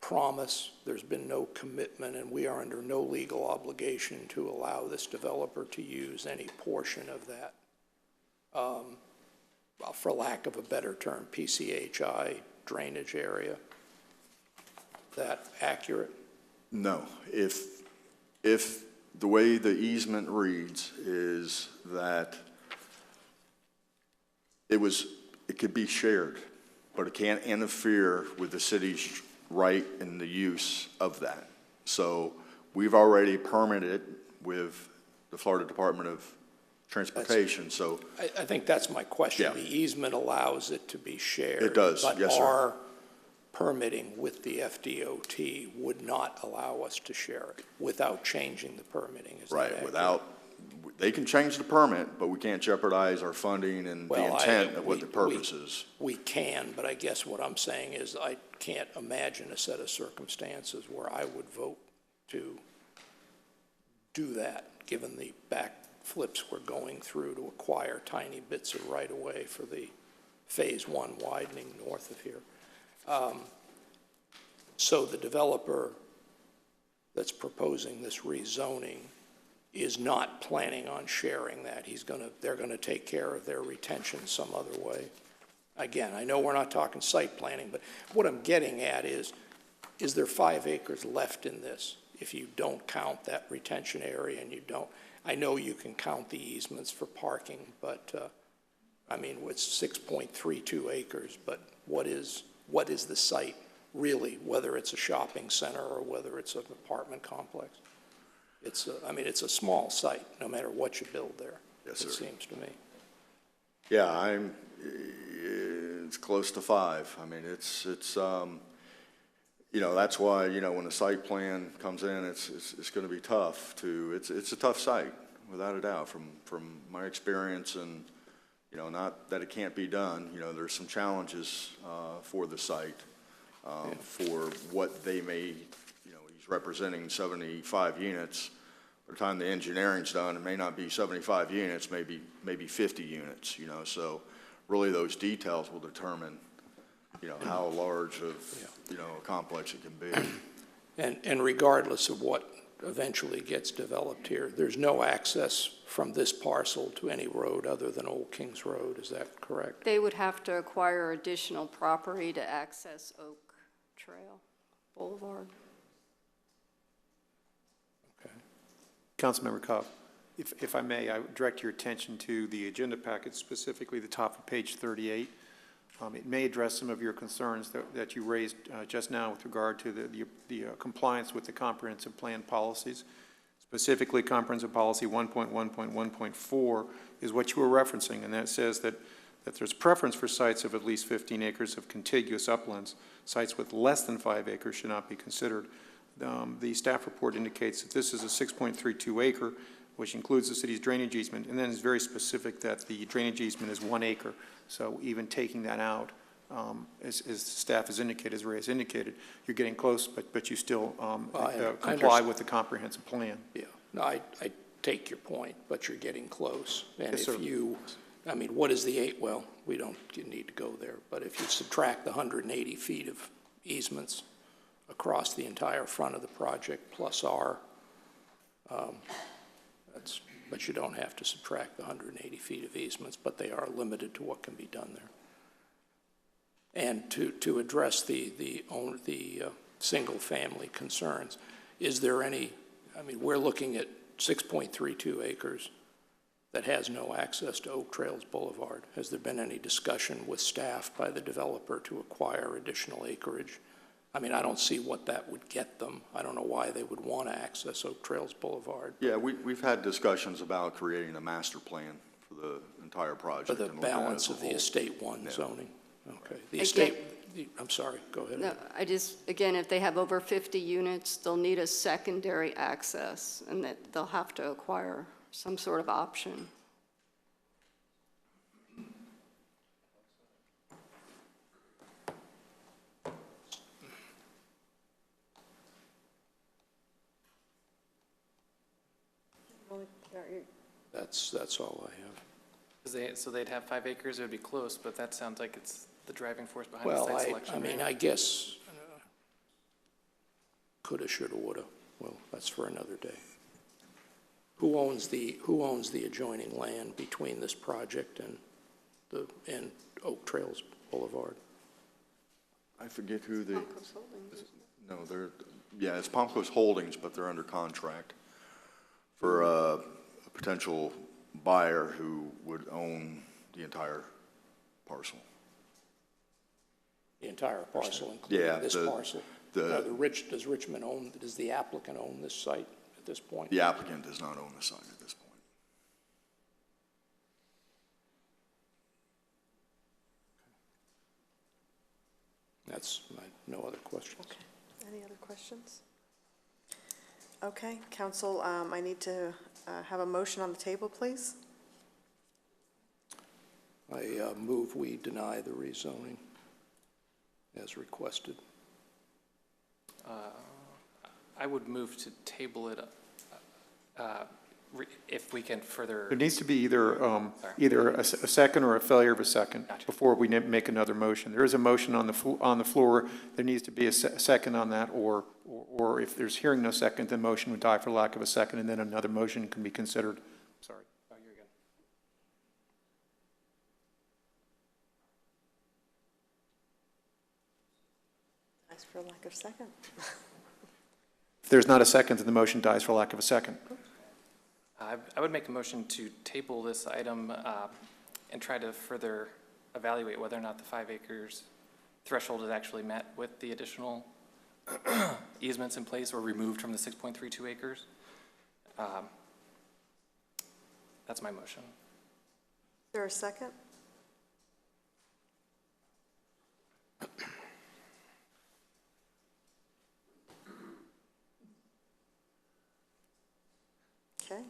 promise, there's been no commitment, and we are under no legal obligation to allow this developer to use any portion of that, for lack of a better term, PCHI drainage area. Is that accurate? No. If the way the easement reads is that it could be shared, but it can't interfere with the city's right in the use of that. So we've already permitted with the Florida Department of Transportation, so. I think that's my question. Yeah. The easement allows it to be shared. It does, yes, sir. But our permitting with the FDOT would not allow us to share it without changing the permitting. Is that Right, accurate? they can change the permit, but we can't jeopardize our funding and the Well, intent of what the purpose we- is. We can, but I guess what I'm saying is I can't imagine a set of circumstances where I would vote to do that, given the backflips we're going through to acquire tiny bits of right-of-way for the Phase 1 widening north of here. So the developer that's proposing this rezoning is not planning on sharing that. They're gonna take care of their retention some other way. Again, I know we're not talking site planning, but what I'm getting at is there 5 acres left in this? If you don't count that retention area and you don't, I know you can count the easements for parking, but, I mean, it's 6.32 acres, but what is the site really, whether it's a shopping center or whether it's an apartment complex? It's a small site, no matter what you build there. Yes, It sir. seems to me. Yeah, it's close to 5. I mean, that's why, when the site plan comes in, it's gonna be tough it's a tough site, without a doubt, from my experience, and, not that it can't be done, there's some challenges, for the site, for what they may, he's representing 75 units. By the time the engineering's done, it may not be 75 units, maybe 50 units, so really those details will determine, how large of, a complex it can be. And regardless of what eventually gets developed here, there's no access from this parcel to any road other than Old Kings Road, is that correct? They would have to acquire additional property to access Oak Trail Boulevard. Councilmember Cobb, if I may, I would direct your attention to the agenda packet, specifically the top of page 38. It may address some of your concerns that you raised just now with regard to the compliance with the comprehensive plan policies. Specifically, comprehensive policy 1.1.1.4 is what you were referencing, and that says that there's preference for sites of at least 15 acres of contiguous uplands. Sites with less than 5 acres should not be considered. The staff report indicates that this is a 6.32 acre, which includes the city's drainage easement, and then it's very specific that the drainage easement is 1 acre. So even taking that out, as staff has indicated, as Ray has indicated, you're getting close, but you still comply with the comprehensive plan. Yeah, no, I take your point, but you're getting close. And Yes, sir. What is the well, we don't need to go there, but if you subtract the 180 feet of easements across the entire front of the project plus but you don't have to subtract the 180 feet of easements, but they are limited to what can be done there. And to address the single-family concerns, is there any, we're looking at 6.32 acres that has no access to Oak Trails Boulevard. Has there been any discussion with staff by the developer to acquire additional acreage? I don't see what that would get them. I don't know why they would want to access Oak Trails Boulevard. Yeah, we've had discussions about creating a master plan for the entire project. For the and looking at it balance as a of the whole. Estate 1 Yeah. zoning. Okay. The Again- estate, I'm sorry, go ahead. No, again, if they have over 50 units, they'll need a secondary access, and that they'll have to acquire some sort of option. That's all I have. So they'd have 5 acres, it would be close, but that sounds like it's the driving force behind the Well, site selection. right? I guess, coulda, shoulda, woulda. Well, that's for another day. Who owns the adjoining land between this project and Oak Trails Boulevard? I forget who the. No, it's Palm Coast Holdings, but they're under contract for a potential buyer who would own the entire parcel. The entire parcel, Yeah, including this parcel? Does Richmond own, does the applicant own this site at this point? The applicant does not own the site at this point. That's no other questions. Okay. Any other questions? Okay, council, I need to have a motion on the table, please. I move we deny the rezoning as requested. I would move to table it if we can further. There needs to be either a second or a failure of a second before we make another motion. There is a motion on the floor. There needs to be a second on that, or if there's hearing no second, the motion would die for lack of a second, and then another motion can be considered. Sorry. Oh, you're good. Ask for a lack of second. If there's not a second, then the motion dies for lack of a second. I would make a motion to table this item and try to further evaluate whether or not the 5 acres threshold is actually met with the additional easements in place or removed from the 6.32 acres. That's my motion. Is there a second? Okay.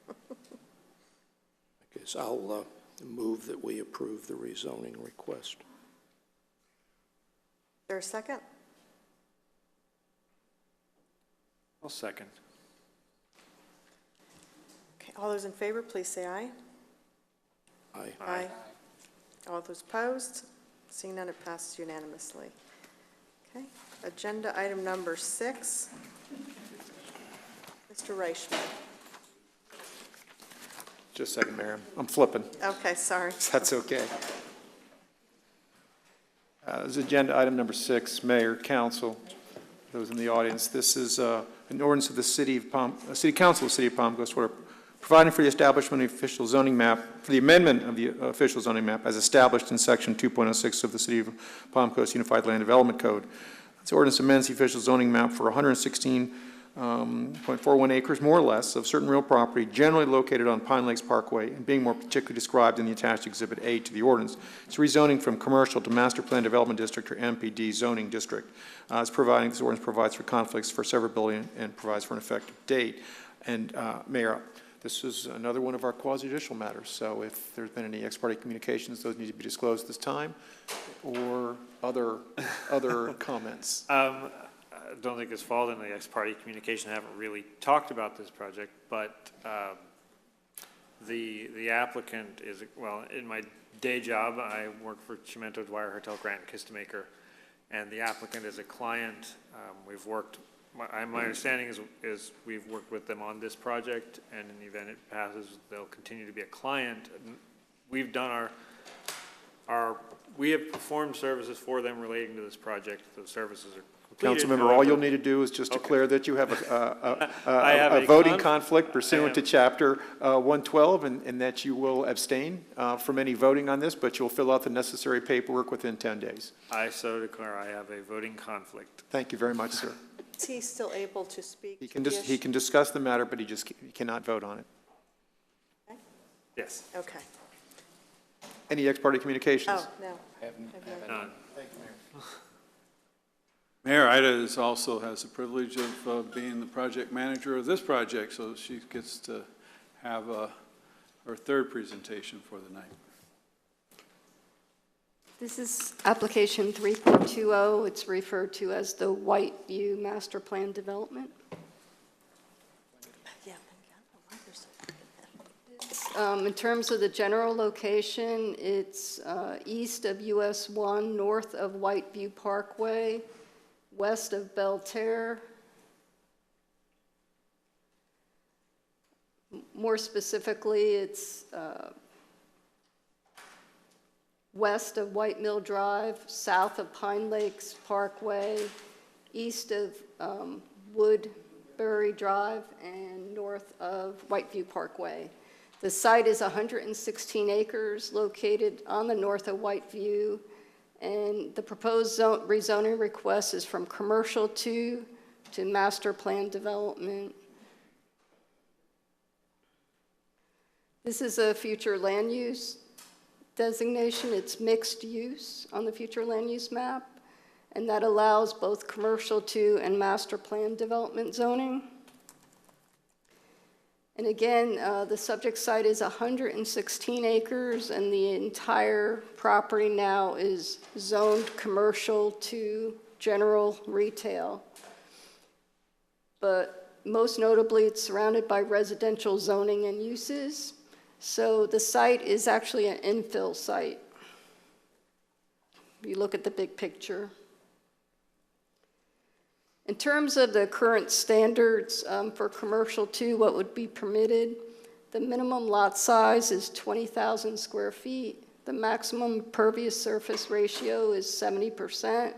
I guess I'll move that we approve the rezoning request. Is there a second? I'll second. Okay, all those in favor, please say aye. Aye. Aye. All those opposed? Seeing none, it passes unanimously. Okay, agenda item number 6. Mr. Reichman. Just a second, Mayor. I'm flipping. Okay, sorry. That's okay. This is agenda item number 6, Mayor, Council, those in the audience. This is an ordinance of the City Council of the City of Palm Coast, Florida, providing for the establishment of the official zoning map, for the amendment of the official zoning map as established in Section 2.06 of the City of Palm Coast Unified Land Development Code. This ordinance amends the official zoning map for 116.41 acres, more or less, of certain real property generally located on Pine Lakes Parkway and being more particularly described in the attached Exhibit A to the ordinance. It's rezoning from commercial to Master Plan Development District, or MPD zoning district. This ordinance provides for conflicts for severability and provides for an effective date. And Mayor, this is another one of our quasi-judicial matters, so if there's been any ex parte communications, those need to be disclosed this time, or other comments. I don't think it's fallen in the ex parte communication. I haven't really talked about this project, but the applicant is, well, in my day job, I work for Chimento Dwyer Hotel Grant Kistemaker, and the applicant is a client. We've worked, my understanding is we've worked with them on this project, and in the event it passes, they'll continue to be a client. We've done we have performed services for them relating to this project. Those services are completed. Councilmember, all you'll need to do is just declare that you have a voting conflict pursuant to Chapter 112, and that you will abstain from any voting on this, but you'll fill out the necessary paperwork within 10 days. I so declare I have a voting conflict. Thank you very much, sir. Is he still able to speak? He can discuss the matter, but he cannot vote on it. Okay. Yes. Okay. Any ex parte communications? Oh, no. I have none. Thank you, Mayor Mayor. Ida also has the privilege of being the project manager of this project, so she gets to have her third presentation for the night. This is application 3.20. It's referred to as the Whiteview Master Plan Development. In terms of the general location, it's east of US 1, north of Whiteview Parkway, west of Belterre. More specifically, it's west of White Mill Drive, south of Pine Lakes Parkway, east of Woodbury Drive, and north of Whiteview Parkway. The site is 116 acres located on the north of Whiteview, And the proposed rezoning request is from commercial 2 to master plan development. This is a future land use designation. It's mixed use on the future land use map, and that allows both commercial 2 and master plan development zoning. And again, the subject site is 116 acres, and the entire property now is zoned commercial to general retail. But most notably, it's surrounded by residential zoning and uses. So the site is actually an infill site. You look at the big picture. In terms of the current standards for commercial 2, what would be permitted, the minimum lot size is 20,000 square feet. The maximum impervious surface ratio is 70%.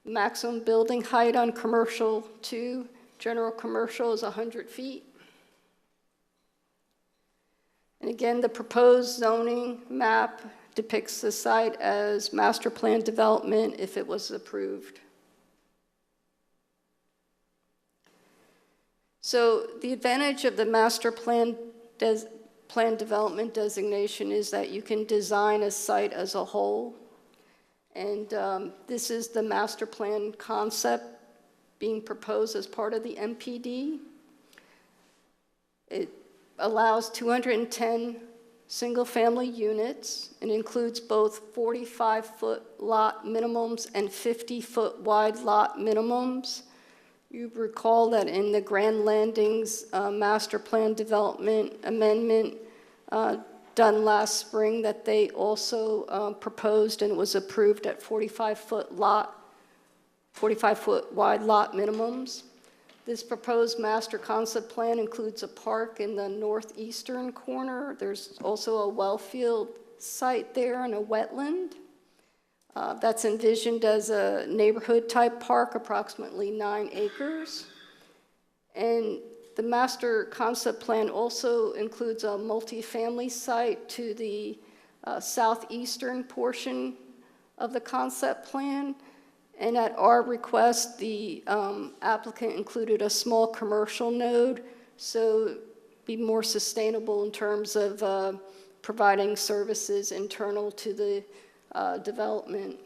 Maximum building height on commercial 2, general commercial, is 100 feet. And again, the proposed zoning map depicts the site as master plan development if it was approved. So the advantage of the master plan development designation is that you can design a site as a whole. And this is the master plan concept being proposed as part of the MPD. It allows 210 single-family units and includes both 45-foot lot minimums and 50-foot wide lot minimums. You recall that in the Grand Landings master plan development amendment done last spring that they also proposed and was approved at 45-foot wide lot minimums. This proposed master concept plan includes a park in the northeastern corner. There's also a well field site there and a wetland. That's envisioned as a neighborhood-type park, approximately 9 acres. And the master concept plan also includes a multifamily site to the southeastern portion of the concept plan. And at our request, the applicant included a small commercial node, so be more sustainable in terms of providing services internal to the development.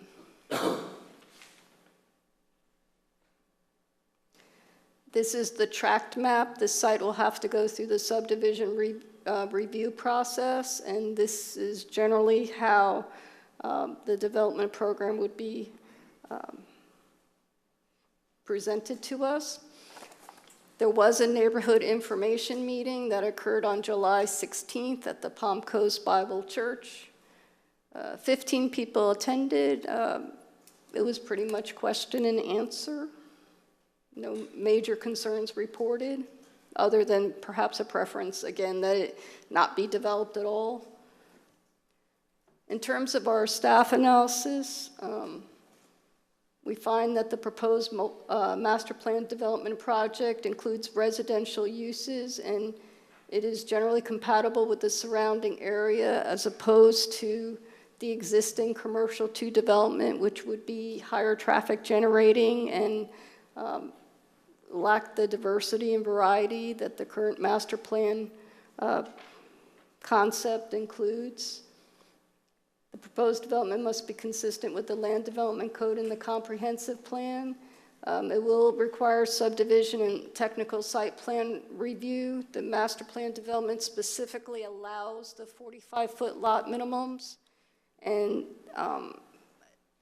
This is the tract map. This site will have to go through the subdivision review process, and this is generally how the development program would be presented to us. There was a neighborhood information meeting that occurred on July 16th at the Palm Coast Bible Church. 15 people attended. It was pretty much question and answer. No major concerns reported, other than perhaps a preference, again, that it not be developed at all. In terms of our staff analysis, we find that the proposed master plan development project includes residential uses, and it is generally compatible with the surrounding area as opposed to the existing commercial 2 development, which would be higher traffic generating and lack the diversity and variety that the current master plan concept includes. The proposed development must be consistent with the land development code and the comprehensive plan. It will require subdivision and technical site plan review. The master plan development specifically allows the 45-foot lot minimums, and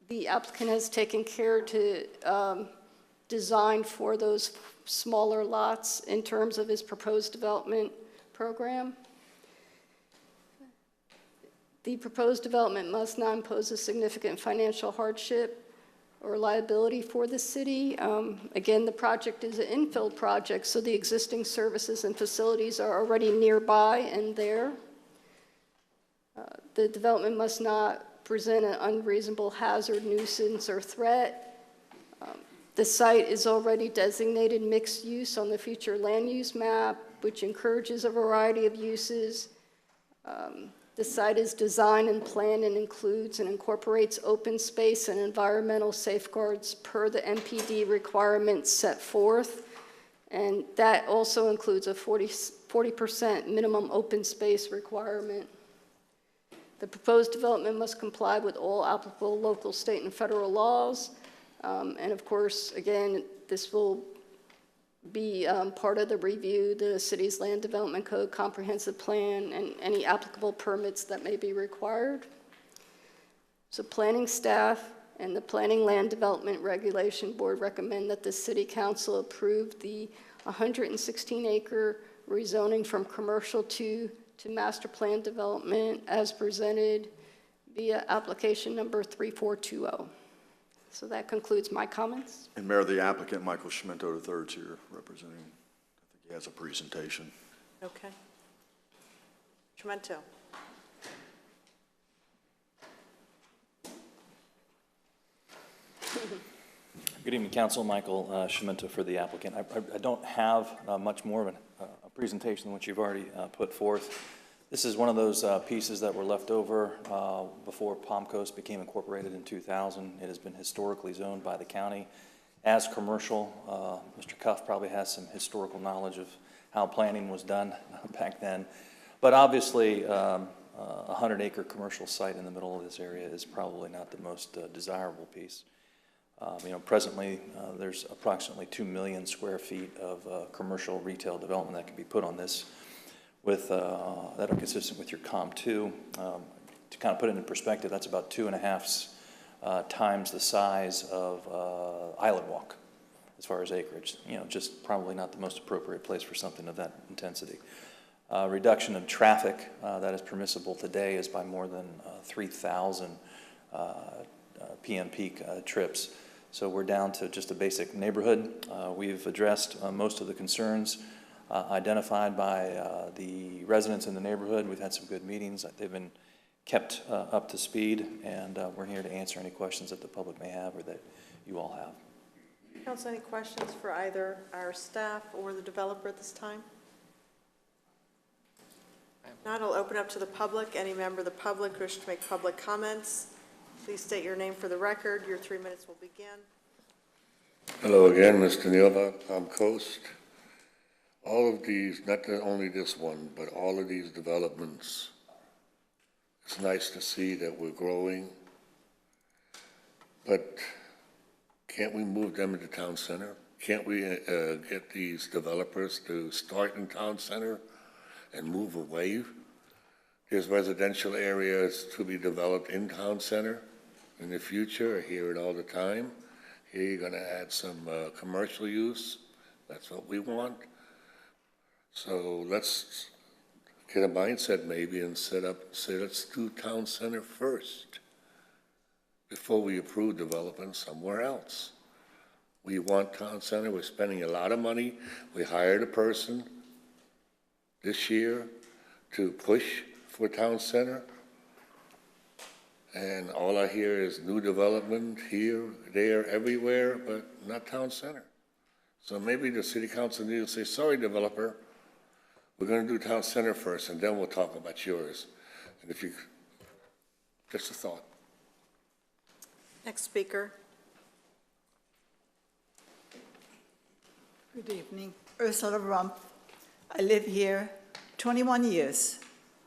the applicant has taken care to design for those smaller lots in terms of his proposed development program. The proposed development must not impose a significant financial hardship or liability for the city. Again, the project is an infill project, so the existing services and facilities are already nearby and there. The development must not present an unreasonable hazard, nuisance, or threat. The site is already designated mixed use on the future land use map, which encourages a variety of uses. The site is designed and planned and includes and incorporates open space and environmental safeguards per the MPD requirements set forth. And that also includes a 40% minimum open space requirement. The proposed development must comply with all applicable local, state, and federal laws. And of course, again, this will be part of the review, the city's land development code, comprehensive plan, and any applicable permits that may be required. So planning staff and the Planning Land Development Regulation Board recommend that the City Council approve the 116-acre rezoning from commercial to master plan development as presented via application number 3420. So that concludes my comments. And Mayor, the applicant, Michael Schminto III, is here representing. I think he has a presentation. Okay. Schminto. Good evening, Council. Michael Schminto for the applicant. I don't have much more of a presentation than what you've already put forth. This is one of those pieces that were left over before Palm Coast became incorporated in 2000. It has been historically zoned by the county as commercial. Mr. Cuff probably has some historical knowledge of how planning was done back then. But obviously, a 100-acre commercial site in the middle of this area is probably not the most desirable piece. Presently, there's approximately 2 million square feet of commercial retail development that can be put on this with, that are consistent with your COM2. To kind of put it in perspective, that's about 2.5 times the size of Island Walk as far as acreage. Just probably not the most appropriate place for something of that intensity. Reduction of traffic that is permissible today is by more than 3,000 PM peak trips. So we're down to just a basic neighborhood. We've addressed most of the concerns identified by the residents in the neighborhood. We've had some good meetings. They've been kept up to speed, and we're here to answer any questions that the public may have or that you all have. Council, any questions for either our staff or the developer at this time? Not, I'll open up to the public. Any member of the public who wishes to make public comments, please state your name for the record. Your 3 minutes will begin. Hello again, Mr. Neal, Palm Coast. All of these, not only this one, but all of these developments, it's nice to see that we're growing, but can't we move them into town center? Can't we get these developers to start in town center and move away? There's residential areas to be developed in town center in the future. I hear it all the time. Here you're going to add some commercial use. That's what we want. So let's get a mindset maybe and say let's do town center first before we approve development somewhere else. We want town center. We're spending a lot of money. We hired a person this year to push for town center. And all I hear is new development here, there, everywhere, but not town center. So maybe the city council needs to say, sorry, developer, we're going to do town center first, and then we'll talk about yours. And if you, just a thought. Next speaker. Good evening. Ursula Rumpf. I live here 21 years.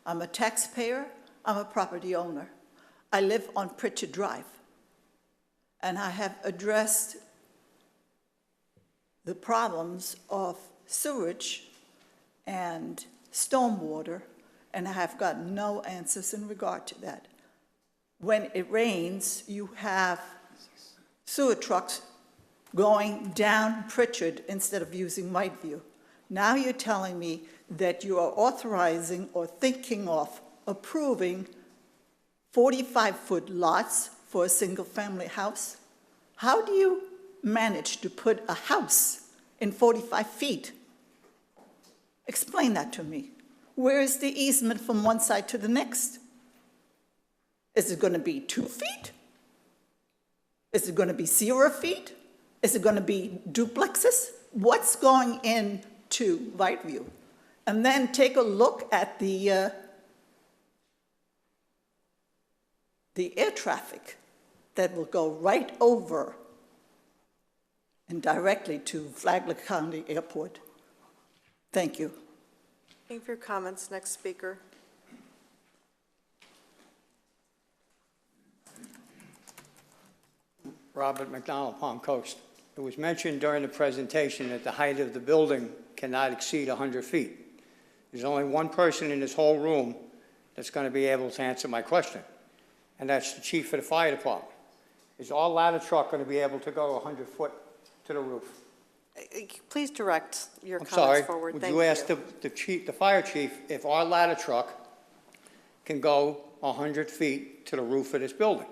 I'm a taxpayer. I'm a property owner. I live on Pritchard Drive. And I have addressed the problems of sewage and stormwater, and I have gotten no answers in regard to that. When it rains, you have sewer trucks going down Pritchard instead of using Whiteview. Now you're telling me that you are authorizing or thinking of approving 45-foot lots for a single-family house? How do you manage to put a house in 45 feet? Explain that to me. Where is the easement from one side to the next? Is it going to be 2 feet? Is it going to be 0 feet? Is it going to be duplexes? What's going into Whiteview? And then take a look at the the air traffic that will go right over and directly to Flagler County Airport. Thank you. Thank you for your comments. Next speaker. Robert McDonald, Palm Coast. It was mentioned during the presentation that the height of the building cannot exceed 100 feet. There's only one person in this whole room that's going to be able to answer my question, and that's the chief of the fire department. Is our ladder truck going to be able to go 100 foot to the roof? Please direct your I'm comments sorry, forward. would Thank you ask the fire chief if our ladder truck can go 100 feet to the roof of this building?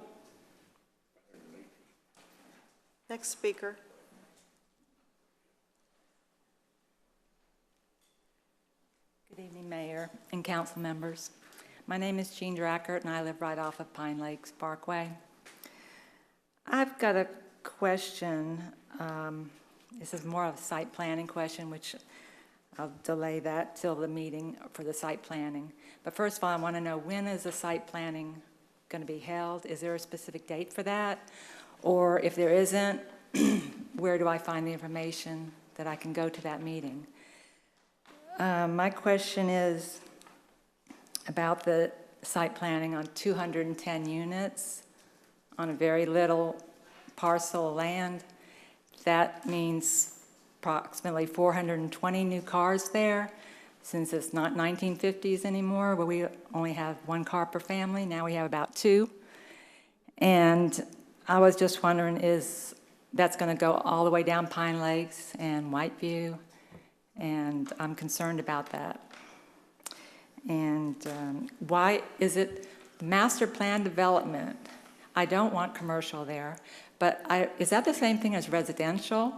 Next speaker. Good evening, Mayor and council members. My name is Jean Drackert, and I live right off of Pine Lakes Parkway. I've got a question. This is more of a site planning question, which I'll delay that till the meeting for the site planning. But first of all, I want to know, when is the site planning going to be held? Is there a specific date for that? Or if there isn't, where do I find the information that I can go to that meeting? My question is about the site planning on 210 units on a very little parcel of land. That means approximately 420 new cars there, since it's not 1950s anymore, where we only have one car per family. Now we have about two. And I was just wondering, is that's going to go all the way down Pine Lakes and Whiteview? And I'm concerned about that. And why is it master plan development? I don't want commercial there, but is that the same thing as residential?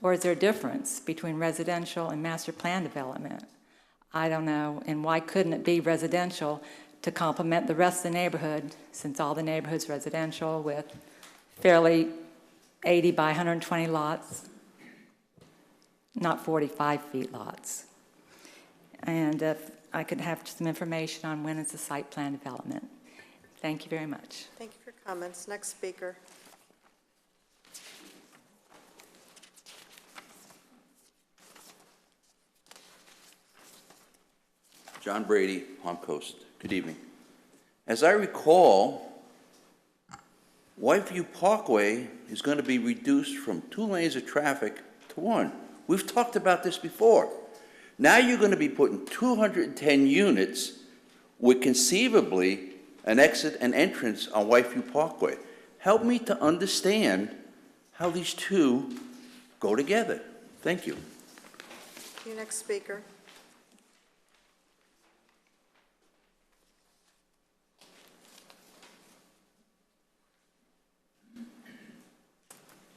Or is there a difference between residential and master plan development? I don't know. And why couldn't it be residential to complement the rest of the neighborhood, since all the neighborhood's residential with fairly 80 by 120 lots, not 45 feet lots? And if I could have some information on when it's a site plan development. Thank you very much. Thank you for your comments. Next speaker. John Brady, Palm Coast. Good evening. As I recall, Whiteview Parkway is going to be reduced from 2 lanes of traffic to 1. We've talked about this before. Now you're going to be putting 210 units with conceivably an exit and entrance on Whiteview Parkway. Help me to understand how these two go together. Thank you. Your next speaker.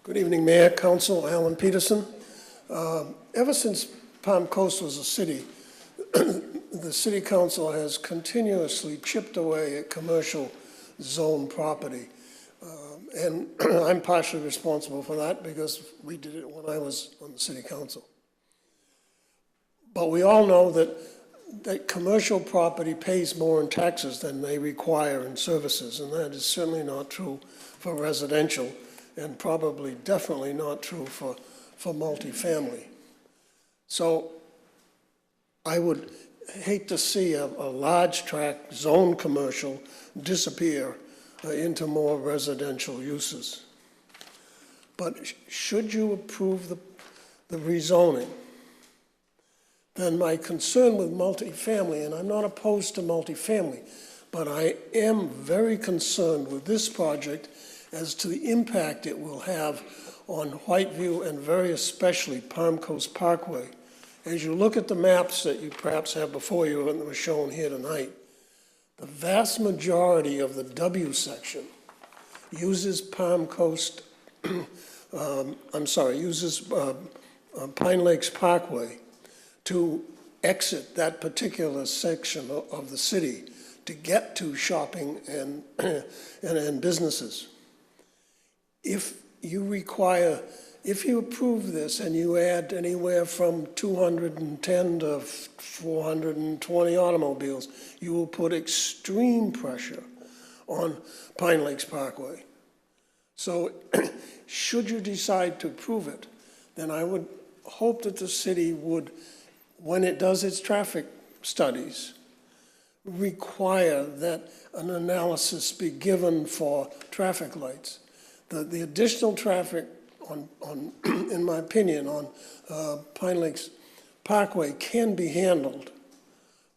Good evening, Mayor, Council, Alan Peterson. Ever since Palm Coast was a city, the City Council has continuously chipped away at commercial zone property. And I'm partially responsible for that because we did it when I was on the City Council. But we all know that commercial property pays more in taxes than they require in services, and that is certainly not true for residential, and probably definitely not true for multifamily. So I would hate to see a large tract zone commercial disappear into more residential uses. But should you approve the rezoning, then my concern with multifamily, and I'm not opposed to multifamily, but I am very concerned with this project as to the impact it will have on Whiteview and very especially Palm Coast Parkway. As you look at the maps that you perhaps have before you and that were shown here tonight, the vast majority of the W section uses Palm Coast, uses Pine Lakes Parkway to exit that particular section of the city to get to shopping and businesses. If you approve this and you add anywhere from 210 to 420 automobiles, you will put extreme pressure on Pine Lakes Parkway. So should you decide to approve it, then I would hope that the city would, when it does its traffic studies, require that an analysis be given for traffic lights. The additional traffic on in my opinion, on Pine Lakes Parkway can be handled,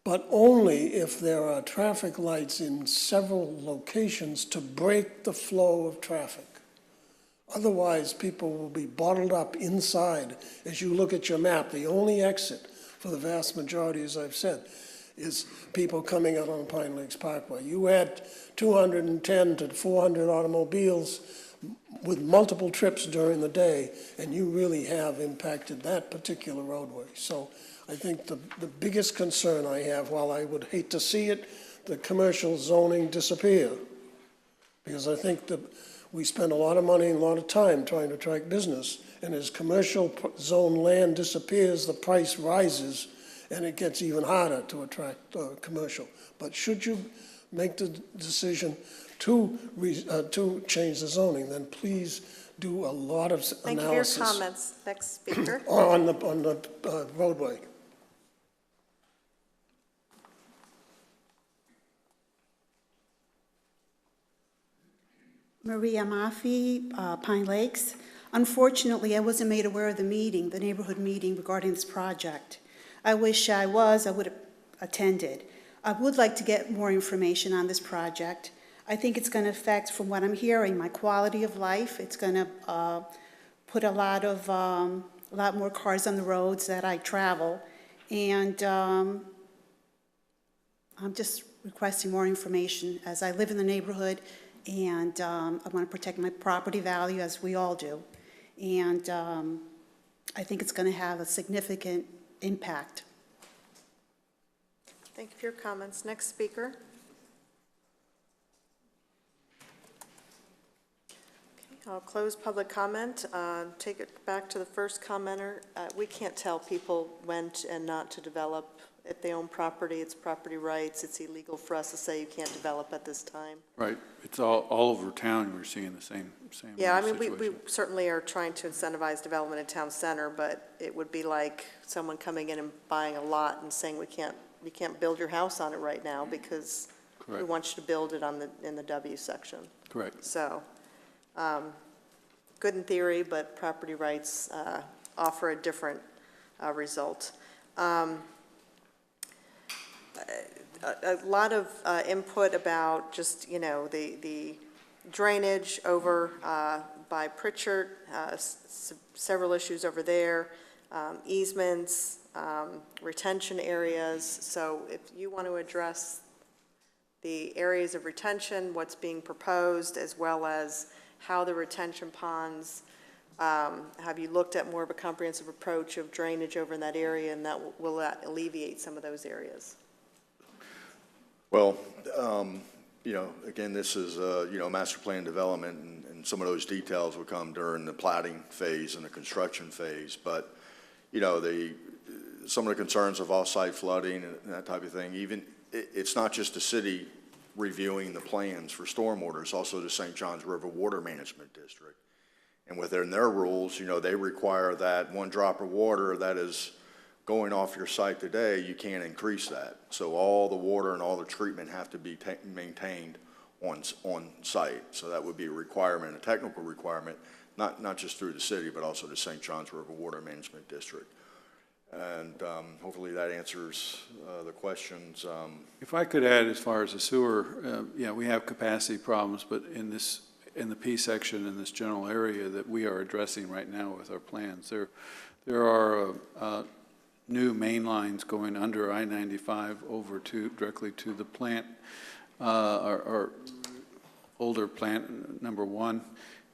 but only if there are traffic lights in several locations to break the flow of traffic. Otherwise, people will be bottled up inside. As you look at your map, the only exit for the vast majority, as I've said, is people coming out on Pine Lakes Parkway. You add 210 to 400 automobiles with multiple trips during the day, and you really have impacted that particular roadway. So I think the biggest concern I have, while I would hate to see it, the commercial zoning disappear, because I think that we spend a lot of money and a lot of time trying to attract business, and as commercial zone land disappears, the price rises, and it gets even harder to attract commercial. But should you make the decision to change the zoning, then please do a lot of analysis. Thank you for your comments. Next speaker. On the roadway. Maria Maffei, Pine Lakes. Unfortunately, I wasn't made aware of the meeting, the neighborhood meeting regarding this project. I wish I would have attended. I would like to get more information on this project. I think it's going to affect, from what I'm hearing, my quality of life. It's going to put a lot more cars on the roads that I travel. And I'm just requesting more information as I live in the neighborhood, and I want to protect my property value, as we all do. And I think it's going to have a significant impact. Thank you for your comments. Next speaker. Okay, I'll close public comment. Take it back to the first commenter. We can't tell people when and not to develop. If they own property, it's property rights. It's illegal for us to say you can't develop at this time. Right. It's all over town. We're seeing the same Yeah, I mean, we situation. certainly are trying to incentivize development in town center, but it would be like someone coming in and buying a lot and saying you can't build your house on it right now because we Correct. want you to build it in the W section. Correct. So, good in theory, but property rights offer a different result. A lot of input about just, the drainage over by Pritchard, several issues over there, easements, retention areas. So if you want to address the areas of retention, what's being proposed, as well as how the retention ponds, have you looked at more of a comprehensive approach of drainage over in that area, and will that alleviate some of those areas? Well, again, this is, master plan development, and some of those details will come during the plating phase and the construction phase. But, some of the concerns of off-site flooding and that type of thing, it's not just the city reviewing the plans for stormwater, it's also the St. Johns River Water Management District. And within their rules, they require that one drop of water that is going off your site today, you can't increase that. So all the water and all the treatment have to be maintained on site. So that would be a requirement, a technical requirement, not just through the city, but also the St. Johns River Water Management District. And hopefully that answers the questions. If I could add, as far as the sewer, we have capacity problems, but in the P section, in this general area that we are addressing right now with our plans, there are new main lines going under I-95 over directly to the plant, our older plant number 1.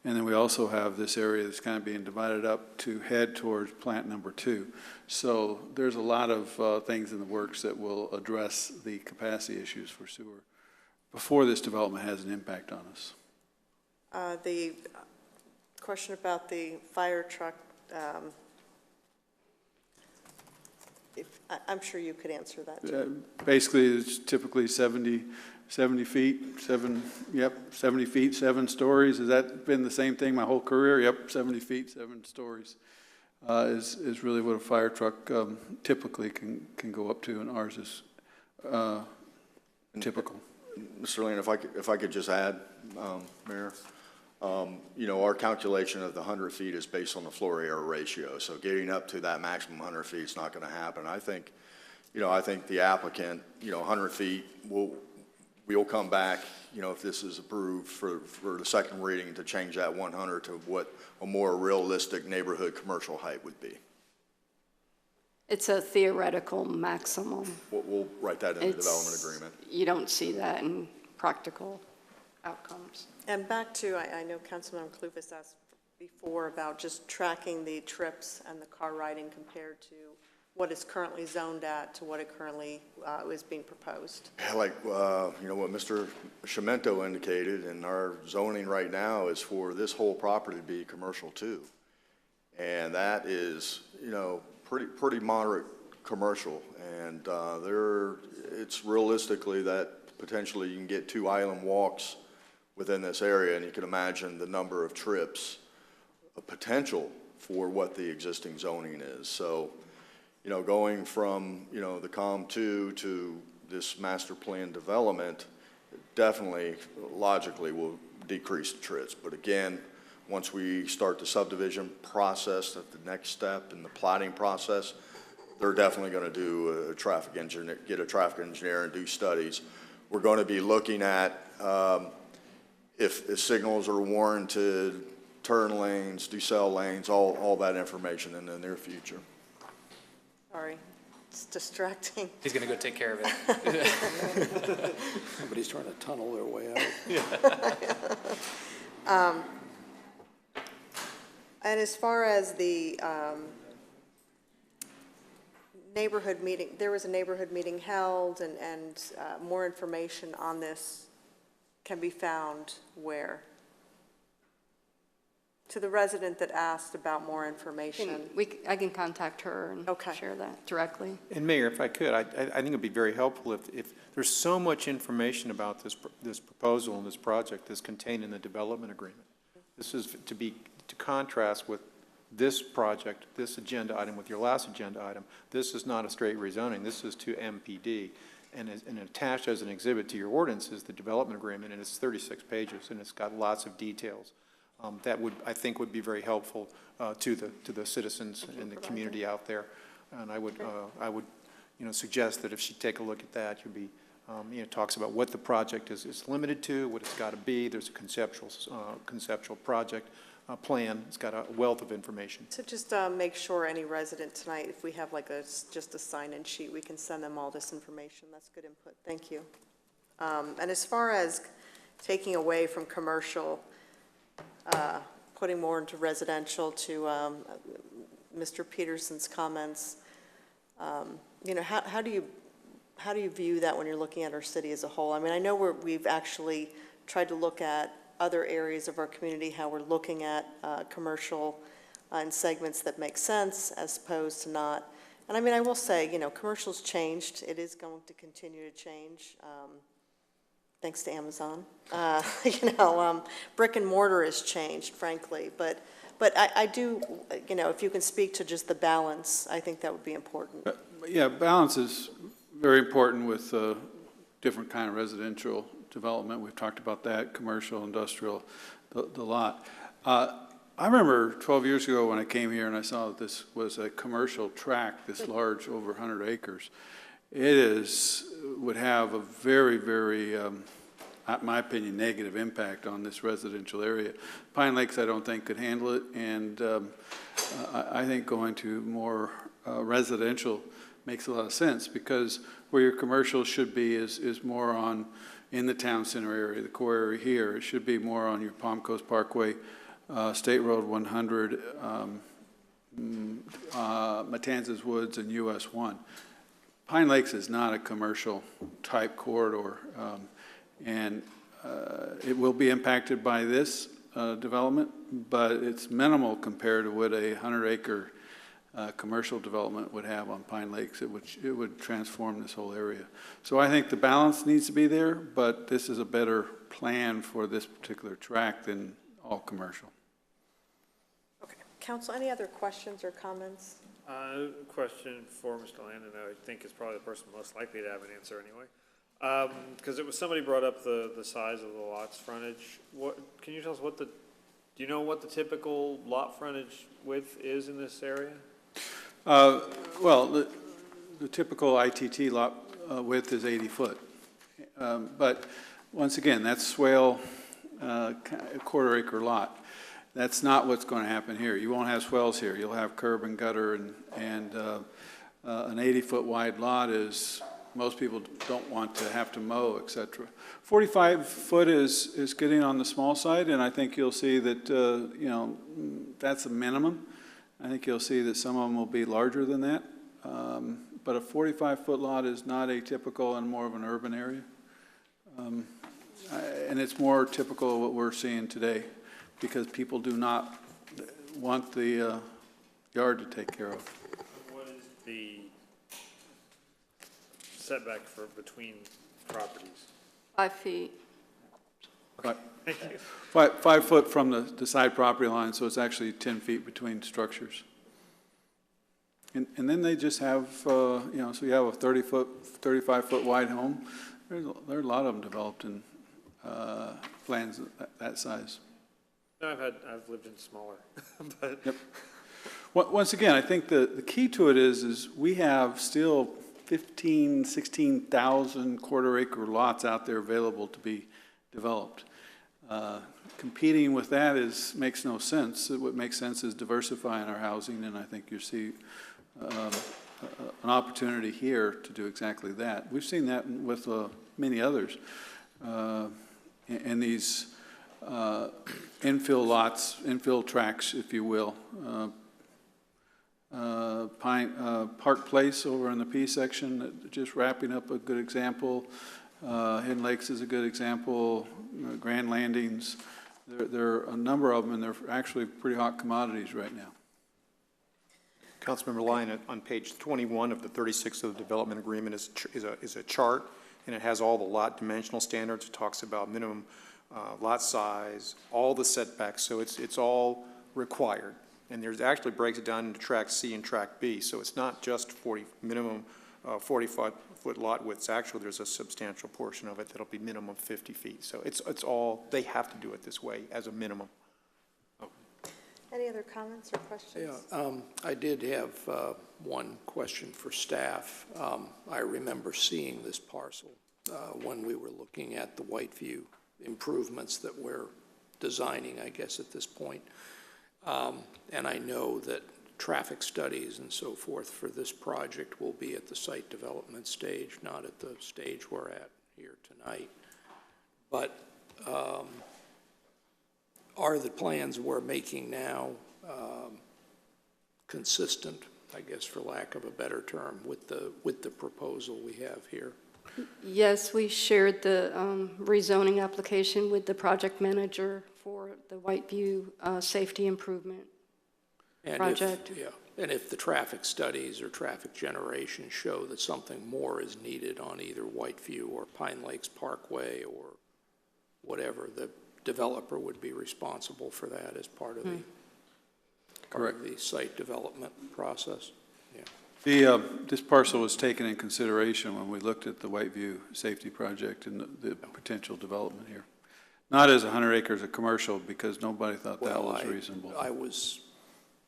And then we also have this area that's kind of being divided up to head towards plant number 2. So there's a lot of things in the works that will address the capacity issues for sewer before this development has an impact on us. The question about the fire truck, I'm sure you could answer that too. Basically, it's typically 70 70 feet, 70 feet, 7 stories. Has that been the same thing my whole career? Yep, 70 feet, 7 stories is really what a fire truck typically can go up to, and ours is typical. Mr. Lane, if I could just add, Mayor, you know, our calculation of the 100 feet is based on the floor area ratio, so getting up to that maximum 100 feet is not going to happen. I think the applicant, 100 feet, we'll come back, if this is approved for the second reading, to change that 100 to what a more realistic neighborhood commercial height would be. It's a theoretical maximum. We'll write that in the development agreement. You don't see that in practical outcomes. And back to, I know Councilmember Clufus asked before about just tracking the trips and the car riding compared to what is currently zoned at to what it currently is being proposed. Like, what Mr. Chimento indicated, and our zoning right now is for this whole property to be commercial too. And that is, pretty moderate commercial. And it's realistically that potentially you can get 2 island walks within this area, and you can imagine the number of trips, a potential for what the existing zoning is. So, going from, the COM2 to this master plan development definitely logically will decrease the trips. But again, once we start the subdivision process, at the next step in the plotting process, they're definitely going to do a traffic engineer, get a traffic engineer and do studies. We're going to be looking at if signals are warranted, turn lanes, decel lanes, all that information in the near future. Sorry, it's distracting. He's going to go take care of it. Somebody's trying to tunnel their way out. And as far as the neighborhood meeting, there was a neighborhood meeting held, and more information on this can be found where? To the resident that asked about more information. I can contact her and share that directly. And Mayor, if I could, I think it'd be very helpful if there's so much information about this proposal and this project that's contained in the development agreement. This is to contrast with this project, this agenda item with your last agenda item. This is not a straight rezoning. This is to MPD. And attached as an exhibit to your ordinance is the development agreement, and it's 36 pages, and it's got lots of details. That I think would be very helpful to the citizens in the community out there. And I would suggest that if she take a look at that, you'd be, talks about what the project is limited to, what it's got to be. There's a conceptual project plan. It's got a wealth of information. So just make sure any resident tonight, if we have like just a sign-in sheet, we can send them all this information. That's good input. Thank you. And as far as taking away from commercial, putting more into residential, to Mr. Peterson's comments, how do you view that when you're looking at our city as a whole? I mean, I know we've actually tried to look at other areas of our community, how we're looking at commercial in segments that make sense as opposed to not. And I mean, I will say, commercial's changed. It is going to continue to change. Thanks to Amazon. Brick and mortar has changed, frankly, but I do, if you can speak to just the balance, I think that would be important. Yeah, balance is very important with different kind of residential development. We've talked about that, commercial, industrial, the lot. I remember 12 years ago when I came here and I saw that this was a commercial tract, this large, over 100 acres. It would have a very, very, in my opinion, negative impact on this residential area. Pine Lakes, I don't think, could handle it, and I think going to more residential makes a lot of sense, because where your commercial should be is more in the town center area, the core area here. It should be more on your Palm Coast Parkway, State Road 100, Matanzas Woods, and US 1. Pine Lakes is not a commercial type corridor, and it will be impacted by this development, but it's minimal compared to what a 100-acre commercial development would have on Pine Lakes. It would transform this whole area. So I think the balance needs to be there, but this is a better plan for this particular tract than all commercial. Okay. Council, any other questions or comments? Question for Mr. Landon, I think is probably the person most likely to have an answer anyway. Because it was, somebody brought up the size of the lot's frontage. Can you tell us do you know what the typical lot frontage width is in this area? Well, the typical ITT lot width is 80 foot. But once again, that's swale, a quarter acre lot. That's not what's going to happen here. You won't have swells here. You'll have curb and gutter, and an 80-foot wide lot is, most people don't want to have to mow, et cetera. 45 foot is getting on the small side, and I think you'll see that, you know, that's a minimum. I think you'll see that some of them will be larger than that. But a 45-foot lot is not atypical in more of an urban area. And it's more typical of what we're seeing today, because people do not want the yard to take care of. What is the setback for between properties? 5 feet. Thank you. 5 foot from the side property line, so it's actually 10 feet between structures. And then they just have, you know, so you have a 35-foot wide home. There are a lot of them developed in plans that size. No, I've lived in smaller, but. Yep. Once again, I think the key to it is we have still 15, 16,000 quarter acre lots out there available to be developed. Competing with that makes no sense. What makes sense is diversifying our housing, and I think you see an opportunity here to do exactly that. We've seen that with many others. And these infill lots, infill tracts, if you will. Park Place over in the P section, just wrapping up, a good example. Hidden Lakes is a good example. Grand Landings. There are a number of them, and they're actually pretty hot commodities right now. Councilmember Lyon, on page 21 of the 36 of the development agreement is a chart, and it has all the lot dimensional standards. It talks about minimum lot size, all the setbacks, so it's all required. And there's actually breaks it down into track C and track B, so it's not just minimum 45-foot lot widths. Actually, there's a substantial portion of it that'll be minimum 50 feet. So it's all, they have to do it this way as a minimum. Any other comments or questions? Yeah, I did have one question for staff. I remember seeing this parcel when we were looking at the Whiteview improvements that we're designing, I guess, at this point. And I know that traffic studies and so forth for this project will be at the site development stage, not at the stage we're at here tonight. But are the plans we're making now consistent, I guess, for lack of a better term, with the proposal we have here? Yes, we shared the rezoning application with the project manager for the Whiteview safety improvement project. And if the traffic studies or traffic generation show that something more is needed on either Whiteview or Pine Lakes Parkway or whatever, the developer would be responsible for that as part of the site development process. Yeah. This parcel was taken in consideration when we looked at the Whiteview safety project and the potential development here. Not as 100 acres of commercial, because nobody thought that was reasonable. I was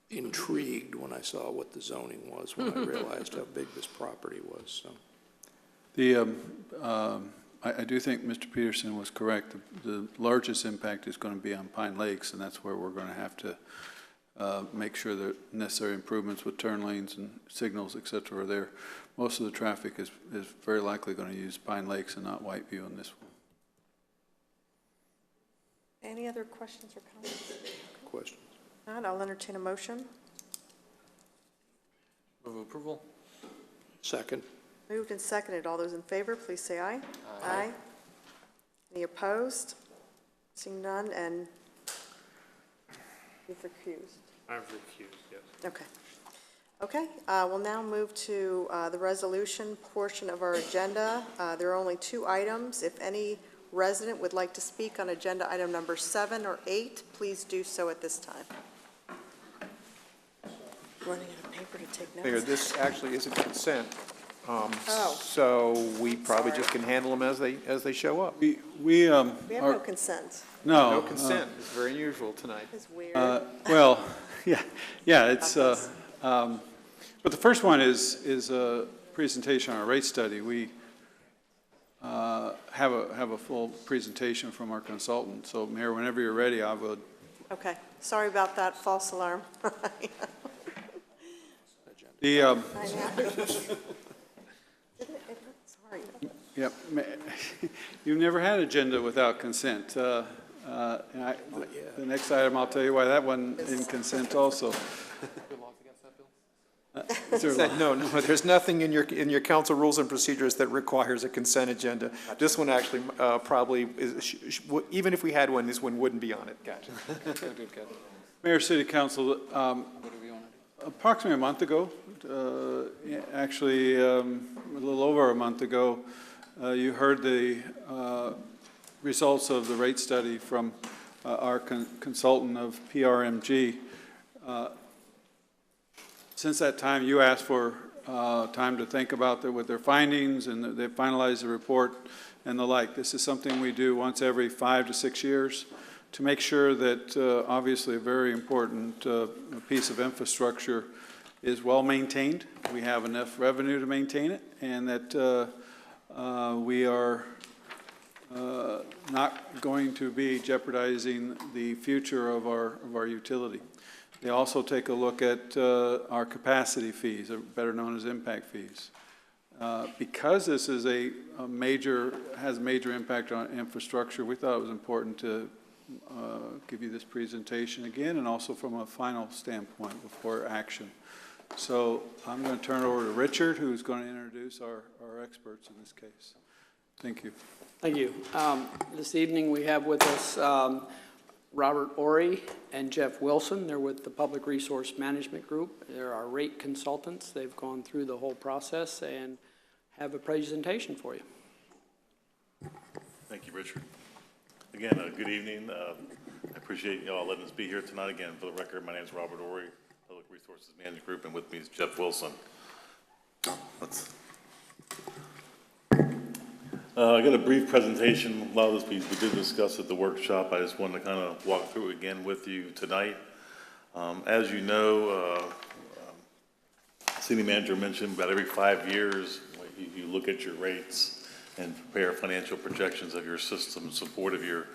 intrigued when I saw what the zoning was, when I realized how big this property was. So. I do think Mr. Peterson was correct. The largest impact is going to be on Pine Lakes, and that's where we're going to have to make sure that necessary improvements with turn lanes and signals, et cetera, are there. Most of the traffic is very likely going to use Pine Lakes and not Whiteview in this one. Any other questions or comments? Questions? Not, I'll entertain a motion. Move approval. Second. Moved and seconded. All those in favor, please say aye. Aye. Any opposed? Seeing none, and you've recused. I've recused, yes. Okay. Okay, we'll now move to the resolution portion of our agenda. There are only 2 items. If any resident would like to speak on agenda item number 7 or 8, please do so at this time. Running out of paper to take notes. Mayor, this actually is a consent. Oh. So we probably just can handle them as they show up. We have no consent. No consent. It's very unusual tonight. It's weird. Well, yeah, it's, but the first one is a presentation on a rate study. We have a full presentation from our consultant. So Mayor, whenever you're ready, I would. Okay, sorry about that false alarm. The, I know. Sorry. Yep. You've never had an agenda without consent. The next item, I'll tell you why that one in consent also. No, there's nothing in your council rules and procedures that requires a consent agenda. This one actually probably is, even if we had one, this one wouldn't be on it. Gotcha. Good. Mayor, City Council, approximately a month ago, actually a little over a month ago, you heard the results of the rate study from our consultant of PRMG. Since that time, you asked for time to think about what their findings, and they finalized the report and the like. This is something we do once every 5 to 6 years to make sure that obviously a very important piece of infrastructure is well maintained. We have enough revenue to maintain it, and that we are not going to be jeopardizing the future of our utility. They also take a look at our capacity fees, better known as impact fees. Because this is has a major impact on infrastructure, we thought it was important to give you this presentation again, and also from a final standpoint before action. So I'm going to turn it over to Richard, who's going to introduce our experts in this case. Thank you. Thank you. This evening we have with us Robert Ory and Jeff Wilson. They're with the Public Resource Management Group. They're our rate consultants. They've gone through the whole process and have a presentation for you. Thank you, Richard. Again, good evening. I appreciate you all letting us be here tonight. Again, for the record, my name is Robert Ory, Public Resources Management Group, and with me is Jeff Wilson. I got a brief presentation. A lot of this we did discuss at the workshop. I just wanted to kind of walk through it again with you tonight. As you know, City Manager mentioned about every 5 years, you look at your rates and prepare financial projections of your system in support of your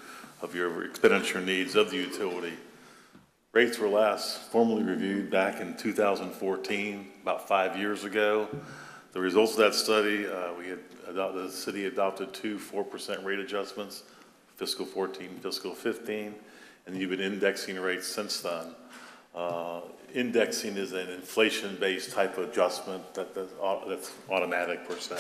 expenditure needs of the utility. Rates were last formally reviewed back in 2014, about 5 years ago. The results of that study, the city adopted 2 4% rate adjustments, fiscal 14, fiscal 15, and you've been indexing rates since then. Indexing is an inflation-based type of adjustment that's automatic per se.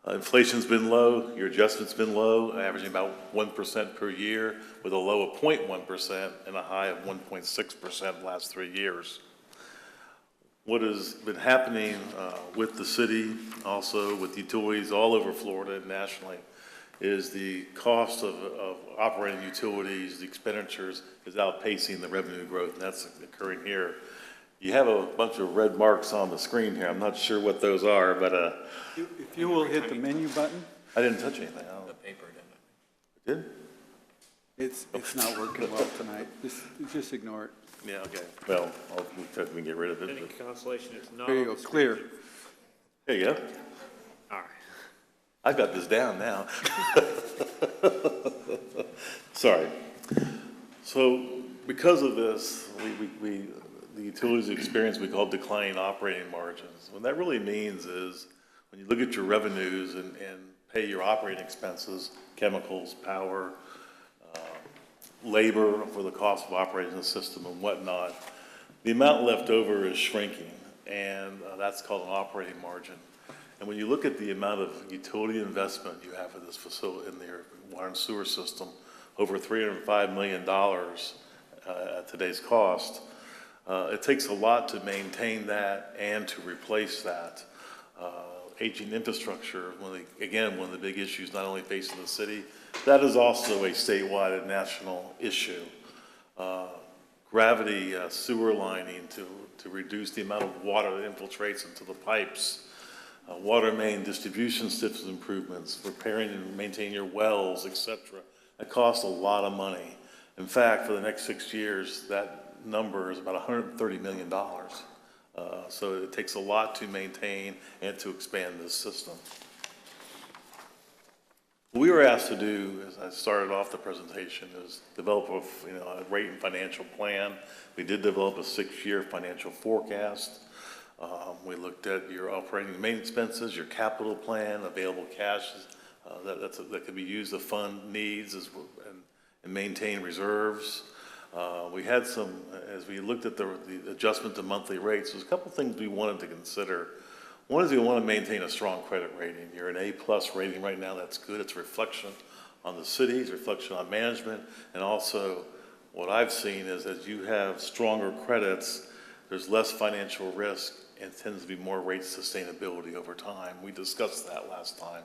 Inflation's been low, your adjustment's been low, averaging about 1% per year, with a low of 0.1% and a high of 1.6% the last 3 years. What has been happening with the city, also with utilities all over Florida and nationally, is the cost of operating utilities, the expenditures, is outpacing the revenue growth, and that's occurring here. You have a bunch of red marks on the screen here. I'm not sure what those are, but if you will hit the menu button. I didn't touch anything. The paper didn't. It did? It's not working well tonight. Just ignore it. Yeah, okay. Well, I'll try to get rid of it. Any consolation, it's not. There you go, clear. There you go. All right. I've got this down now. Sorry. So because of this, the utilities experience we call declining operating margins. What that really means is when you look at your revenues and pay your operating expenses, chemicals, power, labor for the cost of operating the system and whatnot, the amount left over is shrinking, and that's called an operating margin. And when you look at the amount of utility investment you have in this facility, in their water and sewer system, over $305 million at today's cost, It takes a lot to maintain that and to replace that. Aging infrastructure, one of the big issues not only facing the city, that is also a statewide and national issue. Gravity sewer lining to reduce the amount of water that infiltrates into the pipes. Water main distribution system improvements, repairing and maintaining your wells, etc. That costs a lot of money. In fact, for the next 6 years, that number is about $130 million. So it takes a lot to maintain and to expand this system. What we were asked to do, as I started off the presentation, is develop a rate and financial plan. We did develop a 6-year financial forecast. We looked at your operating and maintenance expenses, your capital plan, available cash that could be used to fund needs and maintain reserves. We had some, as we looked at the adjustment to monthly rates, there's a couple things we wanted to consider. One is we want to maintain a strong credit rating. You're an A+ rating right now, that's good. It's a reflection on the city, it's a reflection on management, and also what I've seen is as you have stronger credits, there's less financial risk and tends to be more rate sustainability over time. We discussed that last time.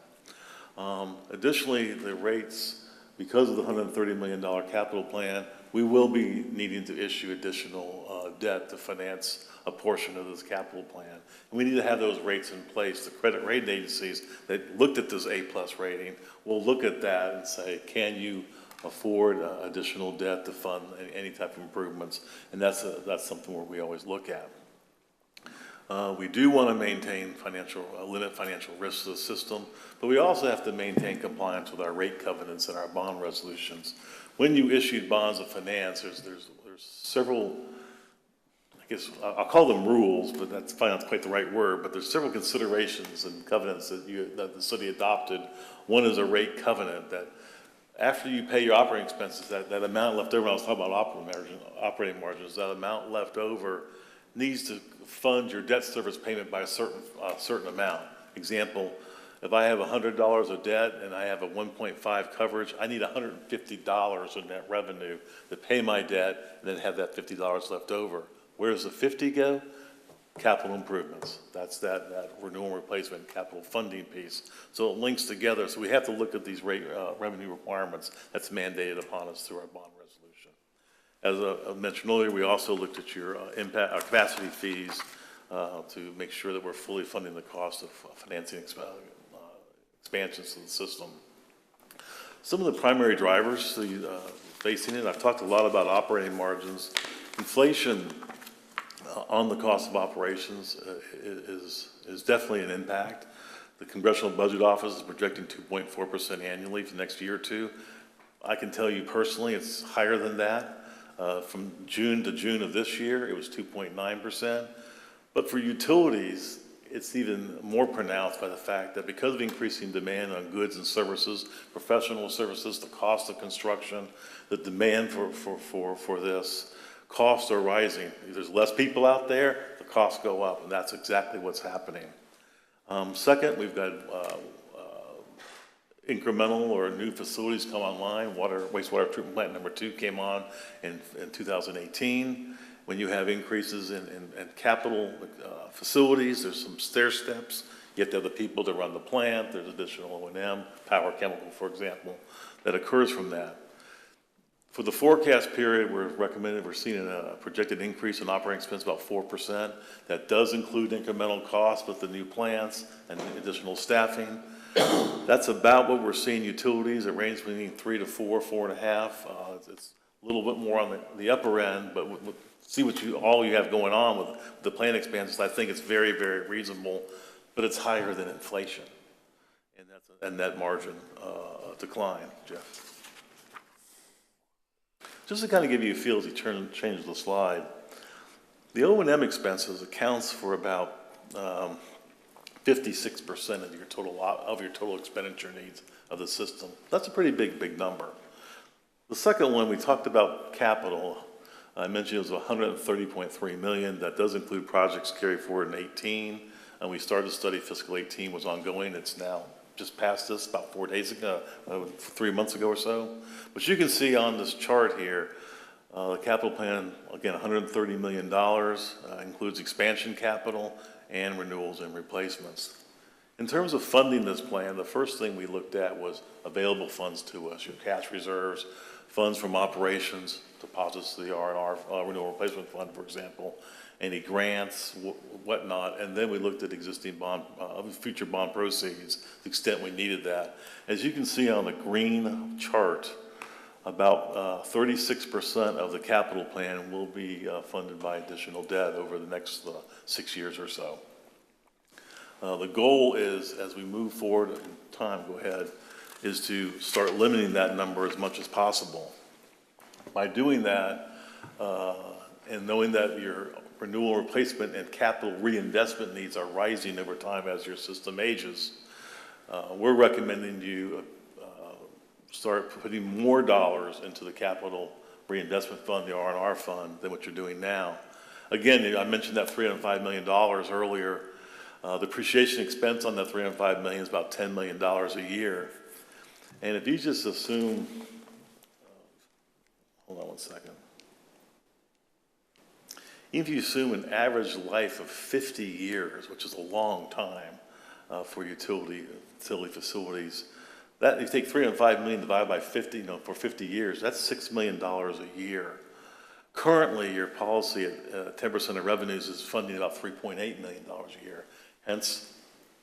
Additionally, the rates, because of the $130 million capital plan, we will be needing to issue additional debt to finance a portion of this capital plan. And we need to have those rates in place. The credit rating agencies that looked at this A+ rating will look at that and say, can you afford additional debt to fund any type of improvements? And that's something where we always look at. We do want to maintain limit financial risks to the system, but we also have to maintain compliance with our rate covenants and our bond resolutions. When you issued bonds of finance, there's several, I guess I'll call them rules, but that's probably not quite the right word, but there's several considerations and covenants that the city adopted. One is a rate covenant that after you pay your operating expenses, that amount left over, I was talking about operating margins, that amount left over needs to fund your debt service payment by a certain amount. Example, if I have $100 of debt and I have a 1.5 coverage, I need $150 in net revenue to pay my debt and then have that $50 left over. Where does the 50 go? Capital improvements. That's that renewal and replacement capital funding piece. So it links together. So we have to look at these revenue requirements that's mandated upon us through our bond resolution. As I mentioned earlier, we also looked at your capacity fees to make sure that we're fully funding the cost of financing expansions to the system. Some of the primary drivers facing it, I've talked a lot about operating margins. Inflation on the cost of operations is definitely an impact. The Congressional Budget Office is projecting 2.4% annually for the next year or two. I can tell you personally, it's higher than that. From June to June of this year, it was 2.9%. But for utilities, it's even more pronounced by the fact that because of increasing demand on goods and services, professional services, the cost of construction, the demand for this, costs are rising. There's less people out there, the costs go up, and that's exactly what's happening. Second, we've got incremental or new facilities come online. Wastewater treatment plant number 2 came on in 2018. When you have increases in capital facilities, there's some stair steps. You have to have the people to run the plant. There's additional O&M, power chemical, for example, that occurs from that. For the forecast period, we're seeing a projected increase in operating expense about 4%. That does include incremental costs with the new plants and additional staffing. That's about what we're seeing utilities. It ranges between 3 to 4, 4.5. It's a little bit more on the upper end, but see what all you have going on with the plant expansions. I think it's very, very reasonable, but it's higher than inflation, and that's a net margin decline, Jeff. Just to kind of give you a feel as you change the slide, the O&M expenses accounts for about 56% of your total expenditure needs of the system. That's a pretty big number. The second one, we talked about capital. I mentioned it was $130.3 million. That does include projects carried forward in 18, and we started to study fiscal 18 was ongoing. It's now just past this about 4 days ago, 3 months ago or so. But you can see on this chart here, The capital plan, again, $130 million, includes expansion capital and renewals and replacements. In terms of funding this plan, the first thing we looked at was available funds to us, your cash reserves, funds from operations, deposits to the R&R, renewal replacement fund, for example, any grants, whatnot, and then we looked at existing bond, future bond proceeds, to the extent we needed that. As you can see on the green chart, about 36% of the capital plan will be funded by additional debt over the next 6 years or so. The goal is, as we move forward in time, go ahead, is to start limiting that number as much as possible. By doing that, and knowing that your renewal replacement and capital reinvestment needs are rising over time as your system ages, we're recommending you start putting more dollars into the capital reinvestment fund, the R&R fund, than what you're doing now. Again, I mentioned that $305 million earlier. The depreciation expense on that $305 million is about $10 million a year. And if you just assume, hold on one second. If you assume an average life of 50 years, which is a long time for utility facilities, that if you take $305 million divided by 50, for 50 years, that's $6 million a year. Currently, your policy at 10% of revenues is funding about $3.8 million a year. Hence,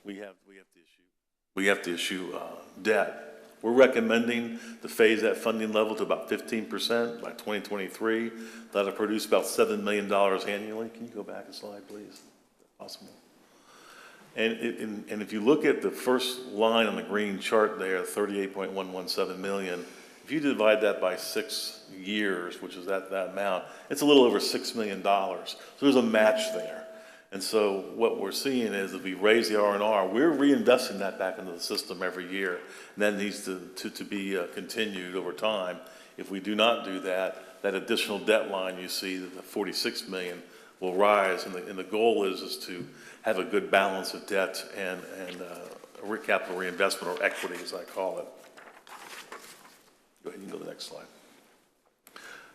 we have to issue debt. We're recommending to phase that funding level to about 15% by 2023. That'll produce about $7 million annually. Can you go back a slide, please? If possible. And if you look at the first line on the green chart there, 38.117 million, if you divide that by 6 years, which is that amount, it's a little over $6 million. So there's a match there. And so what we're seeing is if we raise the R&R, we're reinvesting that back into the system every year. And that needs to be continued over time. If we do not do that, that additional debt line you see, the 46 million, will rise. And the goal is to have a good balance of debt and capital reinvestment, or equity as I call it. Go ahead and go to the next slide.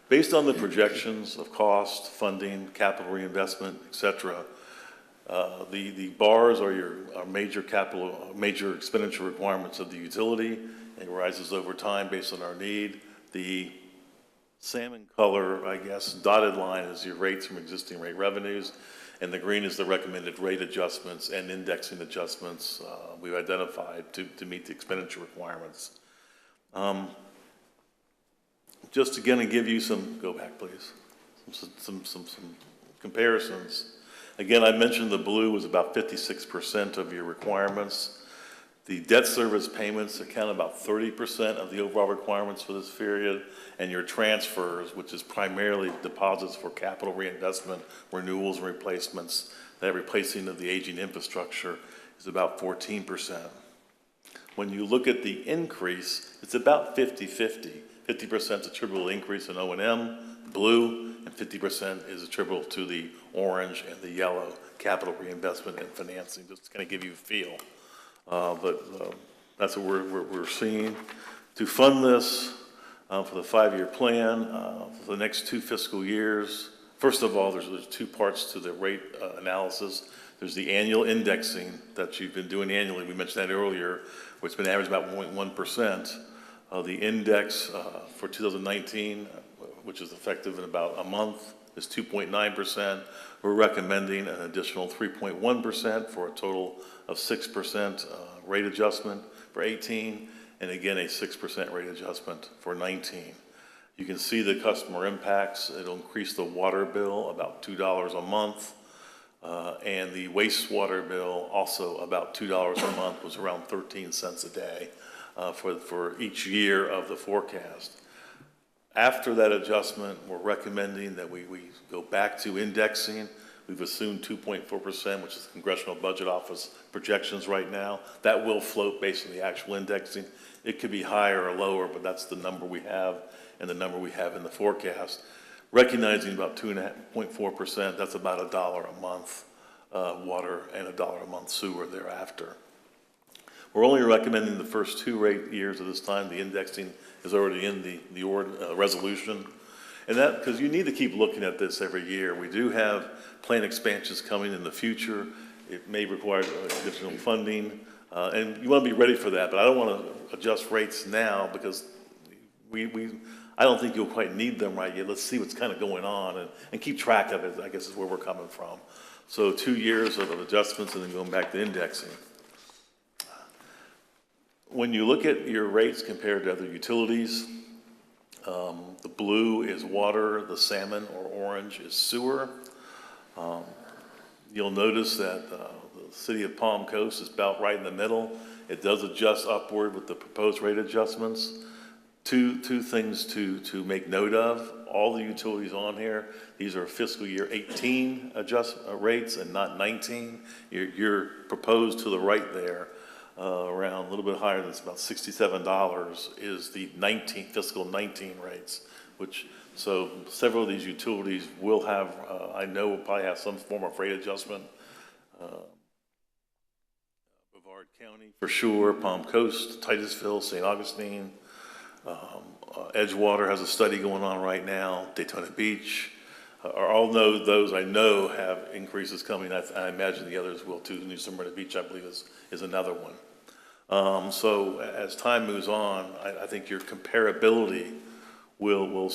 Based on the projections of cost, funding, capital reinvestment, et cetera, the bars are your major expenditure requirements of the utility. It rises over time based on our need. The salmon color, I guess, dotted line is your rates from existing rate revenues, and the green is the recommended rate adjustments and indexing adjustments we've identified to meet the expenditure requirements. Just again to give you some, go back please, some comparisons. Again, I mentioned the blue was about 56% of your requirements. The debt service payments account about 30% of the overall requirements for this period, and your transfers, which is primarily deposits for capital reinvestment, renewals and replacements, that replacing of the aging infrastructure, is about 14%. When you look at the increase, it's about 50-50. 50% is attributable to increase in O&M, blue, and 50% is attributable to the orange and the yellow, capital reinvestment and financing, just to kind of give you a feel. But that's what we're seeing. To fund this for the 5-year plan for the next 2 fiscal years, first of all, there's 2 parts to the rate analysis. There's the annual indexing that you've been doing annually. We mentioned that earlier, where it's been averaged about 0.1%. The index for 2019, which is effective in about a month, is 2.9%. We're recommending an additional 3.1% for a total of 6% rate adjustment for 18, and again, a 6% rate adjustment for 19. You can see the customer impacts. It'll increase the water bill about $2 a month, and the wastewater bill also about $2 a month, was around 13 cents a day for each year of the forecast. After that adjustment, we're recommending that we go back to indexing. We've assumed 2.4%, which is the Congressional Budget Office projections right now. That will float based on the actual indexing. It could be higher or lower, but that's the number we have and the number we have in the forecast. Recognizing about 2.4%, that's about $1 a month water and $1 a month sewer thereafter. We're only recommending the first 2 rate years of this time. The indexing is already in the resolution. And that, because you need to keep looking at this every year. We do have plant expansions coming in the future. It may require additional funding, and you want to be ready for that, but I don't want to adjust rates now because I don't think you'll quite need them right yet. Let's see what's kind of going on and keep track of it, I guess is where we're coming from. So 2 years of adjustments and then going back to indexing. When you look at your rates compared to other utilities, the blue is water, the salmon or orange is sewer. You'll notice that the city of Palm Coast is about right in the middle. It does adjust upward with the proposed rate adjustments. Two things to make note of. All the utilities on here, these are fiscal year 18 rates and not 19. You're proposed to the right there, around a little bit higher than it's about $67 is the fiscal 19 rates, so several of these utilities will have, I know will probably have some form of rate adjustment. Brevard County for sure, Palm Coast, Titusville, St. Augustine, Edgewater has a study going on right now, Daytona Beach, all those I know have increases coming. I imagine the others will too. New Smyrna Beach, I believe, is another one. So as time moves on, I think your comparability will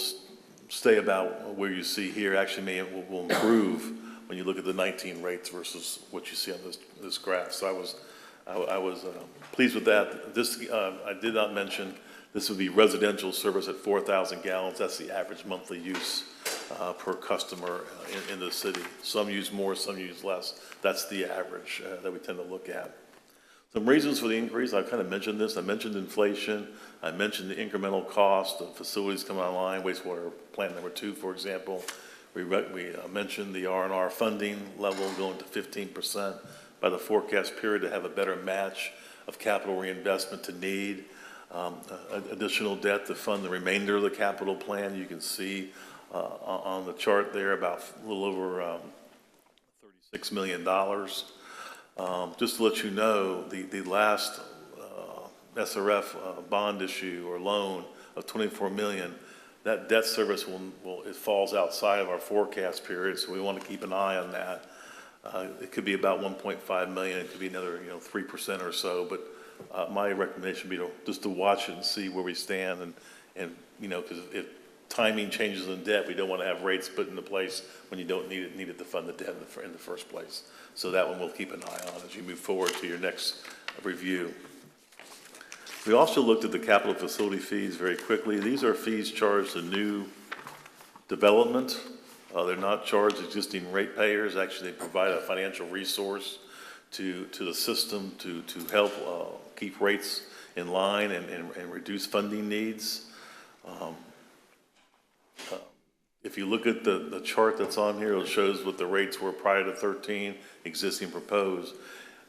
stay about where you see here. Actually, will improve when you look at the 19 rates versus what you see on this graph. So I was pleased with that. This I did not mention. This would be residential service at 4,000 gallons. That's the average monthly use per customer in the city. Some use more, some use less. That's the average that we tend to look at. Some reasons for the increase, I kind of mentioned this. I mentioned inflation. I mentioned the incremental cost of facilities coming online, wastewater plant number 2, for example. We mentioned the R&R funding level going to 15% by the forecast period to have a better match of capital reinvestment to need. Additional debt to fund the remainder of the capital plan. You can see on the chart there about a little over $36 million. Just to let you know, the last SRF bond issue or loan of $24 million, that debt service it falls outside of our forecast period, so we want to keep an eye on that. It could be about $1.5 million. It could be another 3% or so, but my recommendation would be just to watch it and see where we stand, and because if timing changes in debt, we don't want to have rates put into place when you don't need it to fund the debt in the first place. So that one we'll keep an eye on as you move forward to your next review. We also looked at the capital facility fees very quickly. These are fees charged to new development. They're not charged existing ratepayers. Actually, they provide a financial resource to the system to help keep rates in line and reduce funding needs. If you look at the chart that's on here, it shows what the rates were prior to 13, existing proposed.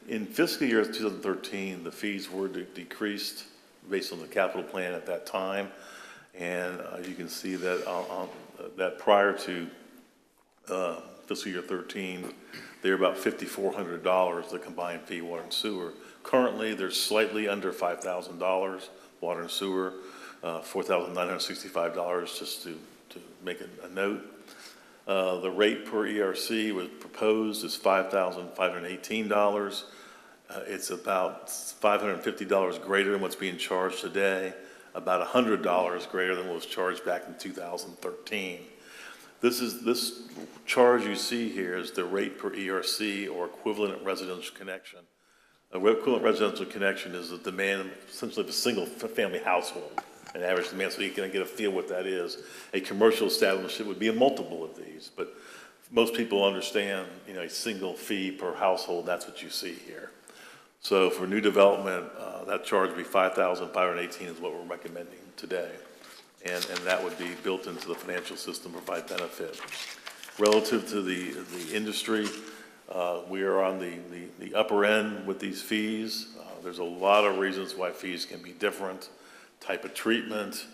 In fiscal year 2013, the fees were decreased based on the capital plan at that time. And you can see that that prior to fiscal year 13, they're about $5,400, the combined fee, water and sewer. Currently, they're slightly under $5,000, water and sewer, $4,965, just to make a note. The rate per ERC was proposed is $5,518. It's about $550 greater than what's being charged today, about $100 greater than what was charged back in 2013. This charge you see here is the rate per ERC or equivalent residential connection. A equivalent residential connection is the demand essentially of a single family household, an average demand, so you can get a feel what that is. A commercial establishment would be a multiple of these, but most people understand, a single fee per household, that's what you see here. So for new development, that charge would be $5,518 is what we're recommending today. And that would be built into the financial system, provide benefit. Relative to the industry, we are on the upper end with these fees. There's a lot of reasons why fees can be different. Type of treatment,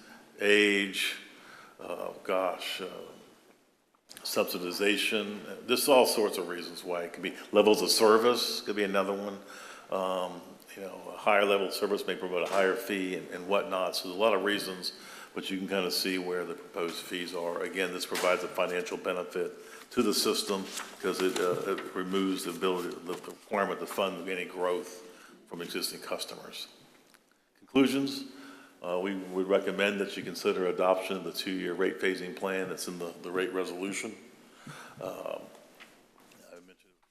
age, subsidization. There's all sorts of reasons why it could be. Levels of service could be another one. A higher level of service may promote a higher fee and whatnot. So there's a lot of reasons. but you can kind of see where the proposed fees are. Again, this provides a financial benefit to the system because it removes the requirement to fund any growth from existing customers. Conclusions, we would recommend that you consider adoption of the 2-year rate phasing plan that's in the rate resolution.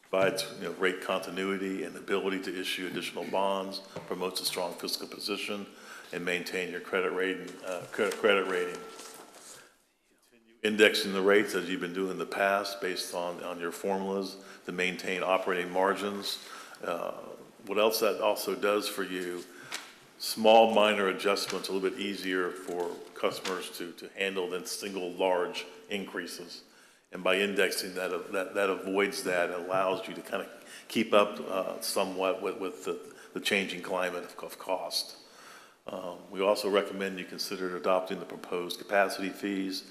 Provides rate continuity and ability to issue additional bonds, promotes a strong fiscal position, and maintain your credit rating. Continue indexing the rates as you've been doing in the past based on your formulas to maintain operating margins. What else that also does for you, small minor adjustments a little bit easier for customers to handle than single large increases. And by indexing that avoids that, allows you to kind of keep up somewhat with the changing climate of cost. We also recommend you consider adopting the proposed capacity fees.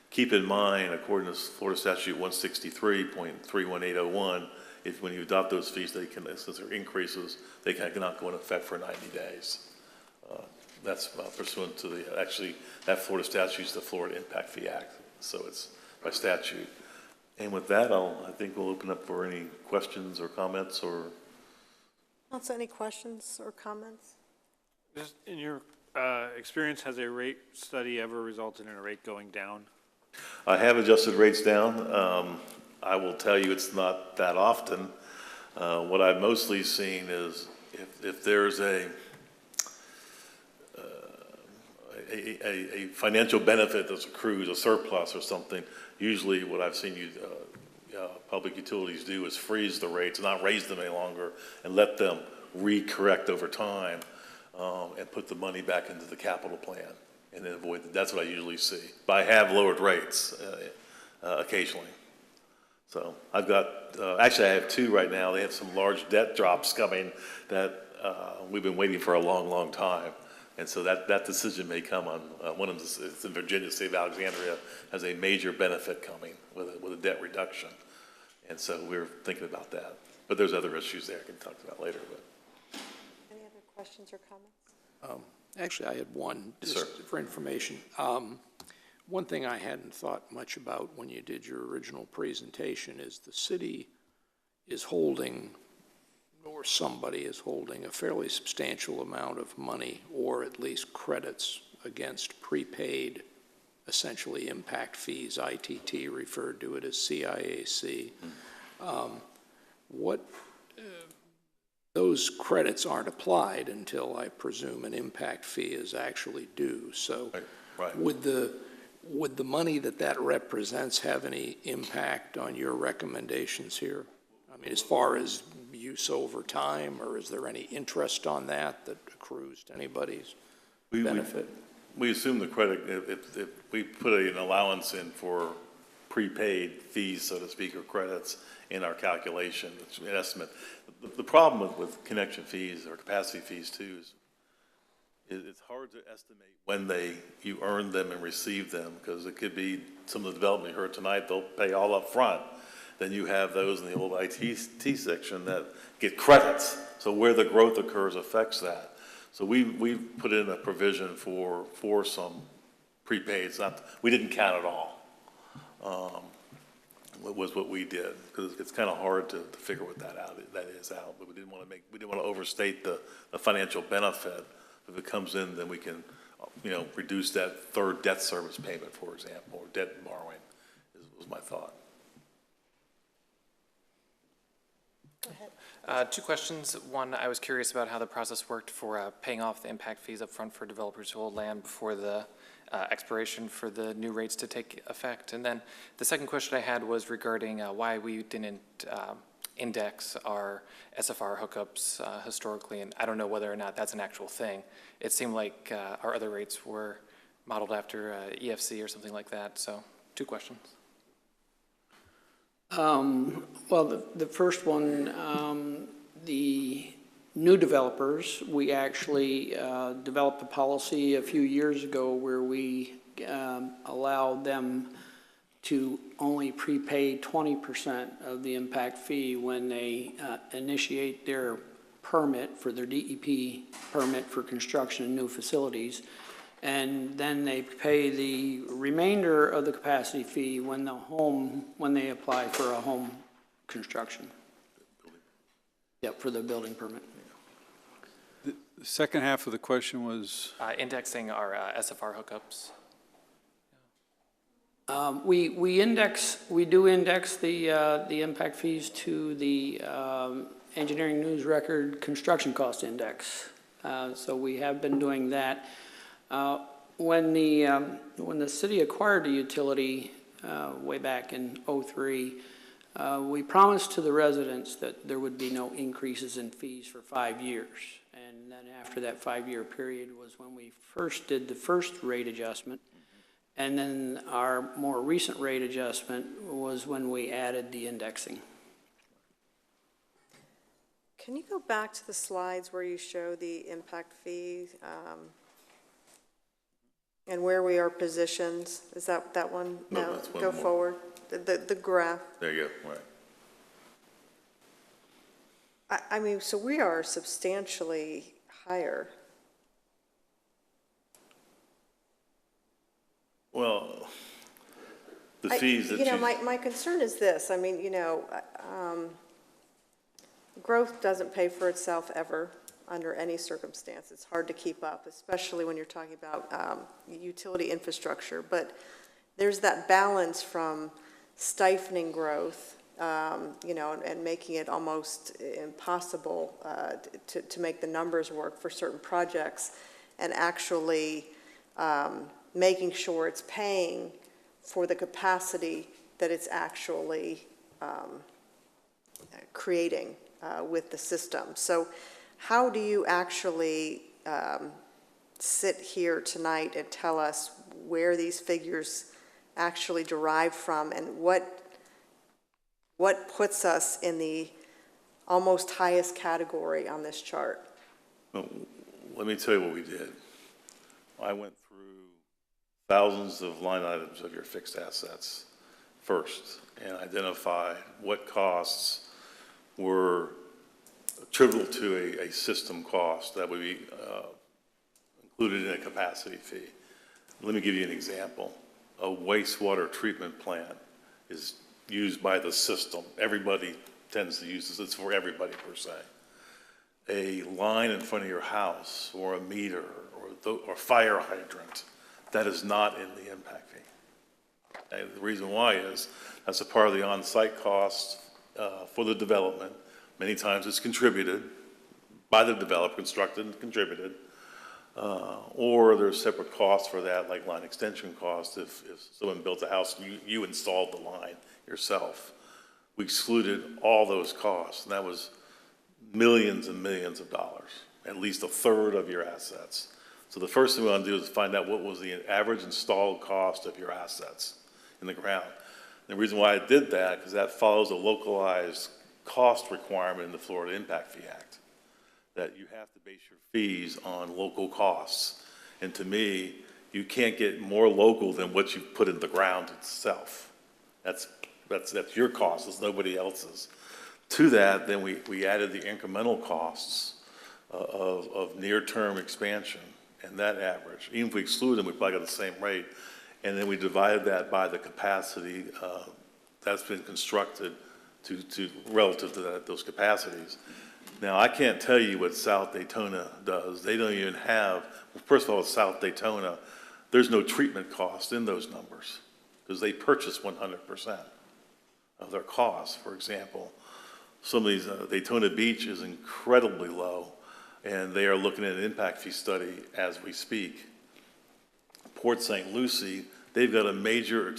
Keep in mind, according to Florida Statute 163.31801, when you adopt those fees, they can, since they're increases, they cannot go into effect for 90 days. That's pursuant to that Florida statute is the Florida Impact Fee Act. So it's by statute. And with that, I think we'll open up for any questions or comments or. Council, any questions or comments? Just in your experience, has a rate study ever resulted in a rate going down? I have adjusted rates down. I will tell you it's not that often. What I've mostly seen is if there's a financial benefit that's accrued, a surplus or something, usually what I've seen public utilities do is freeze the rates, not raise them any longer, and let them re-correct over time and put the money back into the capital plan and then avoid that. That's what I usually see. But I have lowered rates occasionally. So I've got, actually I have 2 right now. They have some large debt drops coming that we've been waiting for a long, long time. And so that decision may come on, one of them is in Virginia, State of Alexandria, has a major benefit coming with a debt reduction. And so we're thinking about that. But there's other issues there I can talk about later. But. Any other questions or comments? Actually, I had one, just Sir. for information. One thing I hadn't thought much about when you did your original presentation is the city is holding, or somebody is holding, a fairly substantial amount of money, or at least credits, against prepaid, essentially impact fees. ITT referred to it as CIAC. Those credits aren't applied until, I presume, an impact fee is actually due. So right. Would the money that represents have any impact on your recommendations here? I mean, as far as use over time, or is there any interest on that accrues to anybody's benefit? We assume the credit, if we put an allowance in for prepaid fees, so to speak, or credits in our calculation, it's an estimate. The problem with connection fees or capacity fees too is it's hard to estimate when you earn them and receive them, because it could be some of the development you heard tonight, they'll pay all up front. Then you have those in the old IT section that get credits. So where the growth occurs affects that. So we've put in a provision for some prepaids. We didn't count it all. Was what we did, because it's kind of hard to figure what that is out. But we didn't want to overstate the financial benefit. If it comes in, then we can, reduce that third debt service payment, for example, or debt borrowing. Was my thought. Go ahead. 2 questions. One, I was curious about how the process worked for paying off the impact fees up front for developers who hold land before the expiration for the new rates to take effect. And then the second question I had was regarding why we didn't index our SFR hookups historically, and I don't know whether or not that's an actual thing. It seemed like our other rates were modeled after EFC or something like that. So 2 questions. Well, the first one, the new developers, we actually developed a policy a few years ago where we allowed them to only prepay 20% of the impact fee when they initiate their permit for their DEP permit for construction of new facilities. And then they pay the remainder of the capacity fee when they apply for a home construction. Yep, for the building permit. The second half of the question was? Indexing our SFR hookups. We do index the impact fees to the Engineering News Record Construction Cost Index. So we have been doing that. When the city acquired the utility way back in '03, we promised to the residents that there would be no increases in fees for 5 years. And then after that 5-year period was when we first did the first rate adjustment. And then our more recent rate adjustment was when we added the indexing. Can you go back to the slides where you show the impact fees and where we are positioned? Is that one? No, that's one go more. forward. The graph. There you go, right. I mean, so we are substantially higher. Well, the fees that you... My concern is this. I mean, growth doesn't pay for itself ever under any circumstance. It's hard to keep up, especially when you're talking about utility infrastructure. But there's that balance from stifling growth, and making it almost impossible to make the numbers work for certain projects, and actually making sure it's paying for the capacity that it's actually creating with the system. So how do you actually sit here tonight and tell us where these figures actually derive from, and what puts us in the almost highest category on this chart? Well, let me tell you what we did. I went through thousands of line items of your fixed assets first and identified what costs were attributable to a system cost that would be included in a capacity fee. Let me give you an example. A wastewater treatment plant is used by the system. Everybody tends to use this. It's for everybody per se. A line in front of your house or a meter or fire hydrant, that is not in the impact fee. And the reason why is that's a part of the on-site cost for the development. Many times it's contributed by the developer, constructed and contributed, or there's separate costs for that, like line extension costs. If someone built a house and you installed the line yourself, we excluded all those costs, and that was millions and millions of dollars, at least a third of your assets. So the first thing we want to do is find out what was the average installed cost of your assets in the ground. And the reason why I did that, because that follows a localized cost requirement in the Florida Impact Fee Act, that you have to base your fees on local costs. And to me, you can't get more local than what you put in the ground itself. That's your cost, it's nobody else's. To that, then we added the incremental costs of near-term expansion, and that average. Even if we exclude them, we probably got the same rate. And then we divided that by the capacity that's been constructed to relative to those capacities. Now, I can't tell you what South Daytona does. They don't even have, well, first of all, with South Daytona, there's no treatment cost in those numbers because they purchase 100% of their costs. For example, some of these, Daytona Beach is incredibly low, and they are looking at an impact fee study as we speak. Port St. Lucie, they've got a major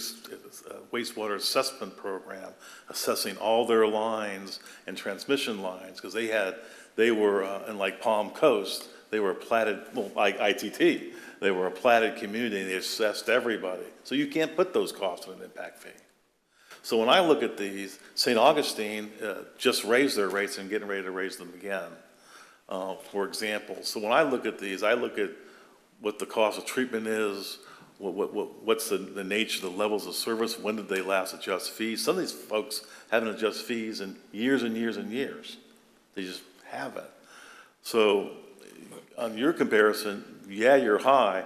wastewater assessment program assessing all their lines and transmission lines, because they were in like Palm Coast, they were a platted, well, like ITT, they were a platted community and they assessed everybody. So you can't put those costs on an impact fee. So when I look at these, St. Augustine just raised their rates and getting ready to raise them again, for example. So when I look at these, I look at what the cost of treatment is, what's the nature, the levels of service, when did they last adjust fees? Some of these folks haven't adjusted fees in years and years and years. They just haven't. So on your comparison, yeah, you're high.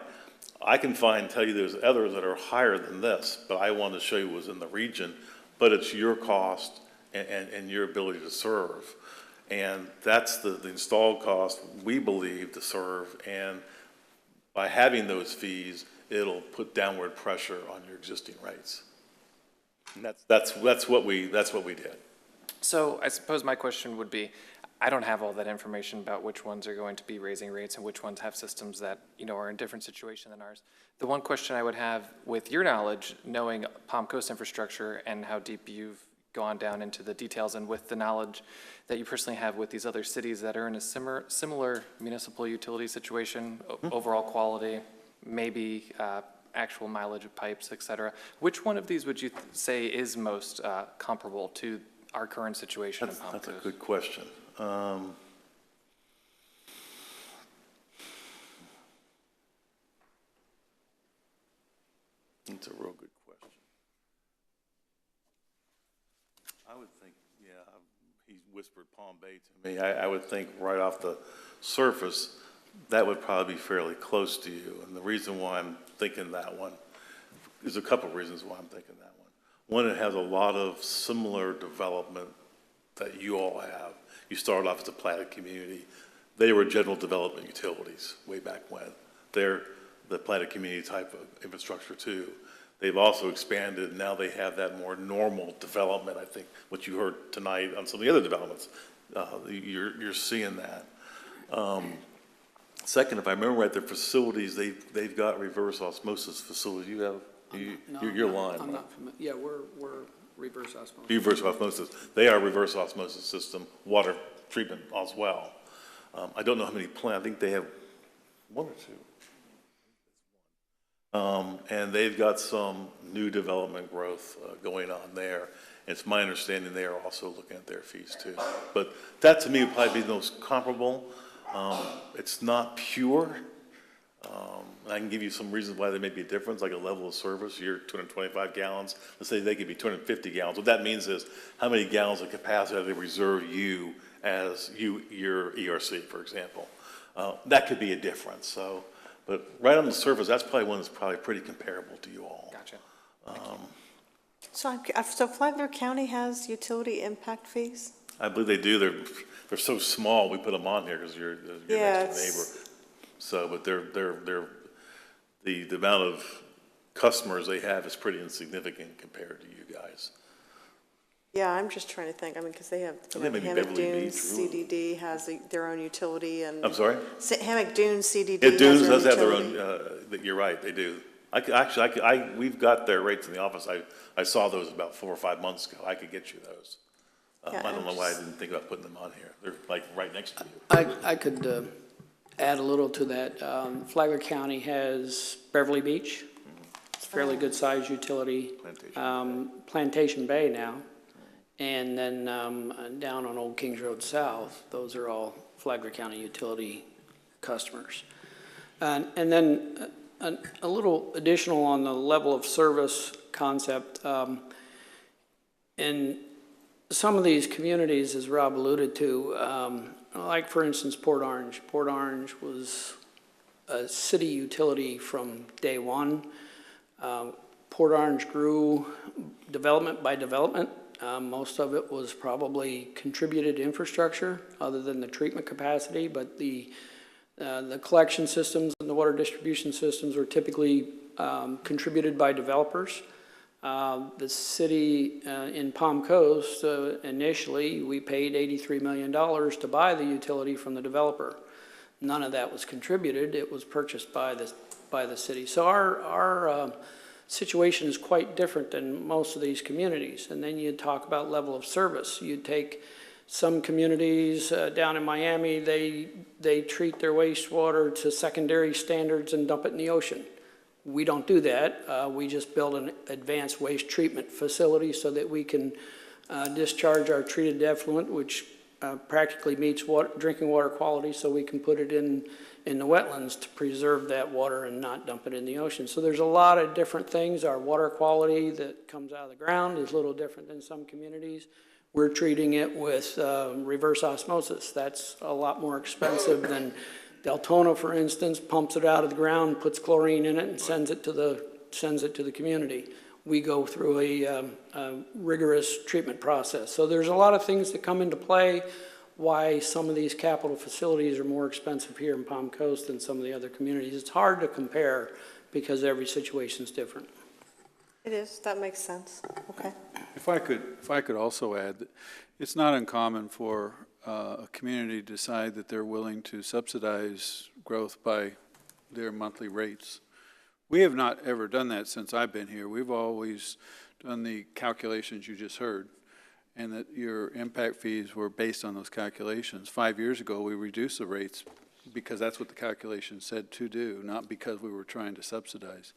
I can tell you there's others that are higher than this, but I wanted to show you what was in the region, but it's your cost and your ability to serve. And that's the installed cost, we believe, to serve, and by having those fees, it'll put downward pressure on your existing rates. And that's what we did. So I suppose my question would be, I don't have all that information about which ones are going to be raising rates and which ones have systems that, are in a different situation than ours. The one question I would have, with your knowledge, knowing Palm Coast infrastructure and how deep you've gone down into the details, and with the knowledge that you personally have with these other cities that are in a similar municipal utility situation, overall quality, maybe actual mileage of pipes, et cetera, which one of these would you say is most comparable to our current situation in Palm Coast? That's a good question. It's a real good question. I would think, he whispered Palm Bay to me. I would think right off the surface, that would probably be fairly close to you. And the reason why I'm thinking that one, there's a couple of reasons why I'm thinking that one. One, it has a lot of similar development that you all have. You started off as a platted community. They were general development utilities way back when. They're the platted community type of infrastructure too. They've also expanded, and now they have that more normal development. I think what you heard tonight on some of the other developments, you're seeing that. Second, if I remember right, their facilities, they've got reverse osmosis facilities. You have, you're lying. I'm not familiar. Yeah, we're reverse osmosis. Reverse osmosis. They are reverse osmosis system, water treatment as well. I don't know how many plants. I think they have one or two. And they've got some new development growth going on there. It's my understanding they are also looking at their fees too. But that to me would probably be the most comparable. It's not pure. I can give you some reasons why there may be a difference, like a level of service. You're 225 gallons. Let's say they could be 250 gallons. What that means is how many gallons of capacity do they reserve you as your ERC, for example. That could be a difference. So, but right on the surface, that's probably one that's probably pretty comparable to you all. Gotcha. So Flagler County has utility impact fees? I believe they do. They're so small, we put them on here because you're next to neighbor. So, but the amount of customers they have is pretty insignificant compared to you guys. Yeah, I'm just trying to think, because they have, They may be Hammock Beverly Dunes, Beach, CDD has their own utility, and. I'm sorry? Hammock Dunes, CDD Yeah, has Dunes their does have their utility. own, you're right, they do. We've got their rates in the office. I saw those about 4 or 5 months ago. I could get you those. Yeah, I don't I'm know why I just- didn't think about putting them on here. They're like right next to you. I could add a little to that. Flagler County has Beverly Beach. It's a fairly good-sized utility. Plantation Bay now. And then down on Old Kings Road South, those are all Flagler County utility customers. And then a little additional on the level of service concept. In some of these communities, as Rob alluded to, like for instance, Port Orange. Port Orange was a city utility from day one. Port Orange grew development by development. Most of it was probably contributed infrastructure other than the treatment capacity, but the collection systems and the water distribution systems were typically contributed by developers. The city in Palm Coast, initially, we paid $83 million to buy the utility from the developer. None of that was contributed. It was purchased by the city. So our situation is quite different than most of these communities. And then you talk about level of service. You take some communities down in Miami, they treat their wastewater to secondary standards and dump it in the ocean. We don't do that. We just build an advanced waste treatment facility so that we can discharge our treated effluent, which practically meets drinking water quality, so we can put it in the wetlands to preserve that water and not dump it in the ocean. So there's a lot of different things. Our water quality that comes out of the ground is a little different than some communities. We're treating it with reverse osmosis. That's a lot more expensive than Deltona, for instance, pumps it out of the ground, puts chlorine in it, and sends it to the community. We go through a rigorous treatment process. So there's a lot of things that come into play why some of these capital facilities are more expensive here in Palm Coast than some of the other communities. It's hard to compare because every situation is different. It is, that makes sense. Okay. If I could also add, that it's not uncommon for a community to decide that they're willing to subsidize growth by their monthly rates. We have not ever done that since I've been here. We've always done the calculations you just heard, and that your impact fees were based on those calculations. 5 years ago, we reduced the rates because that's what the calculation said to do, not because we were trying to subsidize.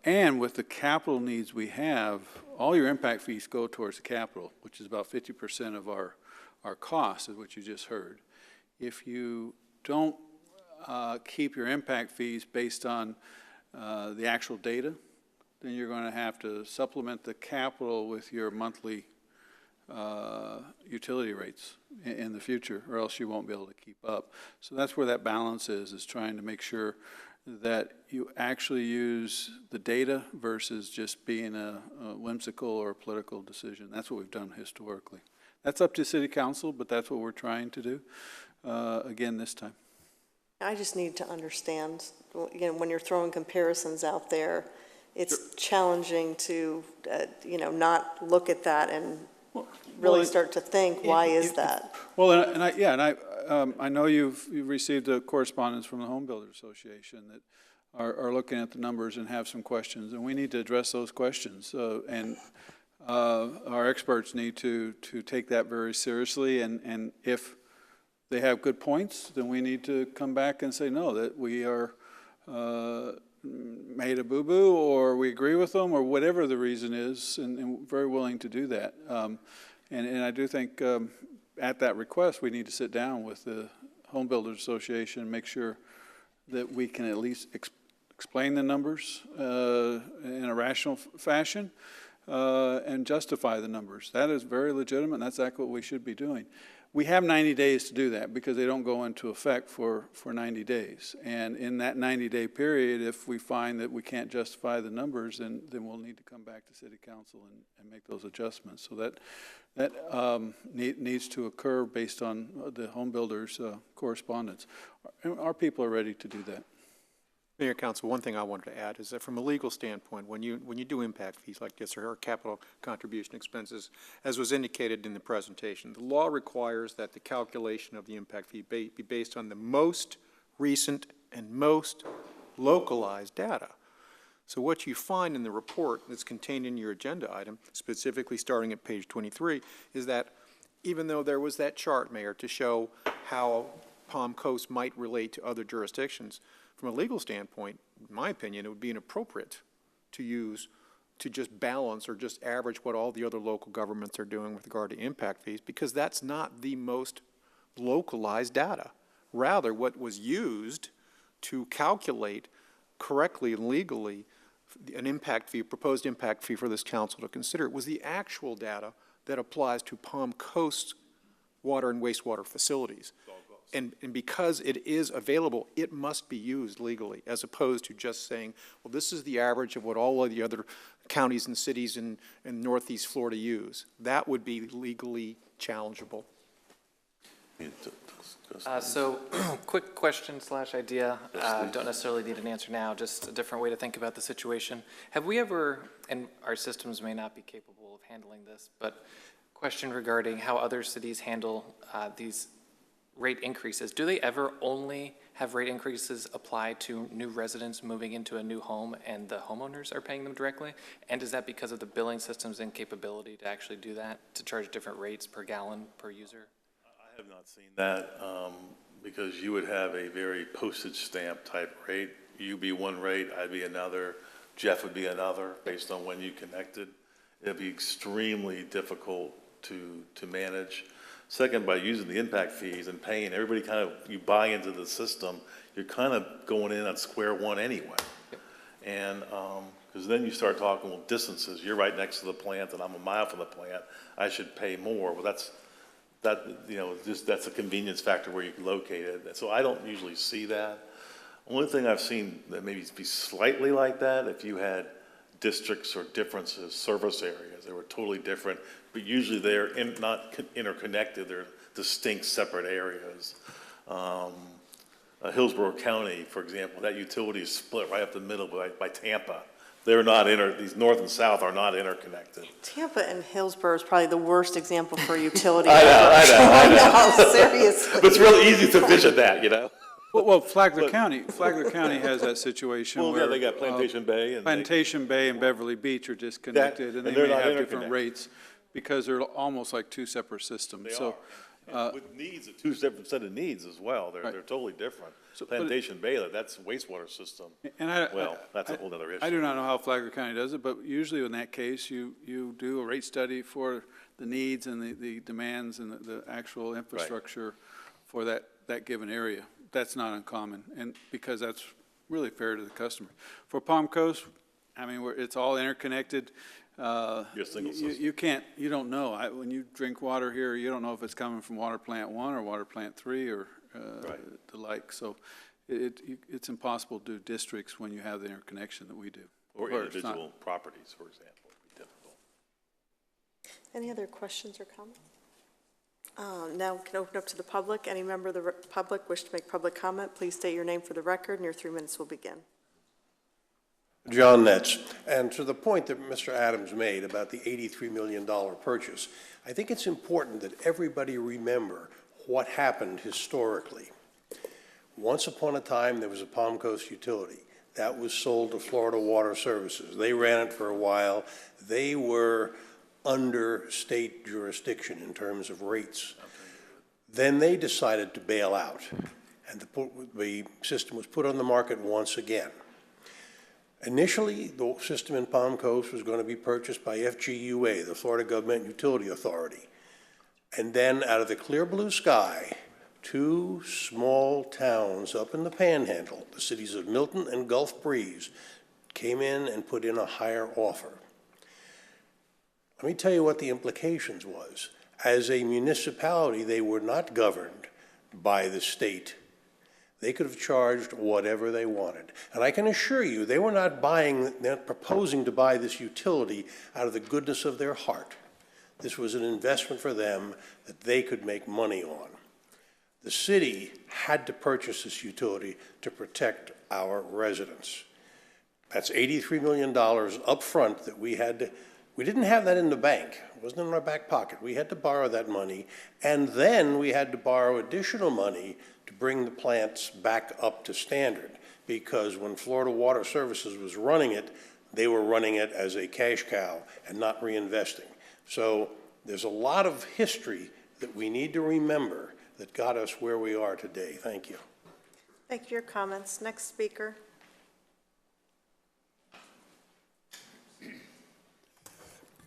And with the capital needs we have, all your impact fees go towards the capital, which is about 50% of our cost, is what you just heard. If you don't keep your impact fees based on the actual data, then you're going to have to supplement the capital with your monthly utility rates in the future, or else you won't be able to keep up. So that's where that balance is trying to make sure that you actually use the data versus just being a whimsical or a political decision. That's what we've done historically. That's up to City Council, but that's what we're trying to do again this time. I just need to understand, when you're throwing comparisons out there, it's challenging to, not look at that and really start to think, why is that? Well, I know you've received a correspondence from the Home Builders Association that are looking at the numbers and have some questions, and we need to address those questions. And our experts need to take that very seriously, and if they have good points, then we need to come back and say, no, that we are made a boo-boo, or we agree with them, or whatever the reason is, and very willing to do that. And I do think at that request, we need to sit down with the Home Builders Association and make sure that we can at least explain the numbers in a rational fashion and justify the numbers. That is very legitimate, and that's exactly what we should be doing. We have 90 days to do that because they don't go into effect for 90 days. And in that 90-day period, if we find that we can't justify the numbers, then we'll need to come back to City Council and make those adjustments. So that needs to occur based on the home builders' correspondence. Our people are ready to do that. Mayor, Council, one thing I wanted to add is that from a legal standpoint, when you do impact fees like this or capital contribution expenses, as was indicated in the presentation, the law requires that the calculation of the impact fee be based on the most recent and most localized data. So what you find in the report that's contained in your agenda item, specifically starting at page 23, is that even though there was that chart, Mayor, to show how Palm Coast might relate to other jurisdictions, from a legal standpoint, in my opinion, it would be inappropriate to just balance or just average what all the other local governments are doing with regard to impact fees, because that's not the most localized data. Rather, what was used to calculate correctly and legally an impact fee, proposed impact fee for this council to consider, was the actual data that applies to Palm Coast water and wastewater facilities. And because it is available, it must be used legally, as opposed to just saying, well, this is the average of what all of the other counties and cities in Northeast Florida use. That would be legally challengeable. So, quick question / idea. Don't necessarily need an answer now, just a different way to think about the situation. Have we ever, and our systems may not be capable of handling this, but question regarding how other cities handle these rate increases. Do they ever only have rate increases apply to new residents moving into a new home and the homeowners are paying them directly? And is that because of the billing system's incapability to actually do that, to charge different rates per gallon per user? I have not seen that because you would have a very postage stamp type rate. You'd be one rate, I'd be another, Jeff would be another based on when you connected. It'd be extremely difficult to manage. Second, by using the impact fees and paying, everybody you buy into the system, you're kind of going in at square one anyway. Yep. And because then you start talking, well, distances, you're right next to the plant and I'm a mile from the plant, I should pay more. Well, that, you know, just, that's a convenience factor where you can locate it. So I don't usually see that. Only thing I've seen that maybe be slightly like that, if you had districts or differences, service areas, they were totally different, but usually they're not interconnected, they're distinct separate areas. Hillsborough County, for example, that utility is split right up the middle by Tampa. They're not these north and south are not interconnected. Tampa and Hillsborough is probably the worst example for utility. I know. Seriously. But it's real easy to vision that, you know? Well, Flagler County has that situation Well, where. yeah, they got Plantation Bay and. Plantation Bay and Beverly Beach are disconnected, and they they're may not have different interconnected. rates because they're almost like two separate systems. They So, are. And with needs, a two separate set of needs as well. They're totally different. So, Plantation Bay, that's wastewater system. And Well, that's a whole other issue. I do not know how Flagler County does it, but usually in that case, you do a rate study for the needs and the demands and the actual infrastructure for that given area. That's not uncommon, and because that's really fair to the customer. For Palm Coast, I mean, it's all interconnected. You're a single system. You don't know. When you drink water here, you don't know if it's coming from water plant 1 or water plant 3 or the like. So it's impossible to do districts when you have the interconnection that we do. Or it's not. individual properties, for example, would be difficult. Any other questions or comments? Now we can open up to the public. Any member of the public wish to make public comment, please state your name for the record, and your 3 minutes will begin. John Netz, and to the point that Mr. Adams made about the $83 million purchase, I think it's important that everybody remember what happened historically. Once upon a time, there was a Palm Coast utility. That was sold to Florida Water Services. They ran it for a while. They were under state jurisdiction in terms of rates. Then they decided to bail out, and the system was put on the market once again. Initially, the system in Palm Coast was going to be purchased by FGUA, the Florida Government Utility Authority. And then out of the clear blue sky, 2 small towns up in the Panhandle, the cities of Milton and Gulf Breeze, came in and put in a higher offer. Let me tell you what the implications was. As a municipality, they were not governed by the state. They could have charged whatever they wanted. And I can assure you, they were not proposing to buy this utility out of the goodness of their heart. This was an investment for them that they could make money on. The city had to purchase this utility to protect our residents. That's $83 million up front that we didn't have that in the bank. It wasn't in our back pocket. We had to borrow that money, and then we had to borrow additional money to bring the plants back up to standard, because when Florida Water Services was running it, they were running it as a cash cow and not reinvesting. So there's a lot of history that we need to remember that got us where we are today. Thank you. Thank you for your comments. Next speaker.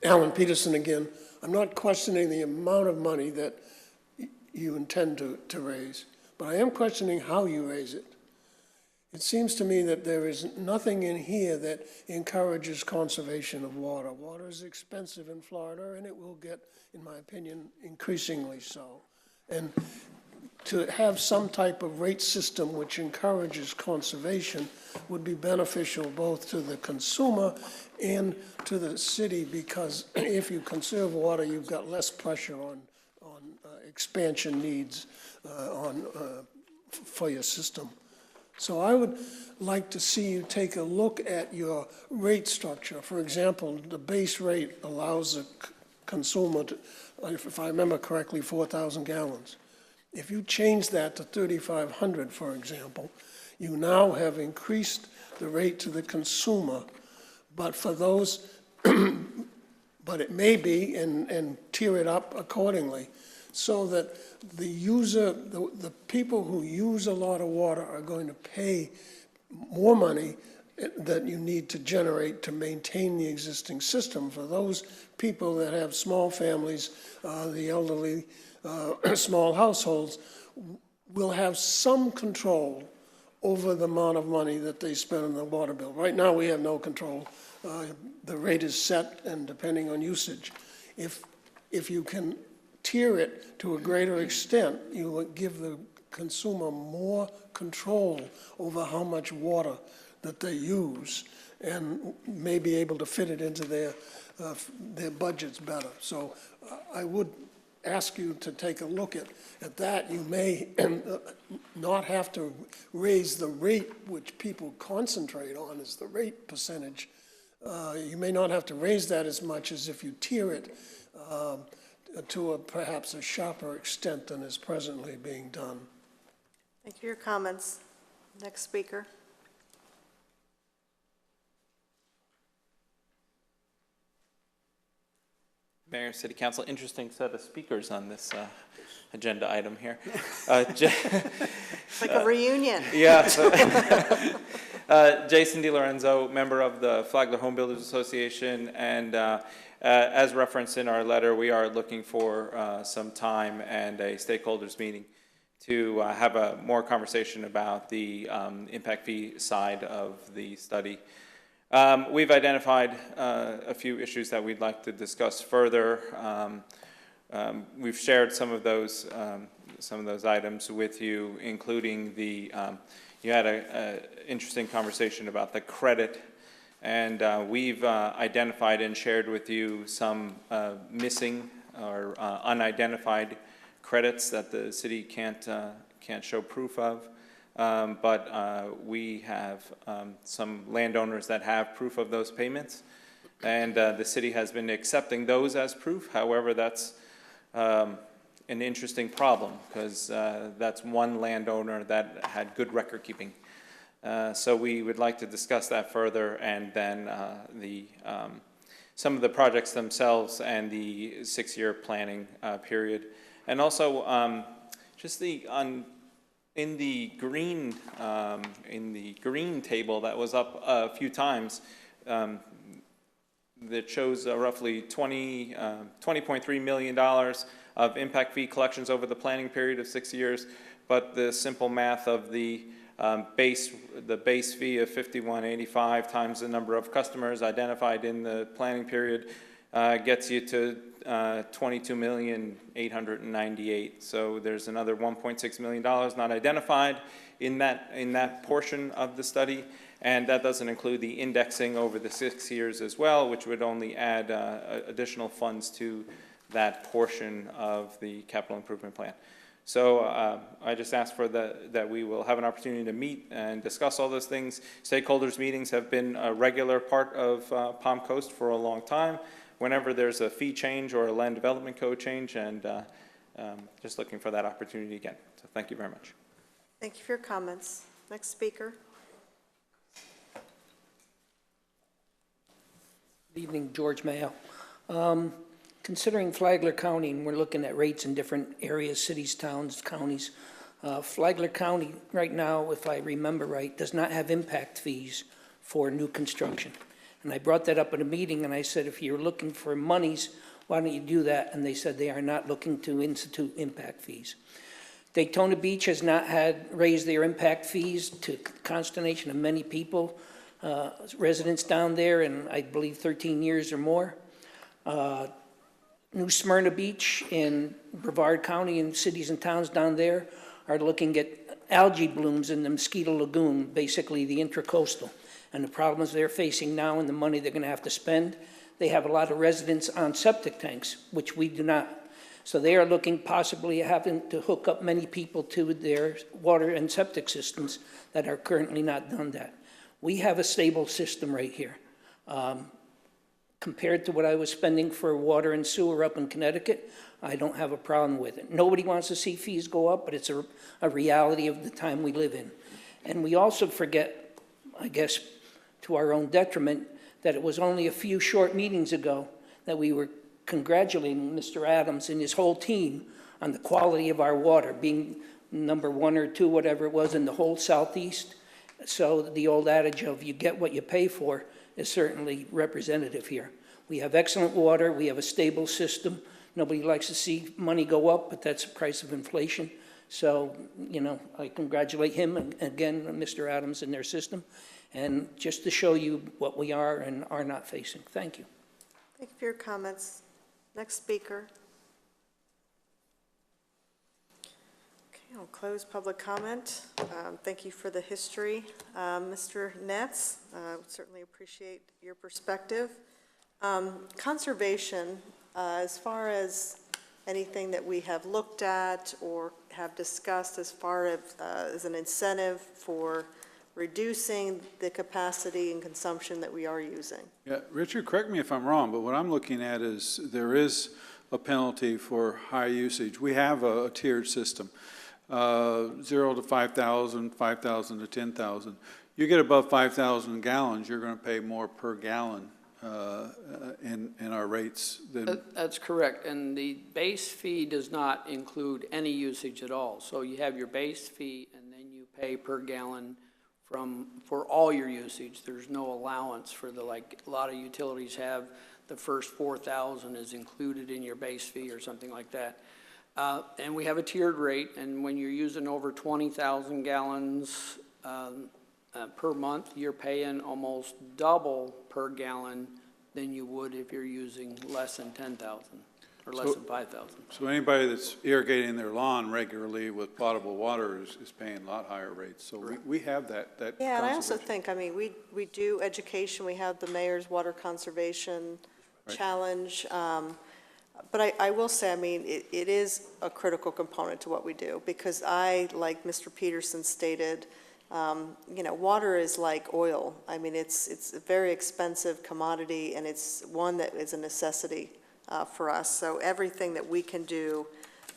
Alan Peterson again. I'm not questioning the amount of money that you intend to raise, but I am questioning how you raise it. It seems to me that there is nothing in here that encourages conservation of water. Water is expensive in Florida, and it will get, in my opinion, increasingly so. And to have some type of rate system which encourages conservation would be beneficial both to the consumer and to the city, because if you conserve water, you've got less pressure on expansion needs for your system. So I would like to see you take a look at your rate structure. For example, the base rate allows a consumer to, if I remember correctly, 4,000 gallons. If you change that to 3,500, for example, you now have increased the rate to the consumer, but for those, but it may be, and tier it up accordingly, so that the user, the people who use a lot of water are going to pay more money that you need to generate to maintain the existing system. For those people that have small families, the elderly, small households, will have some control over the amount of money that they spend on the water bill. Right now, we have no control. The rate is set, and depending on usage. If you can tier it to a greater extent, you would give the consumer more control over how much water that they use and may be able to fit it into their budgets better. So I would ask you to take a look at that. You may not have to raise the rate, which people concentrate on is the rate percentage. You may not have to raise that as much as if you tier it to perhaps a sharper extent than is presently being done. Thank you for your comments. Next speaker. Mayor, City Council, interesting set of speakers on this agenda item here. It's like a reunion. Yeah. Jason DiLorenzo, member of the Flagler Home Builders Association, and as referenced in our letter, we are looking for some time and a stakeholders meeting to have a more conversation about the impact fee side of the study. We've identified a few issues that we'd like to discuss further. We've shared some of those items with you, including the, you had an interesting conversation about the credit, and we've identified and shared with you some missing or unidentified credits that the city can't show proof of. But we have some landowners that have proof of those payments, and the city has been accepting those as proof. However, that's an interesting problem because that's one landowner that had good record keeping. So we would like to discuss that further, and then some of the projects themselves and the 6-year planning period, and also just in the green table that was up a few times, that shows roughly $20.3 million of impact fee collections over the planning period of 6 years. But the simple math of the base fee of $51.85 times the number of customers identified in the planning period gets you to $22,898,000. So there's another $1.6 million not identified in that portion of the study, and that doesn't include the indexing over the 6 years as well, which would only add additional funds to that portion of the capital improvement plan. So I just ask for that we will have an opportunity to meet and discuss all those things. Stakeholders meetings have been a regular part of Palm Coast for a long time. Whenever there's a fee change or a land development code change, and just looking for that opportunity again. So thank you very much. Thank you for your comments. Next speaker. Good evening, George Mayo. Considering Flagler County, and we're looking at rates in different areas, cities, towns, counties, Flagler County right now, if I remember right, does not have impact fees for new construction. And I brought that up at a meeting, and I said, if you're looking for monies, why don't you do that? And they said they are not looking to institute impact fees. Daytona Beach has not raised their impact fees, to consternation of many people, residents down there, in I believe 13 years or more. New Smyrna Beach in Brevard County and cities and towns down there are looking at algae blooms in the Mosquito Lagoon, basically the intracoastal. And the problems they're facing now and the money they're going to have to spend. They have a lot of residents on septic tanks, which we do not. So they are looking possibly having to hook up many people to their water and septic systems that are currently not done that. We have a stable system right here. Compared to what I was spending for water and sewer up in Connecticut, I don't have a problem with it. Nobody wants to see fees go up, but it's a reality of the time we live in. And we also forget, I guess, to our own detriment, that it was only a few short meetings ago that we were congratulating Mr. Adams and his whole team on the quality of our water, being number 1 or 2, whatever it was, in the whole Southeast. So the old adage of you get what you pay for is certainly representative here. We have excellent water, we have a stable system. Nobody likes to see money go up, but that's the price of inflation. So, you know, I congratulate him and again, Mr. Adams and their system. And just to show you what we are and are not facing. Thank you. Thank you for your comments. Next speaker. I'll close public comment. Thank you for the history. Mr. Netz, certainly appreciate your perspective. Conservation, as far as anything that we have looked at or have discussed as far as an incentive for reducing the capacity and consumption that we are using. Yeah, Richard, correct me if I'm wrong, but what I'm looking at is there is a penalty for high usage. We have a tiered system, 0 to 5,000, 5,000 to 10,000. You get above 5,000 gallons, you're going to pay more per gallon in our rates than. That's correct, and the base fee does not include any usage at all. So you have your base fee, and then you pay per gallon for all your usage. There's no allowance for like a lot of utilities have. The first 4,000 is included in your base fee or something like that. And we have a tiered rate, and when you're using over 20,000 gallons per month, you're paying almost double per gallon than you would if you're using less than 10,000 or less than 5,000. So anybody that's irrigating their lawn regularly with potable water is paying a lot higher rates. So we have that. Yeah, and I also think, I mean, we do education. We have the Mayor's Water Conservation Challenge. But I will say, I mean, it is a critical component to what we do, because like Mr. Peterson stated, you know, water is like oil. I mean, it's a very expensive commodity, and it's one that is a necessity for us. So everything that we can do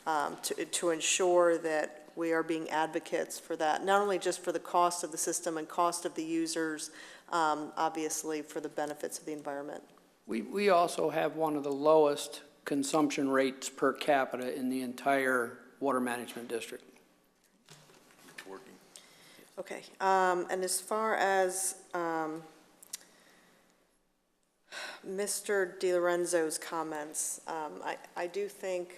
to ensure that we are being advocates for that, not only just for the cost of the system and cost of the users, obviously for the benefits of the environment. We also have one of the lowest consumption rates per capita in the entire water management district. Okay, and as far as Mr. DiLorenzo's comments, I do think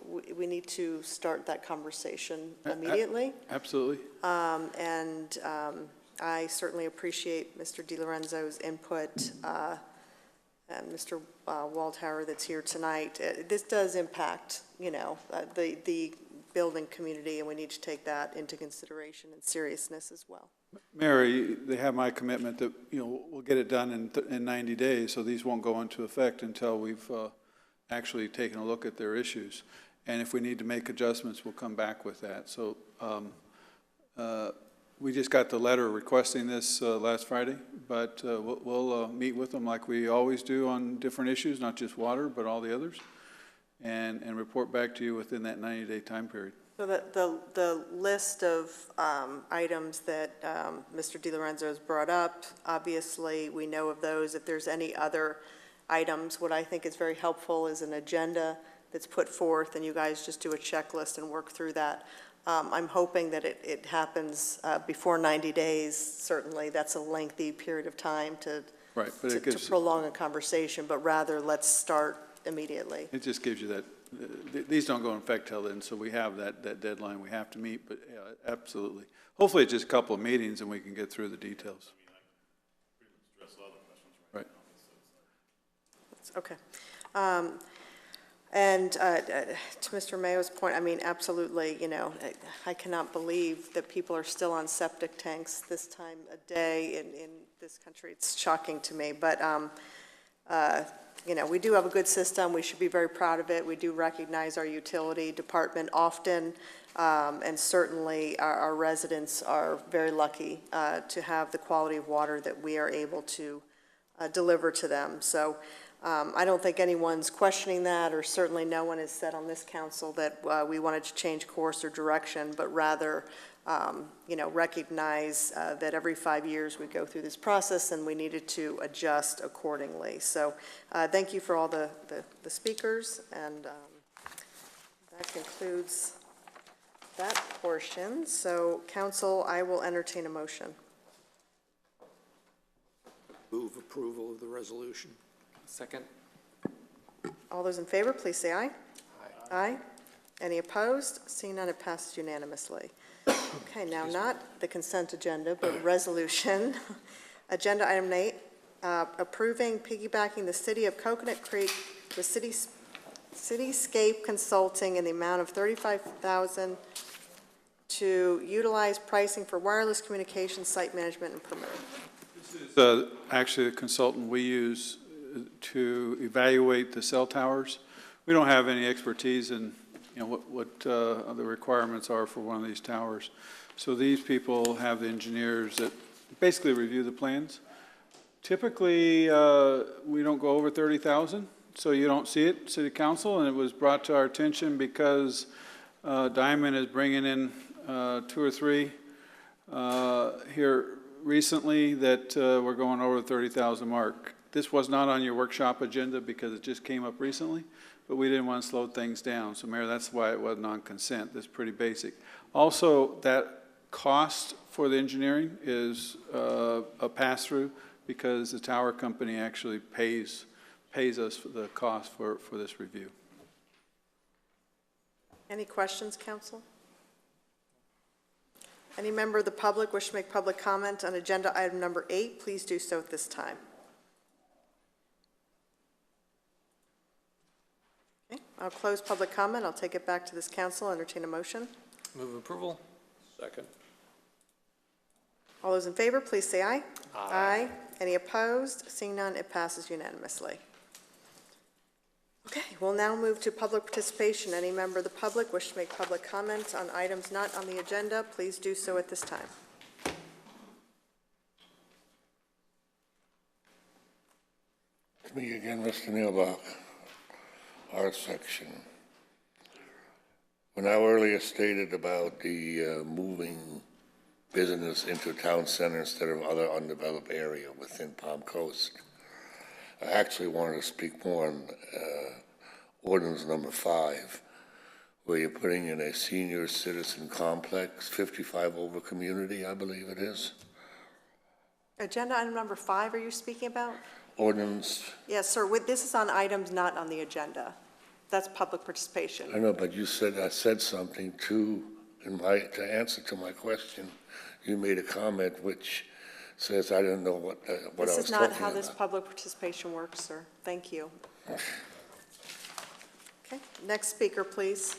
we need to start that conversation immediately. Absolutely. And I certainly appreciate Mr. DiLorenzo's input, and Mr. Waldhauer that's here tonight. This does impact, you know, the building community, and we need to take that into consideration and seriousness as well. Mary, they have my commitment that, you know, we'll get it done in 90 days, so these won't go into effect until we've actually taken a look at their issues. And if we need to make adjustments, we'll come back with that. So we just got the letter requesting this last Friday, but we'll meet with them like we always do on different issues, not just water, but all the others, and report back to you within that 90-day time period. So the list of items that Mr. DiLorenzo has brought up, obviously we know of those. If there's any other items, what I think is very helpful is an agenda that's put forth, and you guys just do a checklist and work through that. I'm hoping that it happens before 90 days. Certainly, that's a lengthy period of time to prolong a conversation, but rather let's start immediately. It just gives you that, these don't go in effect till then, so we have that deadline we have to meet, but yeah, absolutely. Hopefully it's just a couple of meetings and we can get through the details. Right. Okay. And to Mr. Mayo's point, I mean, absolutely, you know, I cannot believe that people are still on septic tanks this time of day in this country. It's shocking to me, but you know, we do have a good system. We should be very proud of it. We do recognize our utility department often, and certainly our residents are very lucky to have the quality of water that we are able to deliver to them. So I don't think anyone's questioning that, or certainly no one has said on this council that we wanted to change course or direction, but rather you know, recognize that every 5 years we go through this process and we needed to adjust accordingly. So thank you for all the speakers, and that concludes that portion. So council, I will entertain a motion. Move approval of the resolution. Second. All those in favor, please say aye. Aye. Aye. Any opposed? Seeing none, it passes unanimously. Okay, now not the consent agenda, but resolution. Agenda item 8, approving piggybacking the City of Coconut Creek with City Cityscape Consulting in the amount of $35,000 to utilize pricing for wireless communication, site management, and permitting. This is actually a consultant we use to evaluate the cell towers. We don't have any expertise in, what the requirements are for one of these towers. So these people have the engineers that basically review the plans. Typically, we don't go over 30,000, so you don't see it, City Council, and it was brought to our attention because Diamond is bringing in 2 or 3 here recently that we're going over the 30,000 mark. This was not on your workshop agenda because it just came up recently, but we didn't want to slow things down. So, Mayor, that's why it wasn't on consent. That's pretty basic. Also, that cost for the engineering is a pass-through because the tower company actually pays us for the cost for this review. Any questions, council? Any member of the public wish to make public comment on agenda item number 8, please do so at this time. Okay, I'll close public comment. I'll take it back to this council. Entertain a motion. Move approval. Second. All those in favor, please say aye. Aye. Any opposed? Seeing none, it passes unanimously. Okay, we'll now move to public participation. Any member of the public wish to make public comments on items not on the agenda, please do so at this time. It's me again, Mr. Nealbach, our section. When I earlier stated about the moving business into town center instead of other undeveloped area within Palm Coast, I actually wanted to speak more on ordinance number 5, where you're putting in a senior citizen complex, 55 over community, I believe it is. Agenda item number 5, are you speaking about? Ordinance, Yes, sir. This is on items not on the agenda. That's public participation. I know, but you said, I said something to answer to my question. You made a comment which says I didn't know what I was talking about. This is not how this public participation works, sir. Thank you. Okay, next speaker, please.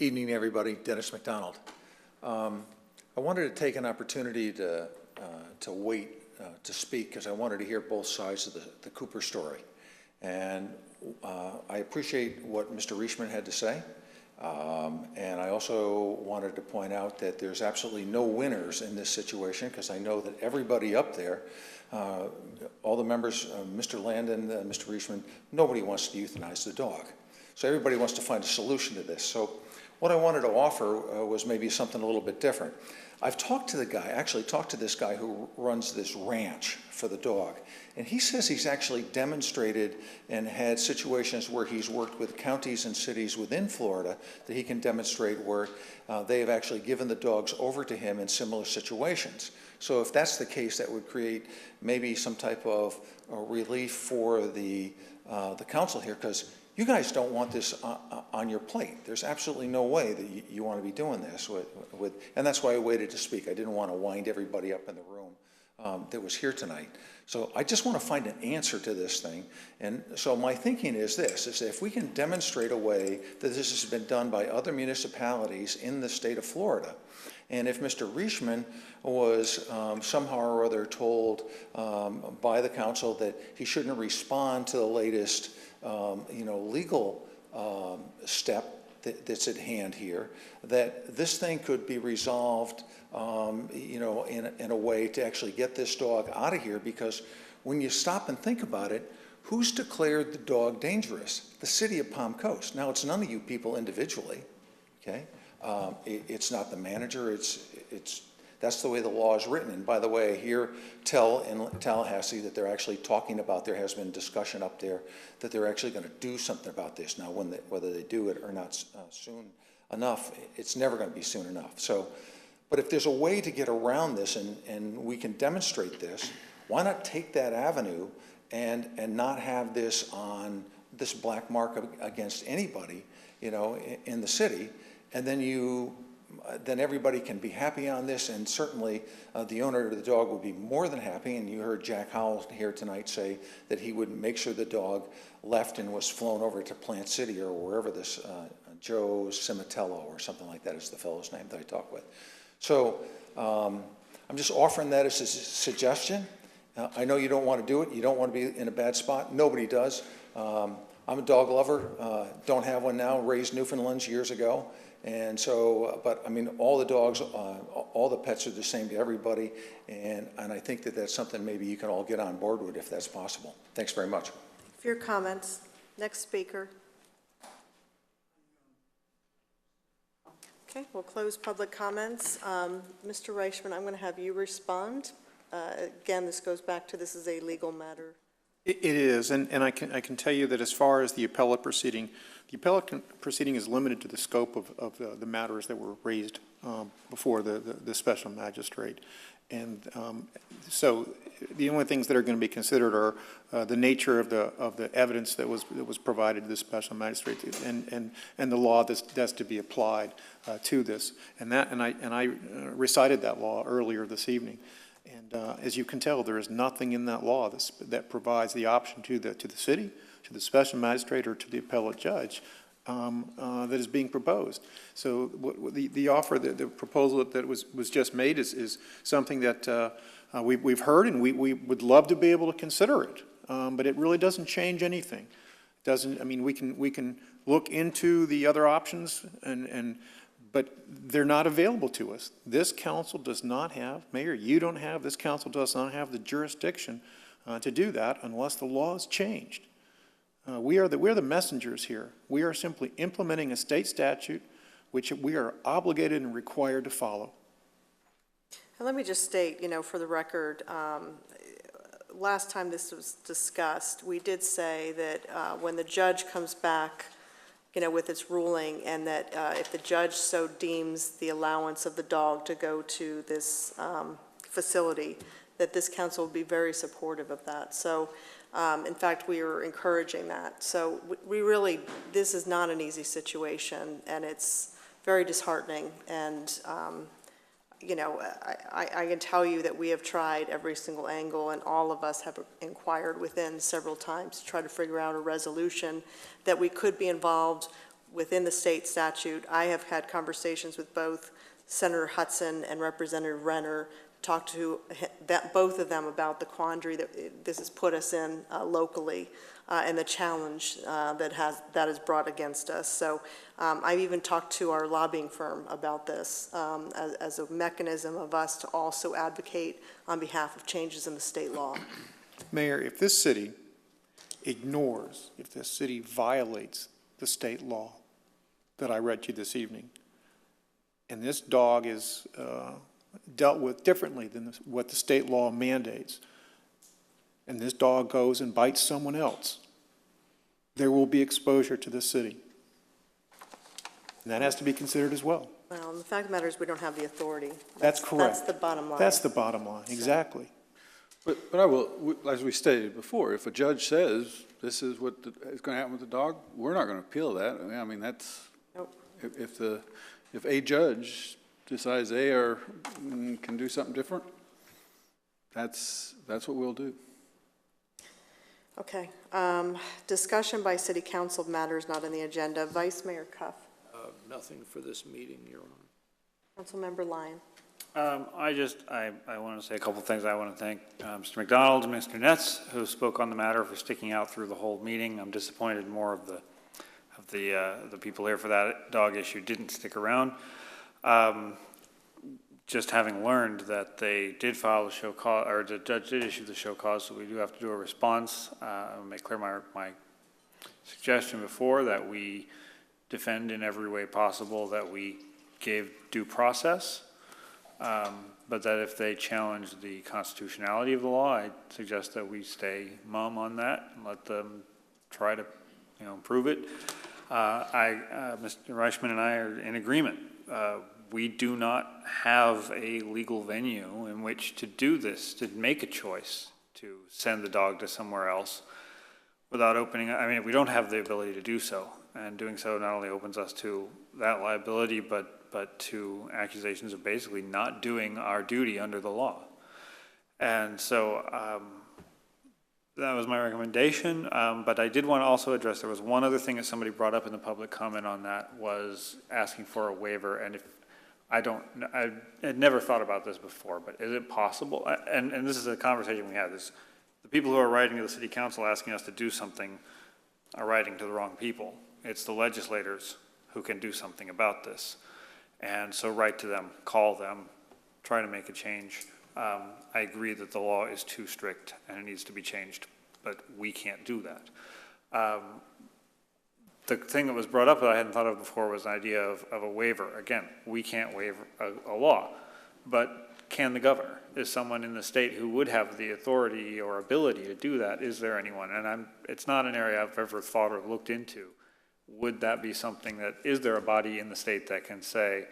Evening, everybody. Dennis McDonald. I wanted to take an opportunity to wait to speak because I wanted to hear both sides of the Cooper story. And I appreciate what Mr. Rieshman had to say. And I also wanted to point out that there's absolutely no winners in this situation because I know that everybody up there, all the members, Mr. Landon, Mr. Rieshman, nobody wants to euthanize the dog. So everybody wants to find a solution to this. So what I wanted to offer was maybe something a little bit different. I've talked to the guy, actually talked to this guy who runs this ranch for the dog, and he says he's actually demonstrated and had situations where he's worked with counties and cities within Florida that he can demonstrate where they have actually given the dogs over to him in similar situations. So if that's the case, that would create maybe some type of relief for the council here, because you guys don't want this on your plate. There's absolutely no way that you want to be doing this with, and that's why I waited to speak. I didn't want to wind everybody up in the room that was here tonight. So I just want to find an answer to this thing. And so my thinking is this, is that if we can demonstrate a way that this has been done by other municipalities in the state of Florida, and if Mr. Rieshman was somehow or other told by the council that he shouldn't respond to the latest legal step that's at hand here, that this thing could be resolved, in a way to actually get this dog out of here, because when you stop and think about it, who's declared the dog dangerous? The city of Palm Coast. Now, it's none of you people individually, okay? It's not the manager, that's the way the law is written. And by the way, I hear tell in Tallahassee that they're actually talking about, there has been discussion up there that they're actually going to do something about this. Now, whether they do it or not soon enough, it's never going to be soon enough. So, but if there's a way to get around this and we can demonstrate this, why not take that avenue and not have this on this black mark against anybody, in the city, and then you then everybody can be happy on this, and certainly the owner of the dog will be more than happy. And you heard Jack Howell here tonight say that he would make sure the dog left and was flown over to Plant City or wherever this, Joe Cimatello or something like that is the fellow's name that I talked with. So I'm just offering that as a suggestion. I know you don't want to do it. You don't want to be in a bad spot. Nobody does. I'm a dog lover. Don't have one now. Raised Newfoundlands years ago. And so, but I mean, all the dogs, all the pets are the same to everybody. And I think that that's something maybe you can all get on board with if that's possible. Thanks very much. For your comments. Next speaker. Okay, we'll close public comments. Mr. Reichman, I'm going to have you respond. Again, this goes back to this is a legal matter. It is, and I can tell you that as far as the appellate proceeding is limited to the scope of the matters that were raised before the special magistrate. And so the only things that are going to be considered are the nature of the evidence that was provided to the special magistrate and the law that's to be applied to this. And I recited that law earlier this evening. And as you can tell, there is nothing in that law that provides the option to the city, to the special magistrate, or to the appellate judge that is being proposed. So the offer, the proposal that was just made is something that we've heard, and we would love to be able to consider it. But it really doesn't change anything. I mean, we can look into the other options, but they're not available to us. This council does not have, Mayor, you don't have, this council does not have the jurisdiction to do that unless the law is changed. We're the messengers here. We are simply implementing a state statute which we are obligated and required to follow. And let me just state, for the record, last time this was discussed, we did say that when the judge comes back, with its ruling, and that if the judge so deems the allowance of the dog to go to this facility, that this council will be very supportive of that. So, in fact, we are encouraging that. So we really, this is not an easy situation, and it's very disheartening. And, I can tell you that we have tried every single angle, and all of us have inquired within several times to try to figure out a resolution that we could be involved within the state statute. I have had conversations with both Senator Hudson and Representative Renner, talked to both of them about the quandary that this has put us in locally and the challenge that is brought against us. So I've even talked to our lobbying firm about this as a mechanism of us to also advocate on behalf of changes in the state law. Mayor, if this city ignores, if this city violates the state law that I read to you this evening, and this dog is dealt with differently than what the state law mandates, and this dog goes and bites someone else, there will be exposure to the city. And that has to be considered as well. Well, the fact of the matter is we don't have the authority. That's correct. That's the bottom line. That's the bottom line, exactly. But I will, as we stated before, if a judge says this is what is going to happen with the dog, we're not going to appeal that. I mean, that's, nope. If a judge decides they can do something different, that's what we'll do. Okay. Discussion by City Council of matters not on the agenda. Vice Mayor Cuff. Nothing for this meeting, Your Honor. Councilmember Lyon. I want to say a couple of things. I want to thank Mr. McDonald and Mr. Netz, who spoke on the matter, for sticking out through the whole meeting. I'm disappointed more of the people here for that dog issue didn't stick around. Just having learned that they did file a show cause, or the judge did issue the show cause, so we do have to do a response. I'll make clear my suggestion before that we defend in every way possible that we gave due process, but that if they challenge the constitutionality of the law, I suggest that we stay mum on that and let them try to, improve it. Mr. Reichman and I are in agreement. We do not have a legal venue in which to do this, to make a choice to send the dog to somewhere else without opening. I mean, we don't have the ability to do so. And doing so not only opens us to that liability, but to accusations of basically not doing our duty under the law. And so that was my recommendation, but I did want to also address, there was one other thing that somebody brought up in the public comment on that, was asking for a waiver. And if I had never thought about this before, but is it possible, and this is a conversation we had, is the people who are writing to the city council asking us to do something are writing to the wrong people. It's the legislators who can do something about this. And so write to them, call them, try to make a change. I agree that the law is too strict and it needs to be changed, but we can't do that. The thing that was brought up that I hadn't thought of before was an idea of a waiver. Again, we can't waive a law, but can the governor? Is someone in the state who would have the authority or ability to do that? Is there anyone? And it's not an area I've ever thought or looked into. Would that be something that, is there a body in the state that can say,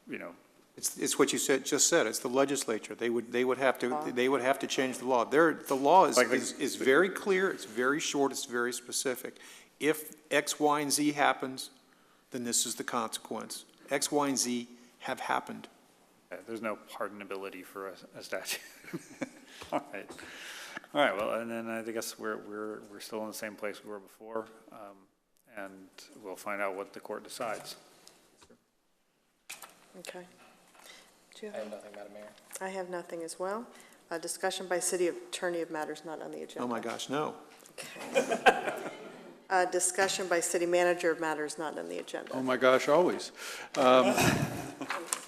you know? It's what you just said, it's the legislature. They would have to change the law. The law is very clear, it's very short, it's very specific. If X, Y, and Z happens, then this is the consequence. X, Y, and Z have happened. There's no pardonability for a statute. All right, well, and then I guess we're still in the same place we were before, and we'll find out what the court decides. Okay. Do you I have nothing, Madam Mayor. I have nothing as well. Discussion by city attorney of matters not on the agenda. Oh my gosh, no. Discussion by city manager of matters not on the agenda. Oh my gosh, always.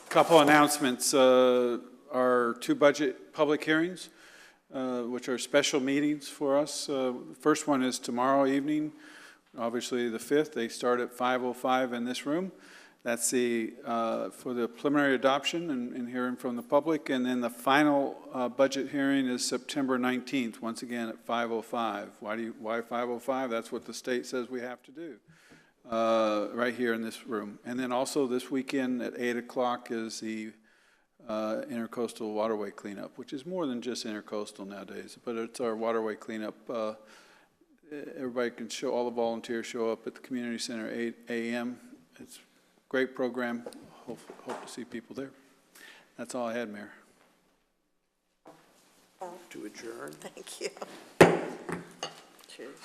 Couple announcements. Our 2 budget public hearings, which are special meetings for us. The first one is tomorrow evening, obviously the 5th. They start at 5:05 in this room. That's for the preliminary adoption and hearing from the public. And then the final budget hearing is September 19th, once again at 5:05. Why 5:05? That's what the state says we have to do, right here in this room. And then also this weekend at 8 o'clock is the intercoastal waterway cleanup, which is more than just intercoastal nowadays, but it's our waterway cleanup. Everybody can all the volunteers show up at the community center at 8 a.m. It's great program. Hope to see people there. That's all I had, Mayor. To adjourn. Thank you. Cheers.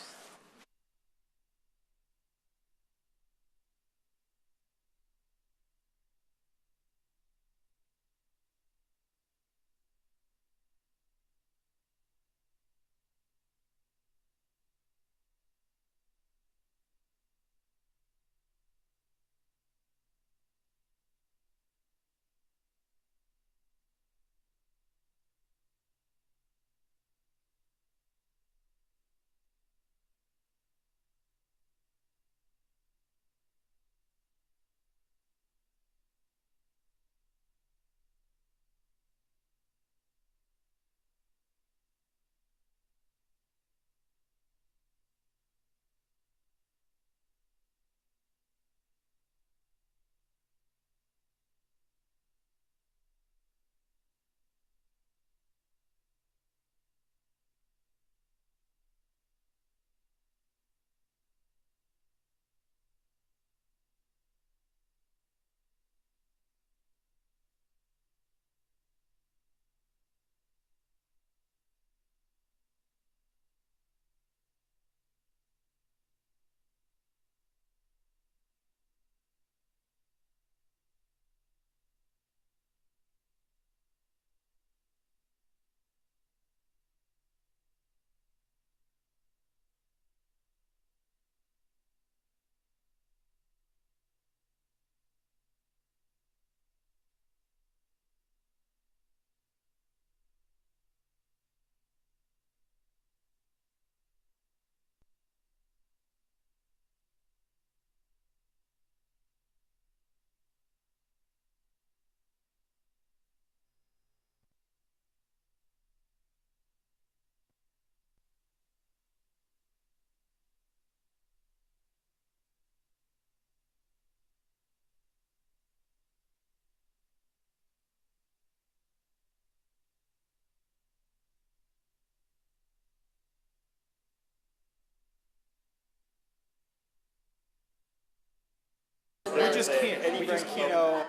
just can't, we just can't.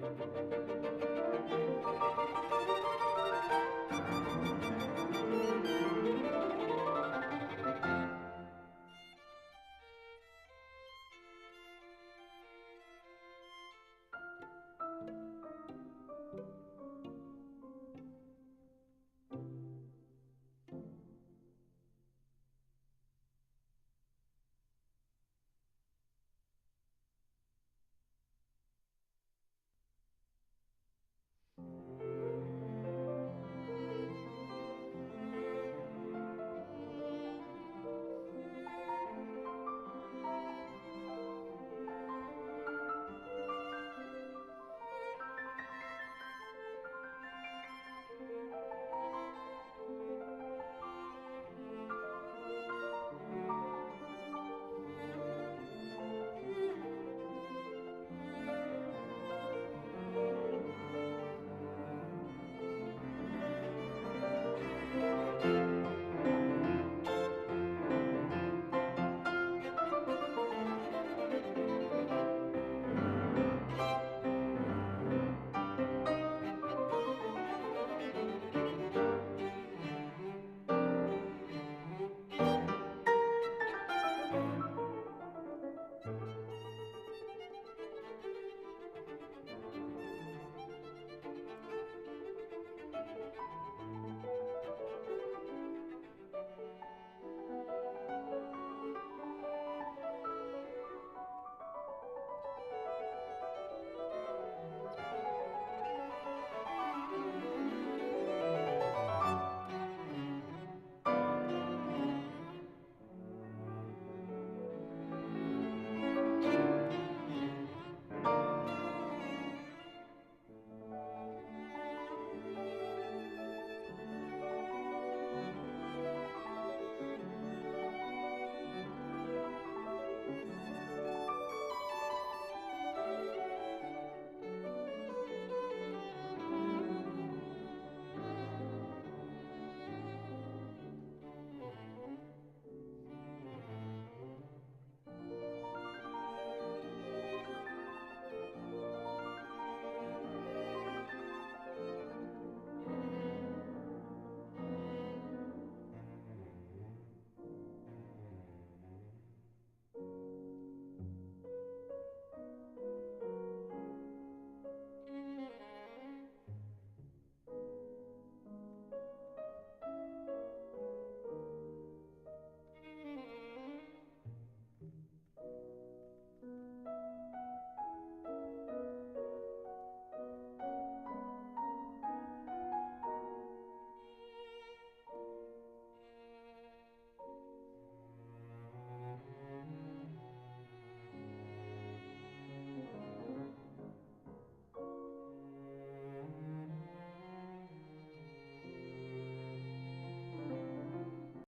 Thank you.